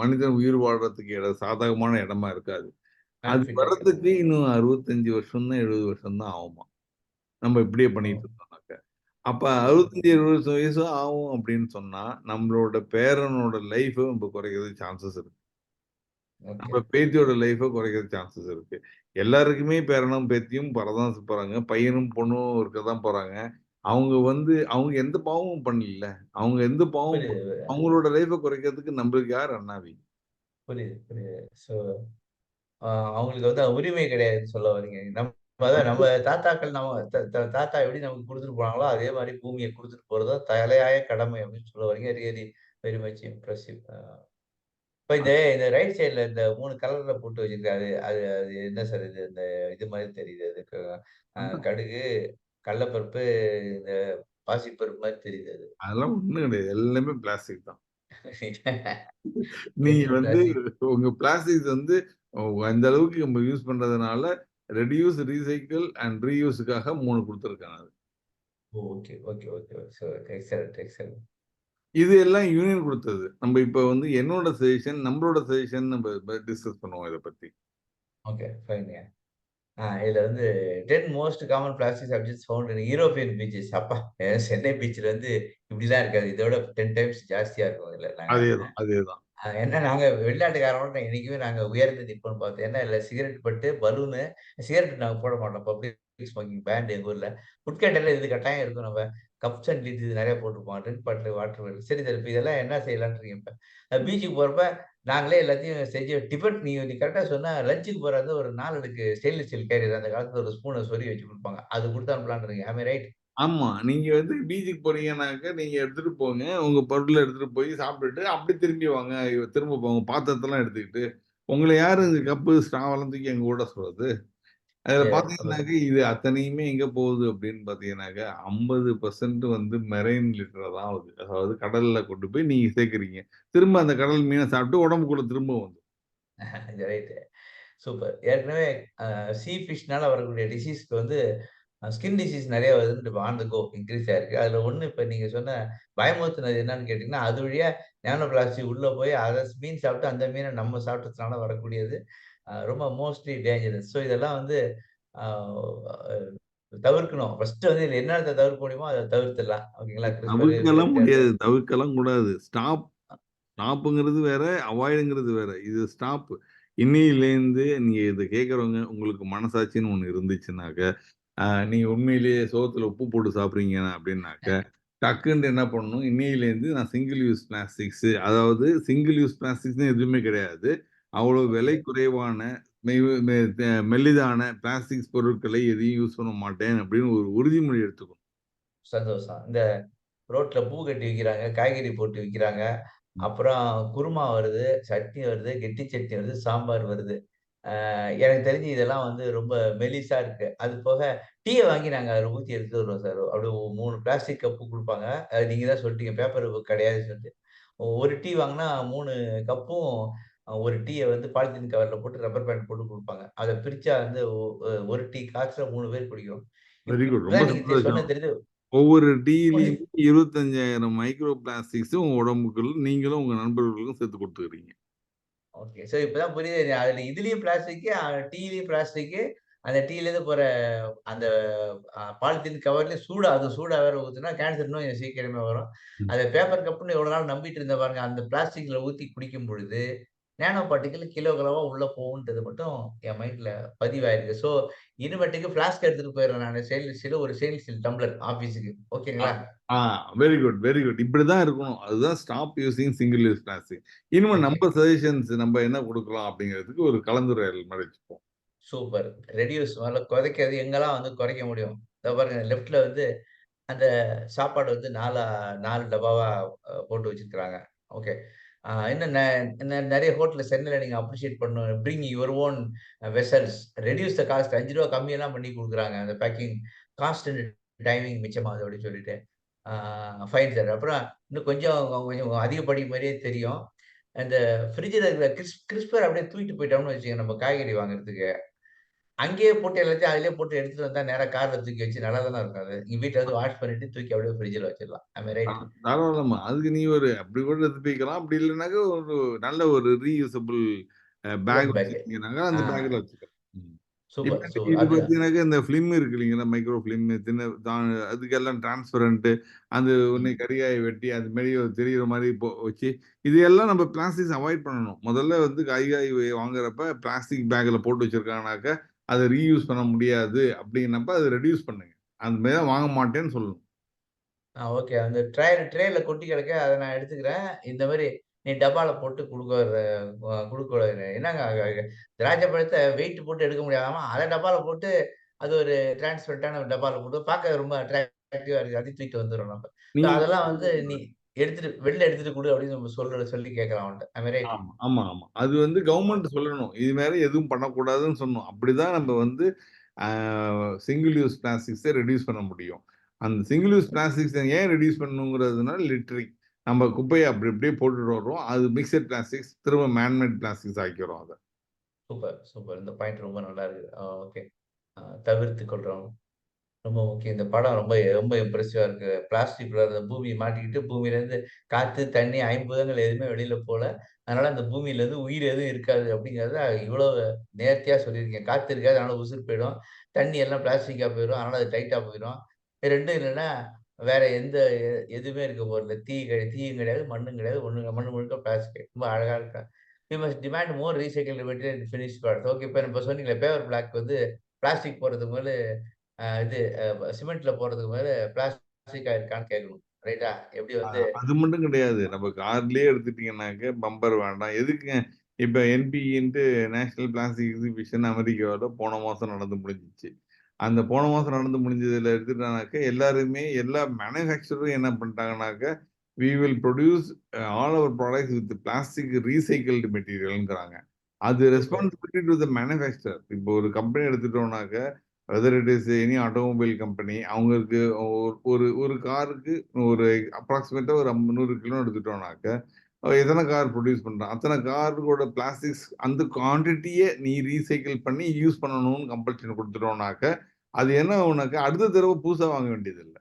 மனிதன் உயிர் வாழ்றதுக்கு சாதகமான இடமா இருக்காது. அது அன்ஃபிட் ஆக்கிடும். வர்றதுக்கு இன்னும் 65 வருஷம் தான், 70 வருஷம் தான் ஆகுமாம். நம்ம இப்படியே ஓ! பண்ணிட்டு இருந்தோம்னாக்க. அப்ப சூப்பர். 65, 70 வயசு ஆகும் அப்படின்னு சொன்னா, நம்மளோட பேரனோட லைஃப நம்ம குறைக்கிறதுக்கு சான்சஸ் இருக்கு. ஓகே. நம்ம பேத்தியோட லைஃப குறைக்கிற சான்சஸ் இருக்கு. எல்லாருக்குமே பேரனும், பேத்தியும் வரதான் போறாங்க. பையனும், பொண்ணும் இருக்க தான் போறாங்க. அவங்க வந்து அவங்க எந்த பாவமும் பண்ணலல்ல. அவங்க எந்த பாவமும் புரியுது, அவங்களோட லைஃப குறைக்கிறதுக்கு நம்மளுக்கு யார் அண்ணாவி? புரியுது, புரியுது. ஸோ அவங்களுக்கு வந்து உரிமை கிடையாதுன்னு சொல்ல வர்றீங்க. அதான் நம்ம தாத்தாக்கள் நம்ம த த தாத்தா எப்படி நமக்கு குடுத்துட்டு போனாங்களோ, அதே மாரி பூமிய குடுத்துட்டு போறது தான் தலையாய கடமை அப்படின்னு சொல்ல வர்றீங்க. Really very much impressive. இப்ப இந்த ரைட் சைடுல இந்த 3 கலர்ல போட்டு வச்சிருக்காரு. அது அது அது என்ன சார் இது? இந்த இது மாரி தெரியுது. அது அதான் கடுகு, கடலப்பருப்பு, இந்த பாசிப்பருப்பு மாரி தெரியுது அது. அதெல்லாம் ஒண்ணும் கிடையாது. எல்லாமே பிளாஸ்டிக் தான். நீங்க எது வந்து பிளாஸ்டிக்? உங்க பிளாஸ்டிக்ஸ் வந்து அந்த அளவுக்கு நம்ம யூஸ் பண்றதுனால, ரெட்யூஸ், ரீசைக்கிள் அண்ட் ரீயூஸ்க்காக 3 குடுத்துருக்காங்க. Okay, okay, okay. So excellent, excellent. இது எல்லாம் யூனியன் குடுத்தது. நம்ம இப்ப வந்து என்னோட சஜஷன், நம்மளோட சஜஷன் நம்ம டிஸ்கஸ் பண்ணுவோம் இத பத்தி. ஓகே, ஃபைன்ங்க. இதுல வந்து 10 most common plastic subjects found in European beaches. அப்பா! சென்னை பீச்ல வந்து இப்படிலாம் இருக்காது. இதோட 10 டைம்ஸ் ஜாஸ்தியா இருக்கும் இதுல. நாங்க அதேதான், அதேதான். ஏன்னா நாங்க வெளிநாட்டுக்காரங்களோட என்னைக்குமே நாங்க உயர்ந்து நிப்போம்ன்னு பார்த்தோம். ஏன்னா இதுல சிகரெட் பட்டு, பலூனு சிகரெட் நாங்க போட மாட்டோம். பப்ளிக் ஸ்மோக்கிங் பேண்ட் எங்க ஊர்ல. குட்கட்டையில இது கட்டாயம் இருக்கும். நம்ம கப்ஸ் அண்ட் லிட்ஸ் இது நெறைய போட்டுருப்போம். ட்ரிங்க் பாட்டில், வாட்டர் பாட்டில். சரி சார், இப்ப இதெல்லாம் என்ன செய்யலான்றீங்க இப்ப? பீச்சுக்கு போறப்ப நாங்களே எல்லாத்தையும் செஞ்சு டிஃபன் நீ நீ கரெக்ட்டா சொன்ன லஞ்சுக்கு போறது ஒரு 4 அடுக்கு ஸ்டெயின்லெஸ் ஸ்டீல் கேரியர் அந்த காலத்துல ஒரு ஸ்பூன சொருவி வச்சு குடுப்பாங்க. அது குடுத்து அனுப்பலான்றீங்க. ஆம் ஐ ரைட்? ஆமா. நீங்க வந்து பீச்சுக்கு போறீங்கன்னாக்க, நீங்க எடுத்துட்டு போங்க. உங்க பொருள எடுத்துட்டு போய் சாப்பிட்டுட்டு, அப்படி திரும்பி வாங்க. திரும்ப போங்க. பாத்திரத்தெல்லாம் எடுத்துக்கிட்டு. உங்கள யாரு இந்த கப்பு, ஸ்ட்ராவெல்லாம் தூக்கி அங்க போட சொல்றது? அதுல சரி. பாத்தீங்கன்னாக்க, இது அத்தனையுமே எங்க போகுது அப்படின்னு பாத்தீங்கன்னாக்க, 50% வந்து மெரைன் லிட்டரா தான் ஆகுது. அதாவது கடல்ல கொண்டு போய் நீங்க சேர்க்கிறீங்க. திரும்ப அந்த கடல் மீன சாப்பிட்டு உடம்புக்குள்ள திரும்ப வந்துரும். ரைட். சூப்பர். ஏற்கனவே சீ ஃபிஷ்னால வரக்கூடிய டிசீஸ்க்கு வந்து ஸ்கின் டிசீஸ் நெறைய வருதுன்னு இப்ப ஆன் த கோ இன்கிரீஸ் ஆயிருக்கு. அதுல ஒண்ணு இப்ப நீங்க சொன்ன பயமுறுத்துனது என்னன்னு கேட்டீங்கன்னா, அது வழியா நானோ பிளாஸ்டிக் உள்ள போய் அத மீன் சாப்பிட்டு அந்த மீன நம்ம சாப்பிட்டதுனால வரக்கூடியது ரொம்ப மோஸ்ட்லி டேஞ்சரஸ். ஸோ இதெல்லாம் வந்து தவிர்க்கணும். ஃபர்ஸ்ட் வந்து இதுல என்ன தவிர்க்க முடியுமோ அதை தவிர்த்துடலாம். ஓகேங்களா? கிறிஸ்பர் தவிர்க்கலாம் முடியாது, தவிர்க்கலாம் கூடாது. ஸ்டாப்புங்கிறது வேற, அவாய்டுங்கிறது வேற. இது ஸ்டாப். இன்னையிலேருந்து நீங்க இதை கேட்கறவங்க, உங்களுக்கு மனசாட்சின்னு ஒண்ணு இருந்துச்சுன்னாக்க, நீங்க உண்மையிலேயே சோத்துல உப்பு போட்டு சாப்பிடுறீங்க அப்படின்னாக்க, டக்குன்னு என்ன பண்ணணும், இன்னையிலேருந்து நான் சிங்கிள் யூஸ் பிளாஸ்டிக்ஸ், அதாவது சிங்கிள் யூஸ் பிளாஸ்டிக்ஸ்னு எதுவுமே கிடையாது, அவ்வளவு விலை குறைவான மெல்லிதான பிளாஸ்டிக்ஸ் பொருட்களை எதையும் யூஸ் பண்ண மாட்டேன் அப்படின்னு ஒரு உறுதிமொழி எடுத்துக்கணும். சந்தோஷம். இந்த ரோட்ல பூ கட்டி விக்கிறாங்க, காய்கறி போட்டு விக்கிறாங்க. அப்புறம் குருமா வருது, சட்னி வருது, கெட்டி சட்னி வருது, சாம்பார் வருது. எனக்கு தெரிஞ்சு இதெல்லாம் வந்து ரொம்ப மெலிசா இருக்கு. அது போக டீய வாங்கி நாங்க அதில ஊத்தி எடுத்துட்டு வருவோம் சார். அப்படியே 3 பிளாஸ்டிக் கப்பு குடுப்பாங்க. நீங்க தான் சொல்ட்டீங்க பேப்பர் கிடையாதுன்னு சொல்லிட்டு. ஒரு டீ வாங்குனா 3 கப்பும் ஒரு டீய வந்து பாலித்தீன் கவர்ல போட்டு ரப்பர் பேண்ட் போட்டு குடுப்பாங்க. அத பிரிச்சா வந்து ஒரு டீ காசுல 3 பேர் குடிக்கிறோம். Very good. ரொம்ப இப்படிதான் நீங்க சந்தோஷம். சொன்னது தெரியுது. ஒவ்வொரு டீயிலயுமே 25,000 மைக்ரோ பிளாஸ்டிக்ஸ் உங்க உடம்புக்குள்ள நீங்களும் உங்க நண்பர்களுக்கும் சேர்த்து கொடுத்துக்கிறீங்க. ஓகே. சோ இப்பதான் புரியுது. அதுல இதுலயும் பிளாஸ்டிக்கு, டீலயும் பிளாஸ்டிக்கு. அந்த டீலேருந்து போற அந்த பாலித்தீன் கவர்லயும் அது சூடா வேற ஊத்துனா கேன்சர் நோய் சீக்கிரமே வரும். ம். அத பேப்பர் கப்ன்னு எவ்வளவு நாள் நம்பிட்டு இருந்தேன் பாருங்க. அந்த பிளாஸ்டிக்ல ஊத்தி குடிக்கும் பொழுது, நானோ பார்ட்டிகிள் கிலோகிராமா உள்ள போகுன்றது மட்டும் என் மைண்ட்ல பதிவாயிருக்கு. சோ இனிமேட்டுக்கு ஃப்ளாஸ்க் எடுத்துட்டு போயிடுறேன் நானு. ஸ்டெயின்லெஸ் ஸ்டீல் ஒரு ஸ்டெயின்லெஸ் ஸ்டீல் டம்ளர் ஆபீஸ்க்கு. ஆ, ஓகேங்களா? ஆ வெரி குட், வெரி குட். இப்படிதான் இருக்கணும். அதுதான் stop using single use plastic. இனிமே ஓகே. நம்ம சஜஷன்ஸ் நம்ம என்ன குடுக்கலாம் அப்படிங்கிறதுக்கு ஒரு கலந்துரையாடல் மாரி வச்சுப்போம். சூப்பர். ரெடியூஸ் முதல்ல குறைக்கிறது எங்கெல்லாம் வந்து குறைக்க முடியும். இதோ பாருங்க லெஃப்ட்ல வந்து அந்த சாப்பாடு வந்து 4 டப்பாவா போட்டு வச்சிருக்கிறாங்க. ஓகே. இன்னும் நெறைய ஹோட்டல்ல சென்னையில நீங்க அப்ரிஷியேட் பண்ணணும். Bring your own vessels. Reduce the cost ₹5 கம்மியெல்லாம் பண்ணி குடுக்குறாங்க. அந்த பேக்கிங் காஸ்ட் அண்ட் டைமிங் மிச்சமாகுது அப்படின்னு சொல்லிட்டு. Fine sir. அப்புறம் இன்னும் கொஞ்சம் கொஞ்சம் அதிகப்படி மாரியே தெரியும். அந்த ஃப்ரிட்ஜ்ல இருக்கிற கிரிஸ்பர் அப்படியே தூக்கிட்டு போயிட்டோம்னு வச்சுக்கங்க நம்ம காய்கறி வாங்குறதுக்கு. அங்கேயே போட்டு எல்லாத்தையும் அதிலேயே போட்டு எடுத்துட்டு வந்தா நேரா கார்ல தூக்கி வச்சு நல்லா தானே இருக்கும் அது. நீங்க வீட்ல வந்து வாஷ் பண்ணிட்டு தூக்கி அப்படியே ஃப்ரிட்ஜ்ல வச்சிடலாம். ஆம் ஐ ரைட்? தாராளமா. அதுக்கு நீ ஒரு அப்படி கூட எடுத்து போய்க்கலாம். அப்படி இல்லைனாக்க ஒரு நல்ல ஒரு ரீயூசபிள் பேக் க்ளோத் பேக். வச்சிருக்கீங்கன்னாக்க ஆ அந்த பேக்ல வச்சுக்கலாம். ம். இப்ப சூப்பர், சூப்பர். இது அது பார்த்தீங்கன்னாக்க இந்த ஃபிலிம் இருக்கு இல்லைங்களா? மைக்ரோ ஃபிலிம் தின்ன அதுக்கெல்லாம் டிரான்ஸ்பரண்ட் அந்த உன்னை ம். கரியாய வெட்டி அது மாரி தெரியிற மாரி வச்சு இது எல்லாம் நம்ம பிளாஸ்டிக்ஸ் அவாய்ட் பண்ணணும். முதல்ல வந்து காய்கறி வாங்குறப்ப பிளாஸ்டிக் பேக்ல போட்டு வச்சிருக்காங்கனாக்க, அத ரீயூஸ் பண்ண முடியாது அப்படின்னப்ப அத ரெடியூஸ் பண்ணுங்க. அந்த மாரி வாங்க மாட்டேன்னு சொல்லணும். ஓகே. அந்த ட்ரேல கொட்டி கிடக்க அத நான் எடுத்துக்கிறேன். இந்த மாரி நீ டப்பால போட்டு குடுக்க என்னங்க திராட்சை பழத்த வெயிட் போட்டு எடுக்க முடியாதாமா, அத டப்பால போட்டு அது ஒரு டிரான்ஸ்பரண்டான ஒரு டப்பால போட்டு பார்க்க ரொம்ப அட்ராக்டிவா இருக்கு. அதையும் தூக்கிட்டு வந்துர்றோம் நம்ம. ஸோ நீங்க அதெல்லாம் வந்து நீ வெளில எடுத்துட்டு குடு அப்படின்னு நம்ம சொல்லி கேட்கலாம் அவன்ட்ட. ஆம் ஐ ரைட்? ஆமா, ஆமா, ஆமா. அது வந்து கவர்ன்மெண்ட் சொல்லணும். இது மாரி எதுவும் பண்ணக்கூடாதுன்னு சொல்லணும். அப்படிதான் நம்ம வந்து ஆ சிங்கிள் யூஸ் பிளாஸ்டிக்ஸ ரெடியூஸ் பண்ண முடியும். அந்த சிங்கிள் யூஸ் பிளாஸ்டிக்ஸ ஏன் ரெடியூஸ் பண்ணணுங்கிறதுனா லிட்டரிங். நம்ம குப்பைய அப்படி அப்படியே போட்டுட்டு வர்றோம். அது மிக்ஸட் பிளாஸ்டிக்ஸ் திரும்ப மேன் மேட் பிளாஸ்டிக்ஸ் ஆக்கிறோம் அத. Super, super. இந்த பாயிண்ட் ரொம்ப நல்லா இருக்கு. ஓகே. தவிர்த்துக் கொள்றோம். ரொம்ப முக்கியம். இந்த படம் ரொம்ப ரொம்ப இம்ப்ரெசிவா இருக்கு. பிளாஸ்டிக்ல அந்த பூமி மாட்டிக்கிட்டு, பூமியிலேருந்து காத்து, தண்ணி, ஐம்பூதங்கள் எதுவுமே வெளியில போல. அதனால அந்த பூமியிலேருந்து உயிர் எதுவும் இருக்காது அப்படிங்கிறத இவ்வளோ நேர்த்தியா சொல்லியிருக்கீங்க. காத்து இருக்காது, அதனால உசுர் போயிடும். தண்ணி எல்லாம் பிளாஸ்டிக்கா போயிரும். அதனால அது டைட்டா போயிரும். 2ம் இல்லன்னா, வேற எந்த எதுவுமே இருக்க போறதில்ல. தீயும் கிடையாது, மண்ணும் கிடையாது. மண்ணு முழுக்க பிளாஸ்டிக். ரொம்ப அழகா இருக்கு. We must demand more recycle material in finished products. Okay. இப்ப சொன்னீங்களே பேப்பர் பிளாக் வந்து பிளாஸ்டிக் போடுறதுக்கு பதிலு இது சிமெண்ட்ல போடுறதுக்கு பதிலா பிளாஸ்டிக்கா இருக்கான்னு கேட்கணும். ரைட்டா? எப்படி வந்து அது மட்டும் கிடையாது. நம்ம கார்லயே எடுத்துட்டீங்கன்னாக்க பம்பர் வேண்டாம். எதுக்குங்க? இப்ப என்பின்ட்டு நேஷனல் பிளாஸ்டிக் எக்ஸிபிஷன் அமெரிக்காவுல போன மாசம் நடந்து முடிஞ்சுச்சு. அந்த போன மாசம் நடந்து முடிஞ்சதுல எடுத்துட்டானாக்க, எல்லா மேனுஃபேக்சரரும் என்ன பண்ணிட்டாங்கனாக்க, "we will produce all our products with plastic recycled மெட்டீரியல்ங்கிறாங்க. அது super. Responsibility to the manufacturer. இப்போ ஒரு கம்பெனி எடுத்துட்டோம்னாக்க, whether it is any automobile company அவங்களுக்கு ஒரு ஒரு காருக்கு ஒரு அப்ராக்ஸிமேட்டா ஒரு 100 கிலோ எடுத்துட்டோம்னாக்க, எத்தன கார் புரொடியூஸ் பண்றான்? அத்தன காரோட பிளாஸ்டிக்ஸ் அந்த குவான்டிட்டிய நீ ரீசைக்கிள் பண்ணி யூஸ் பண்ணணும்னு கம்பல்ஷன் குடுத்துட்டோம்னாக்க, அது என்ன ஆகும்னாக்க, அடுத்த தடவ புதுசா வாங்க வேண்டியதில்ல.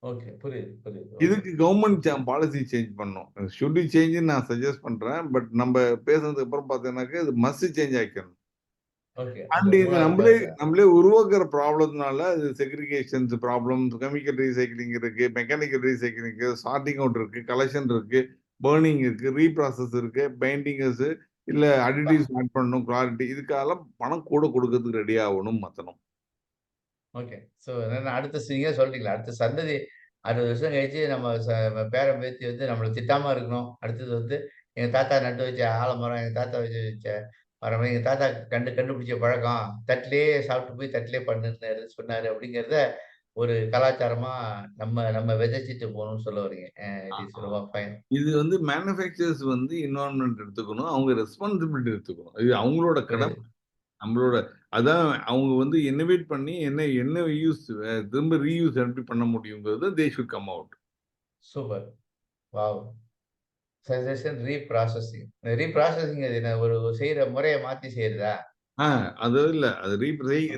ஓகே. புரியுது, புரியுது. ஓகே. இதுக்கு கவர்ன்மெண்ட் பாலிசி சேஞ்ச் பண்ணணும். ஷுட் சேஞ்சுன்னு நான் சஜெஸ்ட் பண்றேன். பட் நம்ப பேசுனதுக்கு அப்புறம் பார்த்தீங்கன்னாக்க, இது மஸ்ட் சேஞ்ச் ஆக்கிரணும். ஓகே. அந்த அண்ட் இது 3வது நம்மளே பாயிண்ட். நம்மளே உருவாக்குற ப்ராப்ளம்னால அது செக்ரிகேஷன்ஸ் ப்ராப்ளம், கெமிக்கல் ரீசைக்ளிங் இருக்கு, மெக்கானிக்கல் ரீசைக்ளிங் இருக்கு, சார்ட்டிங் அவுட் இருக்கு, கலெக்ஷன் இருக்கு, பர்னிங் இருக்கு, ரீப்ராசஸ் இருக்கு, பெயிண்டிங்ஸ் இல்ல அப்பா! அடிட்டிவ்ஸ் ஆட் பண்ணணும், கிளாரிட்டி இதுக்கெல்லாம் பணம் கூட கொடுக்கறதுக்கு ரெடி ஆகணும் மத்தனும். ஓகே. ஸோ என்னன்னா அடுத்த நீங்களே சொல்லிட்டீங்களா, அடுத்த சந்ததி 60 வருஷம் கழிச்சு நம்ம பேரன், பேத்தி வந்து நம்மள திட்டாம இருக்கணும். அடுத்தது வந்து எங்க தாத்தா நட்டு வச்ச ஆலமரம், எங்க தாத்தா வச்சு வச்ச மரம், எங்க தாத்தா கண்டுபிடிச்ச பழக்கம், தட்டிலேயே சாப்பிட்டு போய் தட்டிலேயே பண்ணுனாரு சொன்னாரு அப்படிங்கிறத ஒரு கலாச்சாரமா நம்ம நம்ம விதைச்சிட்டு போணும்னு சொல்ல வர்றீங்க. ஆ, இட் இஸ் ஆ. ரொம்ப ஃபைன். இது வந்து மேனுஃபேக்சரர்ஸ் வந்து என்விரான்மென்ட் எடுத்துக்கணும். அவங்க ரெஸ்பான்சிபிலிட்டி எடுத்துக்கணும். இது அவங்களோட கடமை. புரியுது. நம்மளோட அதான் அவங்க வந்து இன்னோவேட் பண்ணி என்ன என்ன யூஸ் திரும்ப ரீயூஸ் எப்படி பண்ண முடியுங்கிறது they should come out. Super. Wow! Suggestion reprocessing. Reprocessing அது என்ன? ஒரு செய்ற முறைய மாத்தி செய்றதா? ஆ அது இல்ல. அது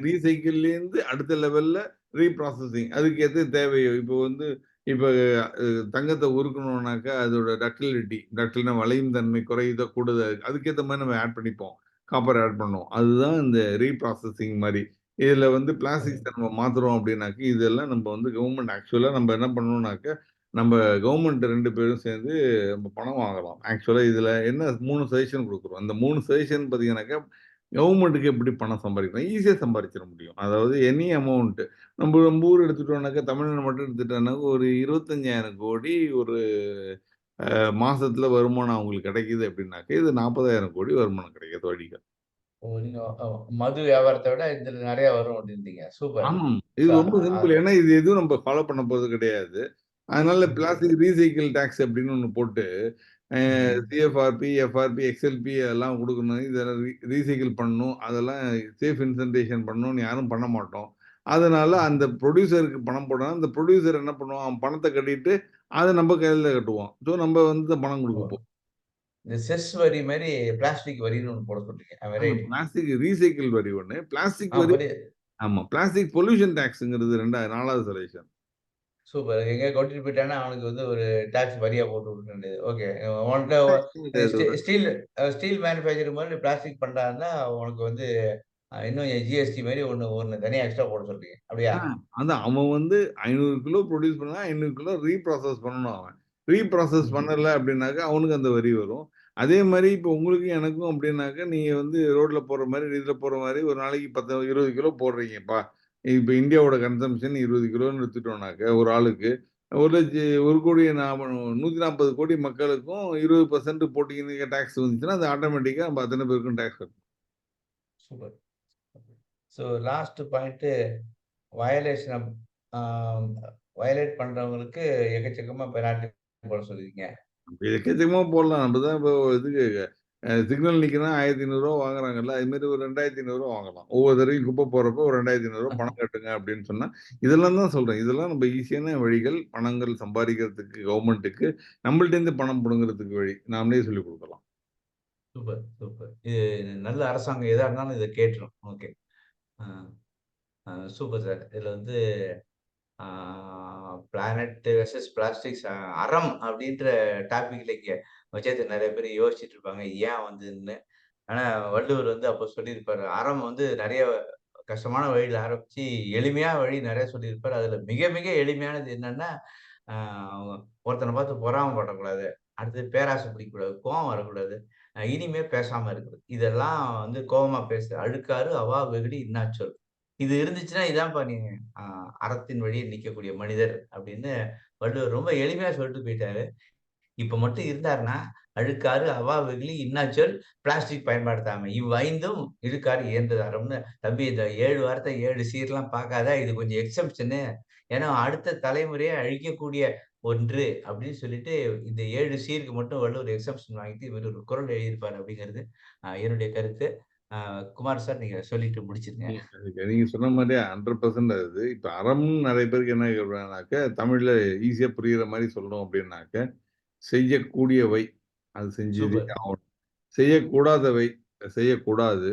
ரீசைக்கிள்லேருந்து அடுத்த லெவல்ல ரீப்ராசஸிங். அதுக்கு எது தேவையோ இப்போ வந்து இப்ப தங்கத்த உருக்கணும்னாக்கா அதோட டக்டிலினா வளையும் தன்மை குறையுதோ, கூடுதோ அதுக்கேத்த மாரி நம்ம ஆட் பண்ணிப்போம். காப்பர் ஆட் பண்ணுவோம். அதுதான் இந்த ரீப்ராசஸிங் மாரி. இதுல வந்து ஓகே. பிளாஸ்டிக்ஸ நம்ம மாத்துறோம் அப்டின்னாக்க, இதெல்லாம் நம்ம வந்து கவர்ன்மென்ட் ஆக்சுவலா நம்ம என்ன பண்ணணும்னாக்க, நம்ம கவர்ன்மென்ட் 2 பேரும் சேர்ந்து நம்ம பணம் வாங்கலாம். ஆக்சுவலா இதுல என்ன 3 சஜஷன் குடுக்குறோம். அந்த 3 சஜஷன் பார்த்தீங்கன்னாக்கா கவர்மெண்ட்டுக்கு எப்படி பணம் சம்பாதிக்கலாம்? ஈஸியா சம்பாரிச்சிட முடியும். அதாவது எனி அமௌண்ட் நம்ம ஊர் எடுத்துட்டோம்னாக்கா, தமிழ்நாடு மட்டும் எடுத்துட்டோம்னாக்க ஒரு 25,000,00,00,000 ஒரு மாசத்துல வருமானம் அவங்களுக்கு கிடைக்குது அப்படின்னாக்க, இது 40,000,00,00,000 வருமானம் கிடைக்குது வழிகள். ஓ! நீங்க மது வியாபாரத்த விட இதுல நெறைய வரும் அப்டின்றீங்க. சூப்பர். ஆமாம். இது சோ ரொம்ப அ சிம்பிள். ஏன்னா இது எதுவும் நம்ம ஃபாலோ பண்ண போறது கிடையாது. அதனால ஓகே. பிளாஸ்டிக் ரீசைக்கிள் டாக்ஸ் அப்படின்னு ஒண்ணு போட்டு, அ ம்ஹ்ம். சிஎஃப்ஆர்பி, எஃப்ஆர்பி, எக்ஸ்எல்பி எல்லாம் குடுக்கணும். இதெல்லாம் ரீசைக்கிள் பண்ணணும். அதெல்லாம் சேஃப் இன்சன்டேஷன் பண்ணணும்னு யாரும் பண்ண மாட்டோம். அதனால அந்த புரொடியூசருக்கு பணம் போடணும். அந்த புரொடியூசர் என்ன பண்ணுவான்? அவன் பணத்த கட்டிட்டு, அத நம்ம கையில கட்டுவோம். ஸோ நம்ம வந்து பணம் ஓ! குடுக்க போறோம். இந்த செஸ் வரி மாரி பிளாஸ்டிக் வரின்னு ஒண்ணு போட சொல்றீங்க. ஐ அம் ரைட்? பிளாஸ்டிக் ரீசைக்கிள் வரி ஒண்ணு. பிளாஸ்டிக் ஆ வரி புரியுது. ஆமா. பிளாஸ்டிக் பொல்யூஷன் டாக்ஸ்ங்கிறது 4வது சஜஷன். சூப்பர். எங்கேயோ கொட்டிட்டு போயிட்டான்னா, அவனுக்கு வந்து ஒரு டாக்ஸ் வரியா போட்டு விட்டுற வேண்டியது. ஓகே. உன்ட்ட ஸ்டீல் ஸ்டீல் மேனுஃபேக்சரிங் மாரி பிளாஸ்டிக் பண்றான்னா, உனக்கு வந்து இன்னும் ஜிஎஸ்டி மாரி ஒண்ணு ஒண்ணு தனியா எக்ஸ்ட்ரா போட சொல்றீங்க. அப்படியா? ஆ அதான் அவன் வந்து 500 கிலோ புரொடியூஸ் பண்ணா 500 கிலோ ரீப்ராசஸ் பண்ணணும் அவன். ரீப்ராசஸ் ம்ஹ்ம். பண்ணல அப்டின்னாக்க அவனுக்கு அந்த வரி வரும். அதே மாரி இப்போ உங்களுக்கும் எனக்கும் அப்டின்னாக்க, நீங்க வந்து ரோட்ல போற மாரி, இதுல போற மாரி ஒரு நாளைக்கு 10, 20 கிலோ போடுறீங்கப்பா. இப்ப இந்தியாவோட கன்சம்ப்ஷன் 20 கிலோன்னு எடுத்துட்டோம்னாக்க, ஒரு ஆளுக்கு 140,000,000 மக்களுக்கும் 20% போட்டீங்கன்னு டாக்ஸ் வந்துச்சுன்னா, அது ஆட்டோமேட்டிக்கா நம்ம அத்தன பேருக்கும் டாக்ஸ் கட்டணும். Super. So last point violation of ah violate பண்றவங்களுக்கு எக்கச்சக்கமா பெனால்டி போட சொல்லியிருக்கீங்க. எக்கச்சக்கமா போடலாம். நம்ம தான் இப்போ இதுக்கு சிக்னல் நிக்குதுன்னா ரூ. 1,500 வாங்குறாங்கல்ல. அது மாரி ஒரு ரூ. 2,500 வாங்கலாம். ஒவ்வொரு தடவையும் குப்பை போடுறப்போ ஒரு ரூ. 2,500 பணம் கட்டுங்க அப்படின்னு சொன்னா, இதெல்லாம் தான் சொல்றேன். இதெல்லாம் நம்ம ஈஸியான வழிகள். பணங்கள் சம்பாதிக்கிறதுக்கு கவர்மெண்ட்டுக்கு நம்மள்ட்டேருந்து பணம் புடுங்குறதுக்கு வழி. நாமளே சொல்லிக் குடுக்கலாம். Super, super. இது நல்ல அரசாங்கம் எதா இருந்தாலும் இத கேட்டுரும். ஓகே. ஆ, சூப்பர் சார். இதுல வந்து ஆ பிளானட் வெர்சஸ் பிளாஸ்டிக்ஸ் அறம் அப்படின்ற டாபிக்ல இங்க வச்சது நெறைய பேர் யோசிச்சுட்டு இருப்பாங்க. ஏன் வந்துன்னு. ஆனா வள்ளுவர் வந்து அப்போ சொல்லியிருப்பாரு. அறம் வந்து நெறைய கஷ்டமான வழியில ஆரம்பிச்சு, எளிமையா வழி நெறைய சொல்லியிருப்பாரு. அதுல மிக மிக எளிமையானது என்னன்னா, ஆ ஒருத்தன பார்த்து பொறாமப்படக்கூடாது. அடுத்தது பேராசை பிடிக்கக்கூடாது. கோவம் வரக்கூடாது. இனிமே பேசாம இருக்கிறது. இதெல்லாம் வந்து கோவமா பேசு. "அழுக்காறு அவா வெகுளி இன்னாச்சொல்." இது இருந்துச்சுன்னா, இதான்ப்பா நீங்க அ அறத்தின் வழியே நிக்கக்கூடிய மனிதர் அப்படின்னு வள்ளுவர் ரொம்ப எளிமையா சொல்லிட்டு போயிட்டாரு. இப்ப மட்டும் இருந்தாருன்னா, அழுக்காறு, அவா வெகுளி, இன்னாச்சொல், பிளாஸ்டிக் பயன்படுத்தாமை. இவ்5ம் இழுக்காறு இயன்றது அறம்ன்னு. தம்பி இந்த 7 வார்த்தை 7 சீர்லாம் பார்க்காத. இது கொஞ்சம் எக்செப்ஷனு. ஏன்னா அடுத்த தலைமுறைய அழிக்கக்கூடிய ஒன்று அப்படின்னு சொல்லிட்டு, இந்த 7 சீருக்கு மட்டும் வள்ளுவர் எக்செப்ஷன் வாங்கிட்டு இவரு ஒரு குறள் எழுதியிருப்பாரு அப்படிங்கிறது என்னுடைய கருத்து. குமார் சார் நீங்க சொல்லிட்டு முடிச்சிருங்க. நீங்க சொன்ன மாரியே 100% அது. இப்ப அறம்ன்னு நெறைய பேருக்கு என்ன சொல்றாங்கனாக்க, தமிழ்ல ஈஸியா புரியிற மாரி சொல்லணும் அப்படின்னாக்க, செய்யக்கூடியவை அது செஞ்சதே சூப்பர். ஆவணும். செய்யக்கூடாதவை செய்யக்கூடாது.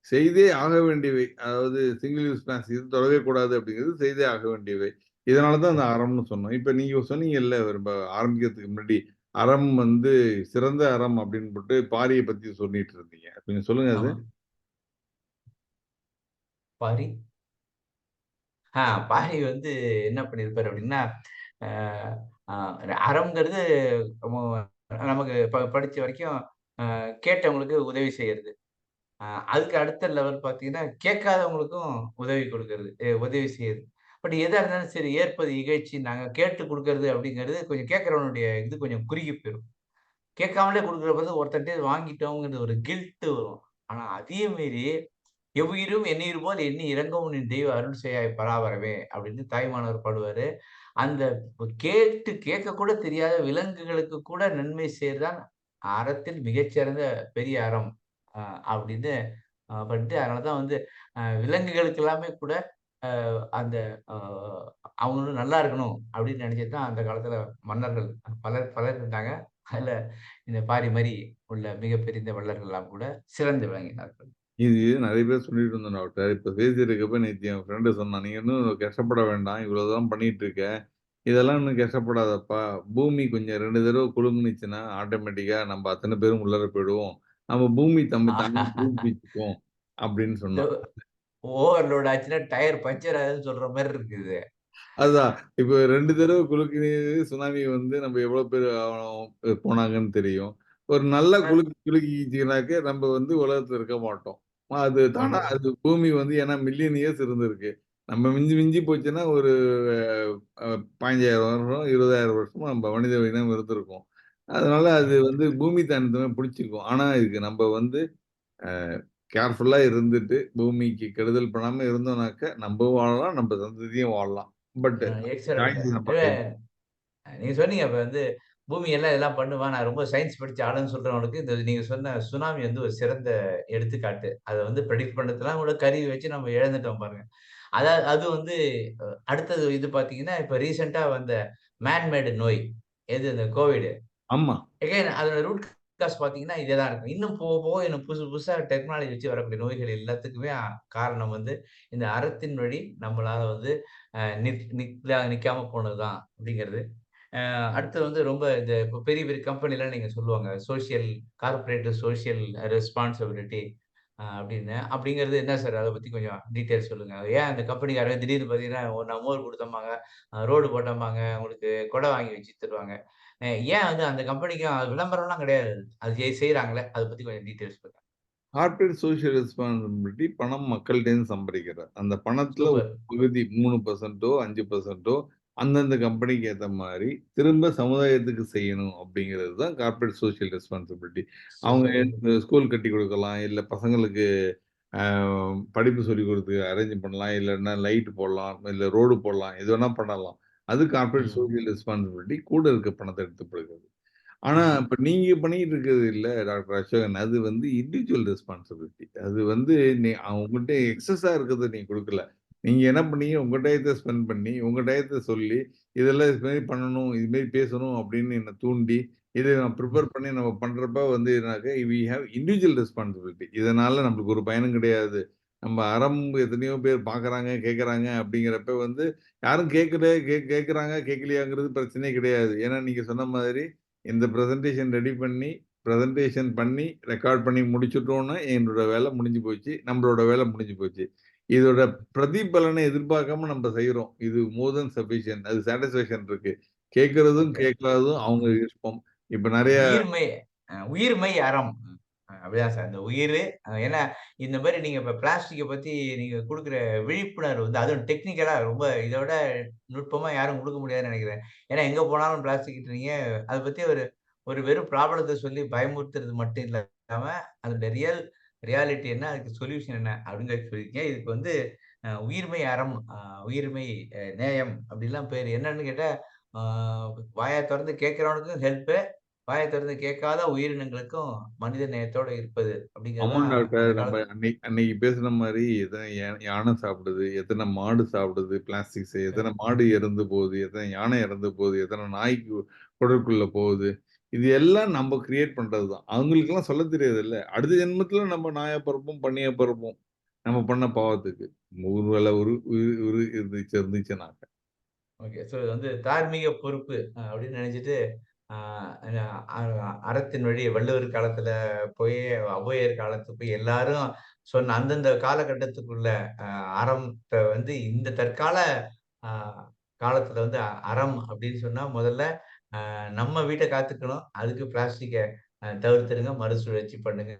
செய்தே ஆக வேண்டியவை. அதாவது சிங்கிள் யூஸ் பிளாஸ்டிக் இது தொடவே கூடாது அப்படிங்கிறது செய்தே ஆக வேண்டியவை. இதனால தான் அந்த அறம்னு சொன்னோம். இப்ப நீங்க சொன்னீங்கல்ல ரொம்ப ஆரம்பிக்கிறதுக்கு முன்னாடி, அறம் வந்து சிறந்த அறம் அப்படின்னு போட்டு பாரிய பத்தி சொல்லிட்டு இருந்தீங்க. கொஞ்சம் சொல்லுங்க அது? ஆமா. பாரி பாரி வந்து என்ன பண்ணியிருப்பாரு அப்படின்னா, அ அ அறம்ங்கிறது மு நமக்கு படிச்ச வரைக்கும் கேட்டவங்களுக்கு உதவி செய்யறது. அ அதுக்கு அடுத்த லெவல் பார்த்தீங்கன்னா, கேட்காதவங்களுக்கும் உதவி குடுக்கறது. உதவி செய்யறது. பட் எதா இருந்தாலும் சரி ஏற்பது இகழ்ச்சி நாங்க கேட்டு குடுக்கறது அப்படிங்கிறது கொஞ்சம் கேட்கிறவனுடைய இது கொஞ்சம் குறுகி போயிரும். கேட்காமலே குடுக்குறப்ப ஒருத்தன்ட்ட வாங்கிட்டோம்ங்கிற ஒரு கில்ட் வரும். ஆனா அதையும் மீறி "எவ்வுயிரும் என்னுயிர் போல் எண்ணி இரங்கவும் நின் தெய்வ அருள் செய்யாய் பராபரமே" அப்படின்னு தாயுமானவர் பாடுவாரு. அந்த கேட்க கூட தெரியாத விலங்குகளுக்கு கூட நன்மை செய்றதான் அறத்தில் மிகச்சிறந்த பெரிய அறம். அ அப்படின்னு பண்ணிட்டு அதனால தான் வந்து விலங்குகளுக்கு எல்லாமே கூட அந்த அ அவங்களும் நல்லா இருக்கணும் அப்படின்னு நினைச்சுட்டு தான் அந்த காலத்துல மன்னர்கள் பலர் பலர் இருந்தாங்க. அதுல இந்த பாரி மாரி உள்ள மிகப்பெரிய இந்த வள்ளல்கள்லாம் கூட சிறந்து விளங்கினார்கள். இது நெறைய பேர் சொல்லிட்டு இருந்தோம் டாக்டர். இப்ப பேசிட்டு இருக்கப்ப நேத்து என் ஃப்ரெண்டு சொன்னான். "நீ இன்னும் கஷ்டப்பட வேண்டாம். இவ்வளவுதான் பண்ணிட்டு இருக்க. இதெல்லாம் இன்னும் கஷ்டப்படாதப்பா. பூமி கொஞ்சம் 2 தடவ குலுங்குனுச்சுன்னா, ஆட்டோமேட்டிக்கா நம்ம அத்தன பேரும் உள்ளார போயிடுவோம். நம்ம பூமி தன்னை புதுப்பிச்சுக்கும்." அப்படின்னு இந்த சொன்னான். ஓவர்லோட் ஆச்சுன்னா டயர் பஞ்சர் ஆகுதுன்னு சொல்ற மாரி இருக்குது. அதுதான். இப்ப 2 தடவ குலுக்கினது சுனாமி வந்து நம்ம எவ்வளோ பேர் போனாங்கன்னு தெரியும். ஒரு நல்லா அ குலுக்கிச்சுனாக்க நம்ம வந்து உலகத்துல இருக்க மாட்டோம். அது தானா மாட்டோம். அது பூமி வந்து ஏன்னா மில்லியன் இயர்ஸ் இருந்திருக்கு. நம்ம மிஞ்சி மிஞ்சி போச்சுன்னா ஒரு 15,000 வருஷம், 20,000 வருஷமா நம்ம மனித இனம் இருந்திருக்கும். அதனால அது கரெக்ட். வந்து பூமி தன்னை புடிச்சுக்கும். ஆனா இதுக்கு நம்ம வந்து அ கேர்ஃபுல்லா இருந்துட்டு, பூமிக்கு கெடுதல் பண்ணாம இருந்தோம்னாக்க, நம்பவும் வாழலாம், நம்ம சந்ததியும் வாழலாம். But excellent. சாய்ஸ் நம்ம இல்ல கையில நீங்க சொன்னீங்க இப்ப வந்து பூமி எல்லாம் இதெல்லாம் பண்ணுமா, நான் ரொம்ப சயன்ஸ் படிச்ச ஆளுன்னு சொல்றவனுக்கு இந்த நீங்க சொன்ன சுனாமி வந்து ஒரு சிறந்த எடுத்துக்காட்டு. அத வந்து பிரெடிக்ட் பண்றதுலாம் கூட கருவி வச்சு நம்ம இழந்துட்டோம் பாருங்க. அது வந்து அடுத்தது இது பார்த்தீங்கன்னா, இப்ப ரீசென்ட்டா வந்த மேன் மேடு நோய். எது இந்த கோவிட். ஆமா. எகைன் அதோட ரூட் காஸ் பார்த்தீங்கன்னா, இதே தான் இருக்கும். இன்னும் போக, போக இன்னும் புதுசு புதுசா டெக்னாலஜி வச்சு வரக்கூடிய நோய்கள் எல்லாத்துக்குமே காரணம் வந்து இந்த அறத்தின் வழி நம்மளால வந்து நிக்காம போனது தான் அப்படிங்கிறது. அடுத்தது வந்து ரொம்ப இந்த இப்ப பெரிய, பெரிய கம்பெனிலாம் நீங்க சொல்லுவாங்க. கார்ப்பரேட் சோசியல் ரெஸ்பான்சிபிலிட்டி அப்படின்னு. அப்படிங்கிறது என்ன சார்? அத பத்தி கொஞ்சம் டீட்டெயில் சொல்லுங்க. ஏன் அந்த கம்பெனிக்காரங்க திடீர்னு பார்த்தீங்கன்னா, நான் மோர் குடுத்தோம்பாங்க, ரோடு போட்டோம்பாங்க, உங்களுக்கு கொடை வாங்கி வச்சு தருவாங்க. அ ஏன் வந்து அந்த கம்பெனிக்கும் விளம்பரம்லாம் கிடையாது. அது செய்றாங்களே, அத பத்தி கொஞ்சம் டீட்டெயில்ஸ் சொல்லுங்க. கார்ப்பரேட் சோசியல் ரெஸ்பான்சிபிலிட்டி பணம் மக்கள்ட்டேருந்து சம்பாரிக்கிறது. அந்த பணத்துல ஒரு சூப்பர். பகுதி 3% 5% அந்தந்த கம்பெனிக்கு ஏத்த மாரி திரும்ப சமுதாயத்துக்கு செய்யணும் அப்படிங்கிறது தான் கார்ப்பரேட் சோசியல் ரெஸ்பான்சிபிலிட்டி. அவங்க சூப்பர். ஸ்கூல் கட்டிக் குடுக்கலாம், இல்ல பசங்களுக்கு அ படிப்பு சொல்லிக் குடுத்து அரேஞ்ச் பண்ணலாம், இல்லன்னா லைட் போடலாம், இல்ல ரோடு போடலாம், எது வேணா பண்ணலாம். அது கார்ப்பரேட் ம். சோசியல் ரெஸ்பான்சிபிலிட்டி கூட இருக்க பணத்த எடுத்து குடுக்குறது. ஆனா, ம். இப்ப நீங்க பண்ணிட்டு இருக்கிறது இல்ல டாக்டர் அசோகன். அது வந்து இண்டிவிஜுவல் ரெஸ்பான்சிபிலிட்டி. அது வந்து உங்கள்ட்ட எக்ஸஸா இருக்கிறத நீங்க குடுக்கல. நீங்க என்ன பண்ணீங்க, உங்க டயத்த ஸ்பெண்ட் பண்ணி, உங்க டயத்த சொல்லி, இதெல்லாம் இது மாரி பண்ணணும், இது மாரி பேசணும் அப்படின்னு என்ன தூண்டி, இத நான் ம். ப்ரிப்பேர் பண்ணி நம்ம பண்றப்ப வந்து என்னாக்க, வி ஹேவ் இண்டிவிஜுவல் ரெஸ்பான்சிபிலிட்டி. இதனால நம்மளுக்கு ஒரு பயனும் கிடையாது. நம்ம அறம் எத்தனையோ பேர் பார்க்குறாங்க, கேட்கறாங்க அப்படிங்கிறப்ப வந்து யாரும் கேட்கல கேட்கறாங்க, கேட்கலையாங்கிறது பிரச்சனையே கிடையாது. ஏன்னா நீங்க சொன்ன மாதிரி இந்த பிரசன்டேஷன் பண்ணி, ரெக்கார்ட் பண்ணி முடிச்சுட்டோம்னா, என்னோட வேலை முடிஞ்சு போச்சு. நம்மளோட வேலை முடிஞ்சு போச்சு. இதோட பிரதிபலன எதிர்பார்க்காம நம்ம செய்றோம். இது மோர் தென் சஃபிஷியன்ட். அது சாட்டிஸ்ஃபேக்ஷன் இருக்கு. கேட்கிறதும், ஓகே. கேட்காததும் அவங்க விருப்பம். இப்ப நெறைய உயிர்மெய் உயிர்மெய் அறம். அப்படிதான் சார். இந்த உயிரு ஏன்னா இந்த மாரி நீங்க இப்ப பிளாஸ்டிக்க பத்தி நீங்க குடுக்குற விழிப்புணர்வு வந்து அதுவும் டெக்னிக்கலா ரொம்ப இத விட நுட்பமா யாரும் குடுக்க முடியாதுன்னு நெனைக்கிறேன். ஏன்னா எங்க போனாலும் பிளாஸ்டிக்ன்றீங்க. அத பத்தி ஒரு ஒரு வெறும் ப்ராப்ளத்த சொல்லி பயமுறுத்துறது மட்டும் இல்லாம, அதோட ரியாலிட்டி என்ன? அதுக்கு சொல்யூஷன் என்ன? அப்படிங்கிறத சொல்லியிருக்கீங்க. இதுக்கு வந்து உயிர்மெய் அறம், உயிர்மெய் நேயம் அப்படிலாம் பேரு. என்னன்னு கேட்டா, ஆ வாய தொறந்து கேட்கிறவனுக்கும் ஹெல்ப்பு, வாய திறந்து கேட்காத உயிரினங்களுக்கும் மனித நேயத்தோட இருப்பது அப்படிங்கிறது ஆமாம் தான் அந்த டாக்டர். நம்ம காலத்து அன்னைக்கு பேசுன மாரி எத்தன யானை சாப்பிடுது, எத்தன மாடு சாப்பிடுது பிளாஸ்டிக்ஸ, எத்தன மாடு இறந்து போகுது, எத்தன யானை இறந்து போகுது, எத்தன நாய்க்கு குடலுக்குள்ள போகுது. இது எல்லாம் நம்ம கிரியேட் பண்றது தான். அவங்களுக்கெல்லாம் சொல்லத் தெரியாதுல்ல. அடுத்த ஜென்மத்தில நம்ம நாயா பொறப்போம், பன்னியா பொறப்போம். நம்ம பண்ண பாவத்துக்கு. ஒரு உயிர் இருந்துச்சுனாக்க. ஓகே. ஸோ இது வந்து தார்மீக பொறுப்பு அப்படின்னு நினைச்சுட்டு, அறத்தின் வழி வள்ளுவர் காலத்துல போய் ஔவையார் காலத்துக்கு போய் எல்லாரும் சொன்ன அந்தந்த காலகட்டத்துக்குள்ள அறத்த வந்து இந்த தற்கால அ காலத்துல வந்து அறம் அப்படின்னு சொன்னா முதல்ல நம்ம வீட்ட காத்துக்கணும். அதுக்கு பிளாஸ்டிக்க தவிர்த்துடுங்க. மறுசுழற்சி பண்ணுங்க.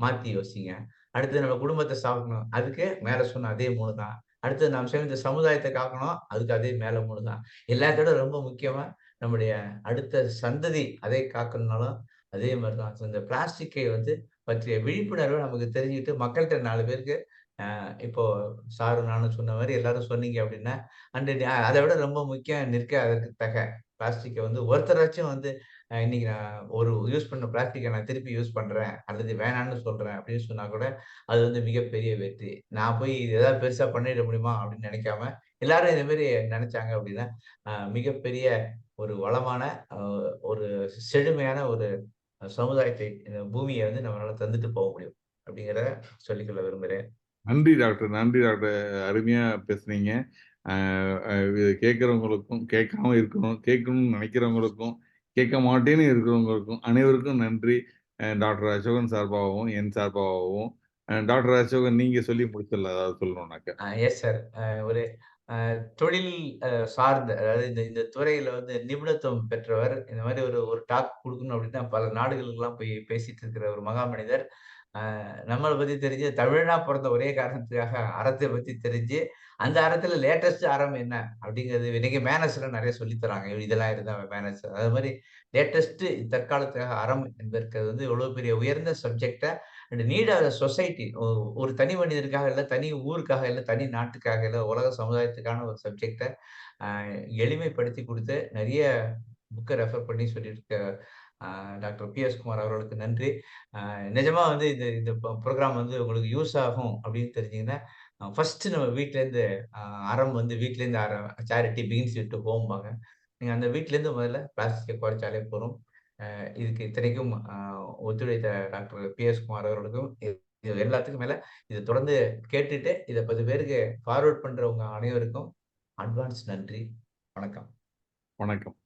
மாத்தி யோசிங்க. அடுத்து நம்ம குடும்பத்த சாக்கணும். அதுக்கு மேல சொன்ன அதே 3 தான். அடுத்தது நாம் சேர்ந்த சமுதாயத்த காக்கணும். அதுக்கு அதே மேல 3 தான். எல்லாத்த விட ரொம்ப முக்கியமா நம்முடைய அடுத்த சந்ததி அதை காக்கணும்னாலும் அதே மாரி தான். ஸோ இந்த பிளாஸ்டிக்கை வந்து பற்றிய விழிப்புணர்வு நமக்கு தெரிஞ்சுக்கிட்டு மக்கள்ட்ட 4 பேருக்கு இப்போ சாரும் நானும் சொன்ன மாரி எல்லாரும் சொன்னீங்க அப்டின்னா, அண்ட் அத விட ரொம்ப முக்கியம் நிற்க அதற்கு தக. பிளாஸ்டிக்க வந்து ஒருத்தராச்சும் வந்து இன்னைக்கு நான் ஒரு யூஸ் பண்ண பிளாஸ்டிக்க நான் திருப்பி யூஸ் பண்றேன், அல்லது வேணான்னு சொல்றேன் அப்படின்னு சொன்னா கூட, அது வந்து மிகப்பெரிய வெற்றி. நான் போய் இது ஏதாவது பெருசா பண்ணிட முடியுமா அப்படின்னு நினைக்காம, எல்லாரும் இதே மாரி நினைச்சாங்க அப்படின்னா, மிகப்பெரிய ஒரு வளமான, அ ஒரு செழுமையான ஒரு சமுதாயத்தை இந்த பூமிய வந்து நம்மளால தந்துட்டு போக முடியும். அப்படிங்கிறத சொல்லிக்கொள்ள விரும்புறேன். நன்றி டாக்டர். நன்றி டாக்டர். அருமையா பேசுனீங்க. அ அ இது கேட்கிறவங்களுக்கும், கேட்காம இருக்கணும், கேட்கணும்னு நினைக்கிறவங்களுக்கும், கேட்க மாட்டேன்னு இருக்கிறவங்களுக்கும் அனைவருக்கும் நன்றி. டாக்டர் அசோகன் சார்பாகவும், என் சார்பாகவும். டாக்டர் அசோகன் நீங்க சொல்லி முடிச்சிடலாம் ஏதாவது சொல்லணும்னாக்க. Yes sir. ஒரு தொழில் சார்ந்த அதாவது இந்த இந்த துறையில வந்து நிபுணத்துவம் பெற்றவர். இந்த மாரி ஒரு ஒரு டாக் குடுக்கணும் அப்டின்னா, பல நாடுகளுக்குலாம் போய் பேசிட்டு இருக்கிற ஒரு மகாமனிதர். நம்மள பத்தி தெரிஞ்சு தமிழனா பொறந்த ஒரே காரணத்துக்காக அறத்த பத்தி தெரிஞ்சு, அந்த அறத்துல லேட்டஸ்ட் அறம் என்ன? அப்டிங்கிறது இன்னைக்கு மேனர்ஸ்ல நெறைய சொல்லி தராங்க. இதெல்லாம் இருந்தா மேனர்ஸ். அது மாரி லேட்டஸ்ட் தற்காலத்துக்காக அறம் என்பதற்கு வந்து எவ்வளோ பெரிய உயர்ந்த சப்ஜெக்ட்ட and need of the society. ஒரு தனி மனிதருக்காக இல்ல, தனி ஊருக்காக இல்ல, தனி நாட்டுக்காக இல்ல, உலக சமுதாயத்துக்கான ஒரு சப்ஜெக்ட்ட அ எளிமைப்படுத்தி குடுத்து, நெறைய புக்க ரெஃபர் பண்ணி சொல்லியிருக்க டாக்டர் பி.எஸ். குமார் அவர்களுக்கு நன்றி. நிஜமா வந்து இது இந்த புரோகிராம் வந்து உங்களுக்கு யூஸ் ஆகும் அப்படின்னு தெரிஞ்சீங்கன்னா, ஃபர்ஸ்ட்டு நம்ம வீட்லேருந்து அ அறம் வந்து வீட்லேருந்து சேரிட்டி பிகின்ஸ் வித் ஹோம்பாங்க. நீங்க அந்த வீட்லேருந்து முதல்ல பிளாஸ்டிக்க குறைச்சாலே போதும். இதுக்கு இத்தனைக்கும் ஒத்துழைத்த டாக்டர் பி.எஸ். குமார் அவர்களுக்கும், இது எல்லாத்துக்கும் மேல இத தொடர்ந்து கேட்டுட்டு, இத 10 பேருக்கு ஃபார்வர்ட் பண்றவங்க அனைவருக்கும் அட்வான்ஸ் நன்றி. வணக்கம். வணக்கம்.